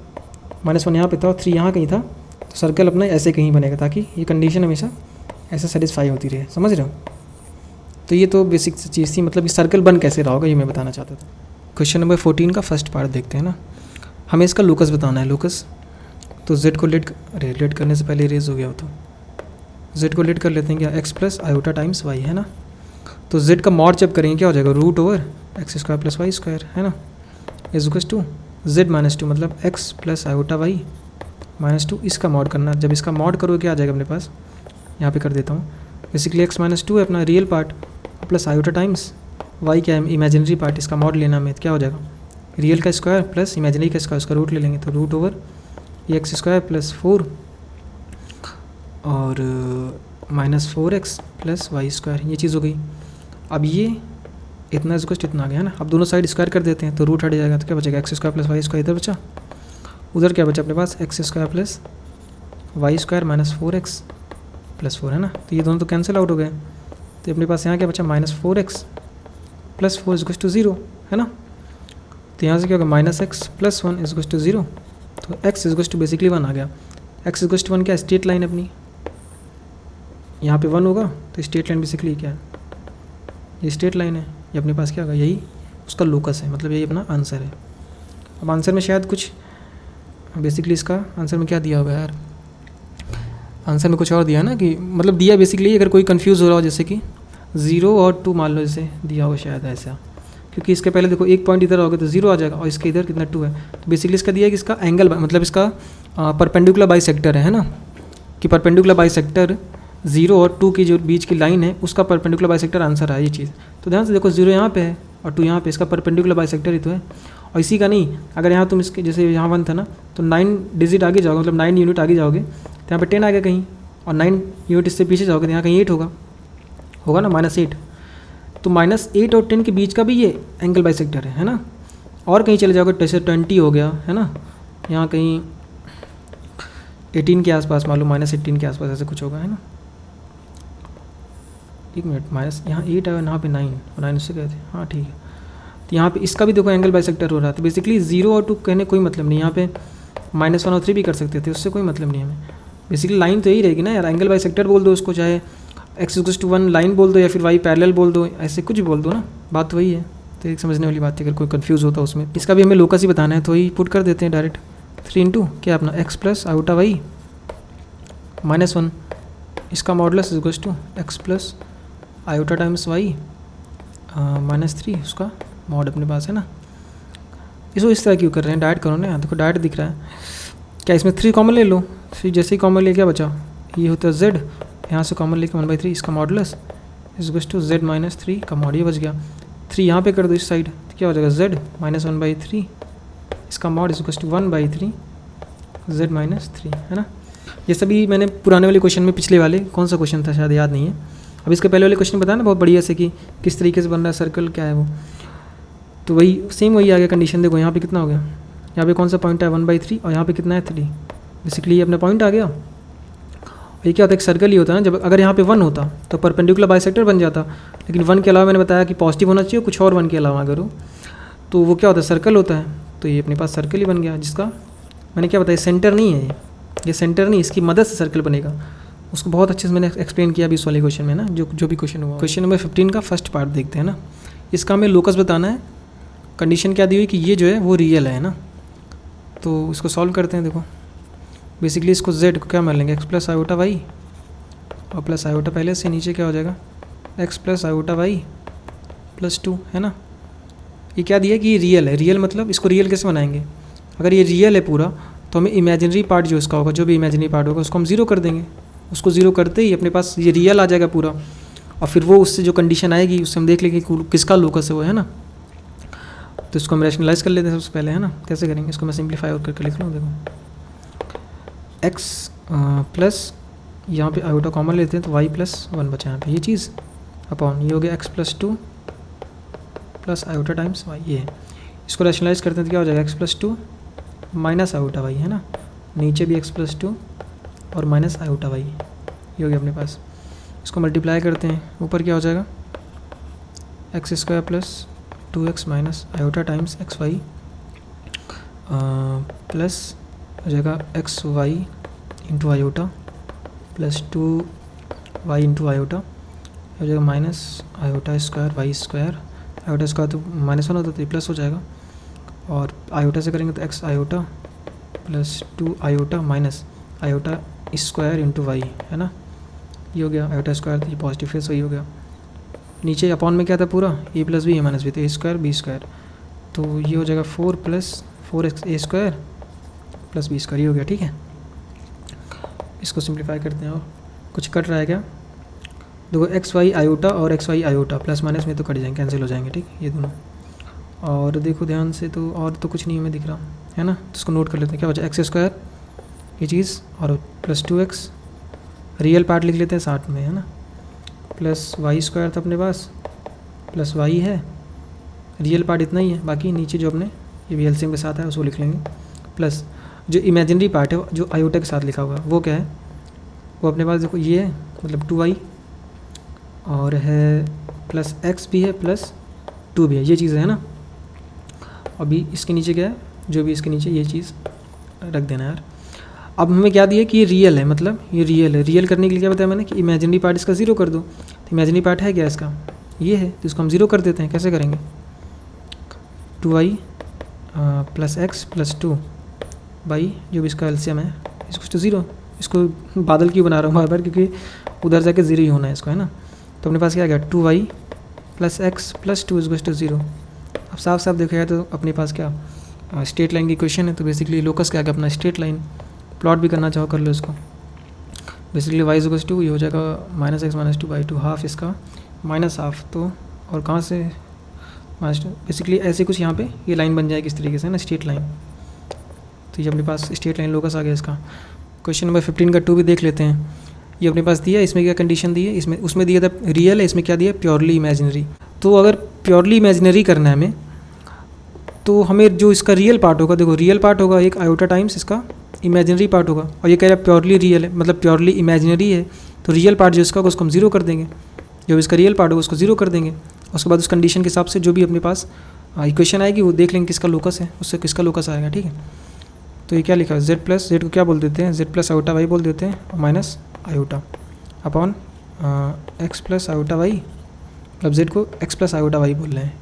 -1 यहाँ पे था और 3 यहाँ कहीं था, तो सर्कल अपना ऐसे कहीं बनेगा, ताकि ये कंडीशन हमेशा ऐसे सेटिस्फाई होती रहे। समझ रहे हो? तो ये तो बेसिक चीज़ थी, मतलब ये सर्कल बन कैसे रहा होगा ये मैं बताना चाहता था। क्वेश्चन नंबर 14 का फर्स्ट पार्ट देखते हैं ना। हमें इसका लोकस बताना है। लोकस तो z को लेट करने से पहले रेज हो गया हो, तो z को लेट कर लेते हैं क्या, x plus iota times y है ना। तो z का मॉड जब करेंगे क्या हो जाएगा, √x² प्लस y² है ना, इज इक्वल्स टू z -2 मतलब x प्लस आयोटा y -2। इसका मॉड करना, जब इसका मॉड करोगे क्या आ जाएगा अपने पास, यहाँ पे कर देता हूँ। बेसिकली x -2 है अपना real part, plus iota times y क्या है इमेजिनरी पार्ट। इसका मॉड लेना में क्या हो जाएगा, रियल का स्क्वायर प्लस इमेजिनरी का स्क्वायर, उसका रूट ले लेंगे तो √x² प्लस 4 और -4x प्लस y², ये चीज़ हो गई। अब ये इतना इतना आ गया है ना। अब दोनों साइड स्क्वायर कर देते हैं तो रूट हट जाएगा, तो क्या बचेगा, x² प्लस y² इधर बचा, उधर क्या बचा अपने पास, x² plus y² -4x plus 4 है ना। तो ये दोनों तो कैंसिल आउट हो गए, तो अपने पास यहाँ क्या बचा, -4x प्लस 4 इज टू 0 है ना। तो यहाँ से क्या होगा, -x प्लस 1 इज टू 0, तो x इज टू बेसिकली 1 आ गया। x इज टू 1 क्या, स्ट्रेट लाइन अपनी, यहाँ पे 1 होगा तो स्ट्रेट लाइन बेसिकली क्या है, ये स्ट्रेट लाइन है। ये अपने पास क्या होगा, यही उसका लोकस है, मतलब यही अपना आंसर है। अब आंसर में शायद कुछ बेसिकली इसका आंसर में क्या दिया होगा यार, आंसर में कुछ और दिया ना, कि मतलब दिया बेसिकली, अगर कोई कंफ्यूज हो रहा हो जैसे कि 0 और 2 मान लो जैसे दिया होगा शायद ऐसा, क्योंकि इसके पहले देखो एक पॉइंट इधर होगा तो 0 आ जाएगा और इसके इधर कितना 2 है। तो बेसिकली इसका दिया है कि इसका एंगल मतलब इसका परपेंडिकुलर बाइसेक्टर है ना, कि परपेंडिकुलर बाइसेक्टर 0 और 2 की जो बीच की लाइन है उसका परपेंडिकुलर बाइसेक्टर आंसर है ये चीज़। तो ध्यान से देखो 0 यहाँ पे है और 2 यहाँ पे, इसका परपेंडिकुलर बाइसेक्टर ही तो है। और इसी का नहीं, अगर यहाँ तुम इसके जैसे यहाँ 1 था ना, तो 9 डिजिट आगे जाओगे, मतलब 9 यूनिट आगे जाओगे तो यहाँ पे 10 आ गया कहीं, और 9 यूनिट इससे पीछे जाओगे तो यहाँ कहीं 8 होगा ना, -8। तो -8 और 10 के बीच का भी ये एंगल बाइसेक्टर है ना। और कहीं चले जाओगे जैसे 20 हो गया है ना, यहाँ कहीं 18 के आसपास, मालूम -18 के आसपास ऐसे कुछ होगा है ना। एक मिनट, माइनस यहाँ 8 है, यहाँ पे 9 और 9 उससे गए थे, हाँ ठीक है। तो यहाँ पे इसका भी देखो एंगल बाइसेक्टर हो रहा है। तो बेसिकली 0 और 2 कहने कोई मतलब नहीं, यहाँ पे -1 और 3 भी कर सकते थे, उससे कोई मतलब नहीं हमें। बेसिकली लाइन तो यही रहेगी ना यार, एंगल बाइसेक्टर बोल दो उसको, चाहे x = 1 लाइन बोल दो या फिर y पैरेलल बोल दो, ऐसे कुछ भी बोल दो ना, बात वही है। तो एक समझने वाली बात है, अगर कोई कंफ्यूज होता है उसमें। इसका भी हमें लोकस ही बताना है, तो वही पुट कर देते हैं डायरेक्ट। 3 इंटू क्या अपना x प्लस आयोटा y -1, इसका modulus is to x plus iota times y -3, उसका मॉड अपने पास है ना। इसको इस तरह क्यों कर रहे हैं, डायरेक्ट करो ना, देखो डायरेक्ट दिख रहा है। क्या इसमें 3 कॉमन ले लो, फिर जैसे ही कॉमन ले क्या बचा, ये होता है z, यहाँ से कॉमन लेके 1/3, इसका मॉडुलस इज टू z -3 का मॉड, ये बच गया। 3 यहाँ पे कर दो इस साइड, तो क्या हो जाएगा z -1/3, इसका मॉड इज टू 1/3 z -3 है ना। ये सभी मैंने पुराने वाले क्वेश्चन में, पिछले वाले कौन सा क्वेश्चन था शायद याद नहीं है। अब इसके पहले वाले क्वेश्चन बताया ना बहुत बढ़िया से कि किस तरीके से बन रहा है सर्कल, क्या है वो, तो वही सेम वही आ गया कंडीशन। देखो यहाँ पे कितना हो गया, यहाँ पे कौन सा पॉइंट है 1/3 और यहाँ पे कितना है 3, बेसिकली ये अपना पॉइंट आ गया। ये क्या होता है, एक सर्कल ही होता है ना, जब अगर यहाँ पे 1 होता तो परपेंडिकुलर बाइसेक्टर बन जाता, लेकिन 1 के अलावा मैंने बताया कि पॉजिटिव होना चाहिए, कुछ और 1 के अलावा अगर हो तो वो क्या होता है, सर्कल होता है। तो ये अपने पास सर्कल ही बन गया, जिसका मैंने क्या बताया सेंटर नहीं है, ये सेंटर नहीं, इसकी मदद से सर्कल बनेगा। उसको बहुत अच्छे से मैंने एक्सप्लेन किया अभी इस वाले क्वेश्चन में ना, जो भी क्वेश्चन हुआ। क्वेश्चन नंबर 15 का फर्स्ट पार्ट देखते हैं ना। इसका हमें लोकस बताना है। कंडीशन क्या दी हुई कि ये जो है वो रियल है ना, तो इसको सॉल्व करते हैं। देखो बेसिकली इसको z को क्या मान लेंगे, x प्लस आयोटा y और प्लस आयोटा पहले से, नीचे क्या हो जाएगा x plus iota y plus 2 है ना। ये क्या दिया कि ये रियल है, रियल मतलब इसको रियल कैसे बनाएंगे, अगर ये रियल है पूरा तो हमें इमेजिनरी पार्ट जो इसका होगा, जो भी इमेजिनरी पार्ट होगा उसको हम 0 कर देंगे। उसको 0 करते ही अपने पास ये रियल आ जाएगा पूरा, और फिर वो उससे जो कंडीशन आएगी उससे हम देख लेंगे किसका लोकस है वो, है ना। तो इसको हम रैशनलाइज कर लेते हैं सबसे पहले, है ना। कैसे करेंगे इसको, मैं सिंप्लीफाई और करके लिख लूँ। देखो x प्लस यहाँ पे आयोटा कॉमन लेते हैं तो y प्लस 1 बचा यहाँ पे, ये चीज़ अपॉन ये हो गया x plus 2 plus iota times y, ये इसको रैशनलाइज करते हैं तो क्या हो जाएगा x plus two minus iota y, है ना, नीचे भी एक्स प्लस टू और माइनस आयोटा वाई, ये हो गया अपने पास। इसको मल्टीप्लाई करते हैं, ऊपर क्या हो जाएगा x square plus 2x minus iota times x y plus हो जाएगा x y into iota plus 2y into iota हो जाएगा minus iota square y square, iota square तो -1 होता तो प्लस हो जाएगा, और आयोटा से करेंगे तो x iota plus 2 iota minus iota square into y, है ना, ये हो गया आयोटा स्क्वायर, तो ये पॉजिटिव फेस वही हो गया। नीचे अपॉन में क्या था पूरा ए प्लस बी ए माइनस बी, तो ए स्क्वायर बी स्क्वायर, तो ये हो जाएगा 4 प्लस 4x ए स्क्वायर प्लस बी स्क्वायर, ये हो गया। ठीक है, इसको सिंप्लीफाई करते हैं और कुछ कट रहा है क्या, देखो एक्स वाई आयोटा और x y iota plus minus में तो कट जाएंगे, कैंसिल हो जाएंगे, ठीक ये दोनों। और देखो ध्यान से तो और तो कुछ नहीं हमें दिख रहा है ना, तो इसको नोट कर लेते हैं, क्या हो जाए एक्स स्क्वायर ये चीज़ और प्लस 2x, रियल पार्ट लिख लेते हैं साथ में, है ना, प्लस वाई स्क्वायर था अपने पास प्लस वाई है, रियल पार्ट इतना ही है, बाकी नीचे जो अपने ये भी एलसीएम के साथ है उसको लिख लेंगे, प्लस जो इमेजिनरी पार्ट है जो आयोटा के साथ लिखा हुआ है वो क्या है, वो अपने पास देखो ये है मतलब 2y और है प्लस x भी है प्लस 2 भी है, ये चीज़ है ना। अभी इसके नीचे क्या है, जो भी इसके नीचे ये चीज़ रख देना यार। अब हमें क्या दिया कि ये रियल है, मतलब ये रियल है, रियल करने के लिए क्या बताया मैंने कि इमेजिनरी पार्ट इसका ज़ीरो कर दो, तो इमेजिनरी पार्ट है क्या इसका, ये है, तो इसको हम ज़ीरो कर देते हैं। कैसे करेंगे, 2y plus x plus 2 by जो भी इसका एलसीएम है इसको तो ज़ीरो, इसको बादल क्यों बना रहा हूँ बार बार, क्योंकि उधर जाके ज़ीरो ही होना है इसको, है ना। तो अपने पास क्या आ गया 2y plus x plus 2 is to zero. अब साफ साफ देखा जाए तो अपने पास क्या स्ट्रेट लाइन की क्वेश्चन है, तो बेसिकली लोकस क्या आ गया अपना स्ट्रेट लाइन, प्लॉट भी करना चाहो कर लो इसको। बेसिकली y इज टू ये हो जाएगा minus x minus 2 by 2, half इसका माइनस हाफ, तो और कहाँ से माइनस 2, बेसिकली ऐसे कुछ यहाँ पे ये लाइन बन जाएगी इस तरीके से ना स्ट्रेट लाइन। तो ये अपने पास स्ट्रेट लाइन लोकस आ गया इसका। क्वेश्चन नंबर 15 का 2 भी देख लेते हैं। ये अपने पास दिया, इसमें क्या कंडीशन दी है, इसमें उसमें दिया था रियल है, इसमें क्या दिया प्योरली इमेजिनरी। तो अगर प्योरली इमेजिनरी करना है हमें, तो हमें जो इसका रियल पार्ट होगा, देखो रियल पार्ट होगा एक आयोटा टाइम्स इसका इमेजिनरी पार्ट होगा, और ये कह रहा है प्योरली रियल है मतलब प्योरली इमेजिनरी है, तो रियल पार्ट जो इसका उसको हम ज़ीरो कर देंगे, जो इसका रियल पार्ट होगा उसको ज़ीरो कर देंगे। उसके बाद उस कंडीशन के हिसाब से जो भी अपने पास इक्वेशन आएगी वो देख लेंगे किसका लोकस है, उससे किसका लोकस आएगा। ठीक है, तो ये क्या लिखा है जेड प्लस, जेड को क्या बोल देते हैं जेड प्लस आयोटा वाई बोल देते हैं, और minus iota upon x plus iota y, मतलब जेड को एक्स प्लस आयोटा वाई बोल रहे हैं,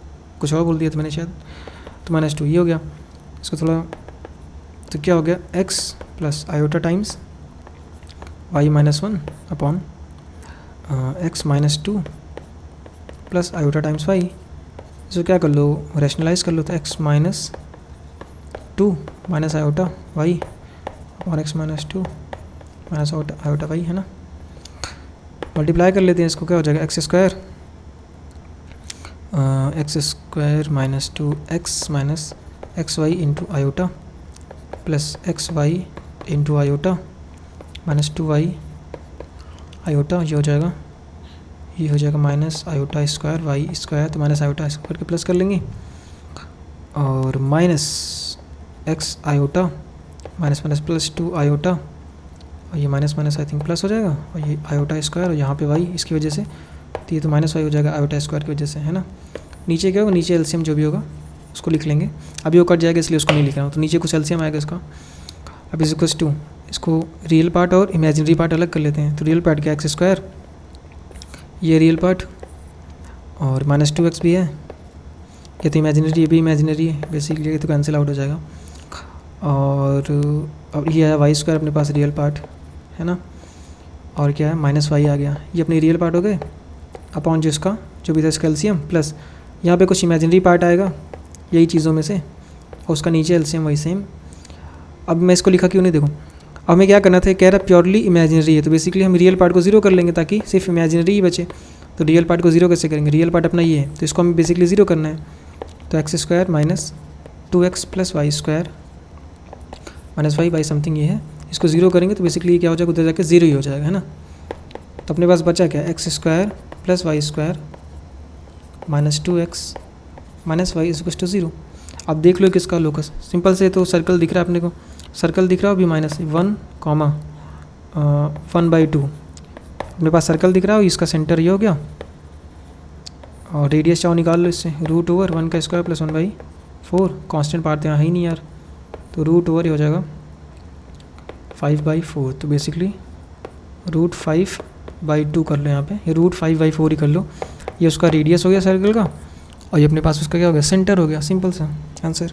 कुछ और बोल दिया था मैंने शायद, तो -2 ये हो गया। इसको थोड़ा तो क्या हो गया x plus iota times y -1 upon x -2 plus iota times y. इसको क्या कर लो रैशनलाइज कर लो, तो x -2 minus iota y upon x -2 minus iota y, है ना। मल्टीप्लाई कर लेते हैं इसको, क्या हो जाएगा x square minus 2x minus x y into iota plus x y into iota minus 2y iota, ये हो जाएगा minus iota square y square, तो माइनस आयोटा स्क्वायर के प्लस कर लेंगे, और minus x iota minus minus plus 2 iota, और ये minus minus I think plus हो जाएगा, और ये आयोटा स्क्वायर और यहाँ पे वाई इसकी वजह से, तो ये तो माइनस वाई हो जाएगा आयोटा स्क्वायर की वजह से, है ना। नीचे क्या होगा, नीचे एलसीएम जो भी होगा उसको लिख लेंगे, अभी वो कट जाएगा इसलिए उसको नहीं लिख रहा हूँ, तो नीचे कुछ एलसीएम आएगा इसका। अब इज इक्वल्स टू, इसको रियल पार्ट और इमेजिनरी पार्ट अलग कर लेते हैं, तो रियल पार्ट क्या एक्स स्क्वायर, ये रियल पार्ट और -2x भी है, ये तो इमेजिनरी, ये भी इमेजिनरी है बेसिकली, ये तो कैंसिल आउट हो जाएगा। और अब ये है वाई स्क्वायर अपने पास रियल पार्ट, है ना, और क्या है -y आ गया, ये अपने रियल पार्ट हो गए अपॉन जो इसका जो भी था इसका एलसीएम, प्लस यहाँ पे कुछ इमेजिनरी पार्ट आएगा यही चीज़ों में से, और उसका नीचे एलसीएम वही सेम। अब मैं इसको लिखा क्यों नहीं, देखो अब हमें क्या करना था, कह रहा प्योरली इमेजिनरी है, तो बेसिकली हम रियल पार्ट को ज़ीरो कर लेंगे ताकि सिर्फ इमेजिनरी ही बचे। तो रियल पार्ट को ज़ीरो कैसे करेंगे, रियल पार्ट अपना ये है, तो इसको हमें बेसिकली ज़ीरो करना है, तो x square minus 2x plus y square minus y by something ये है, इसको ज़ीरो करेंगे तो बेसिकली ये क्या हो जाएगा, उधर जाके ज़ीरो ही हो जाएगा, है ना। तो अपने पास बचा क्या x square plus y square minus 2x minus y is to 0। आप देख लो किसका लोकस, सिंपल से तो सर्कल दिख रहा है अपने को, सर्कल दिख रहा है अभी माइनस 1,1/2 अपने पास सर्कल दिख रहा है, इसका सेंटर ये हो गया और रेडियस चाहो निकाल लो इससे, √1 का स्क्वायर प्लस 1/4, कांस्टेंट पार्ट यहाँ है ही नहीं यार, तो √, ये हो जाएगा 5/4। तो बेसिकली √5/2 कर लो यहाँ पे, ये √5/4 ही कर लो, ये उसका रेडियस हो गया सर्कल का और ये अपने पास उसका क्या हो गया, सेंटर हो गया, सिंपल सा आंसर।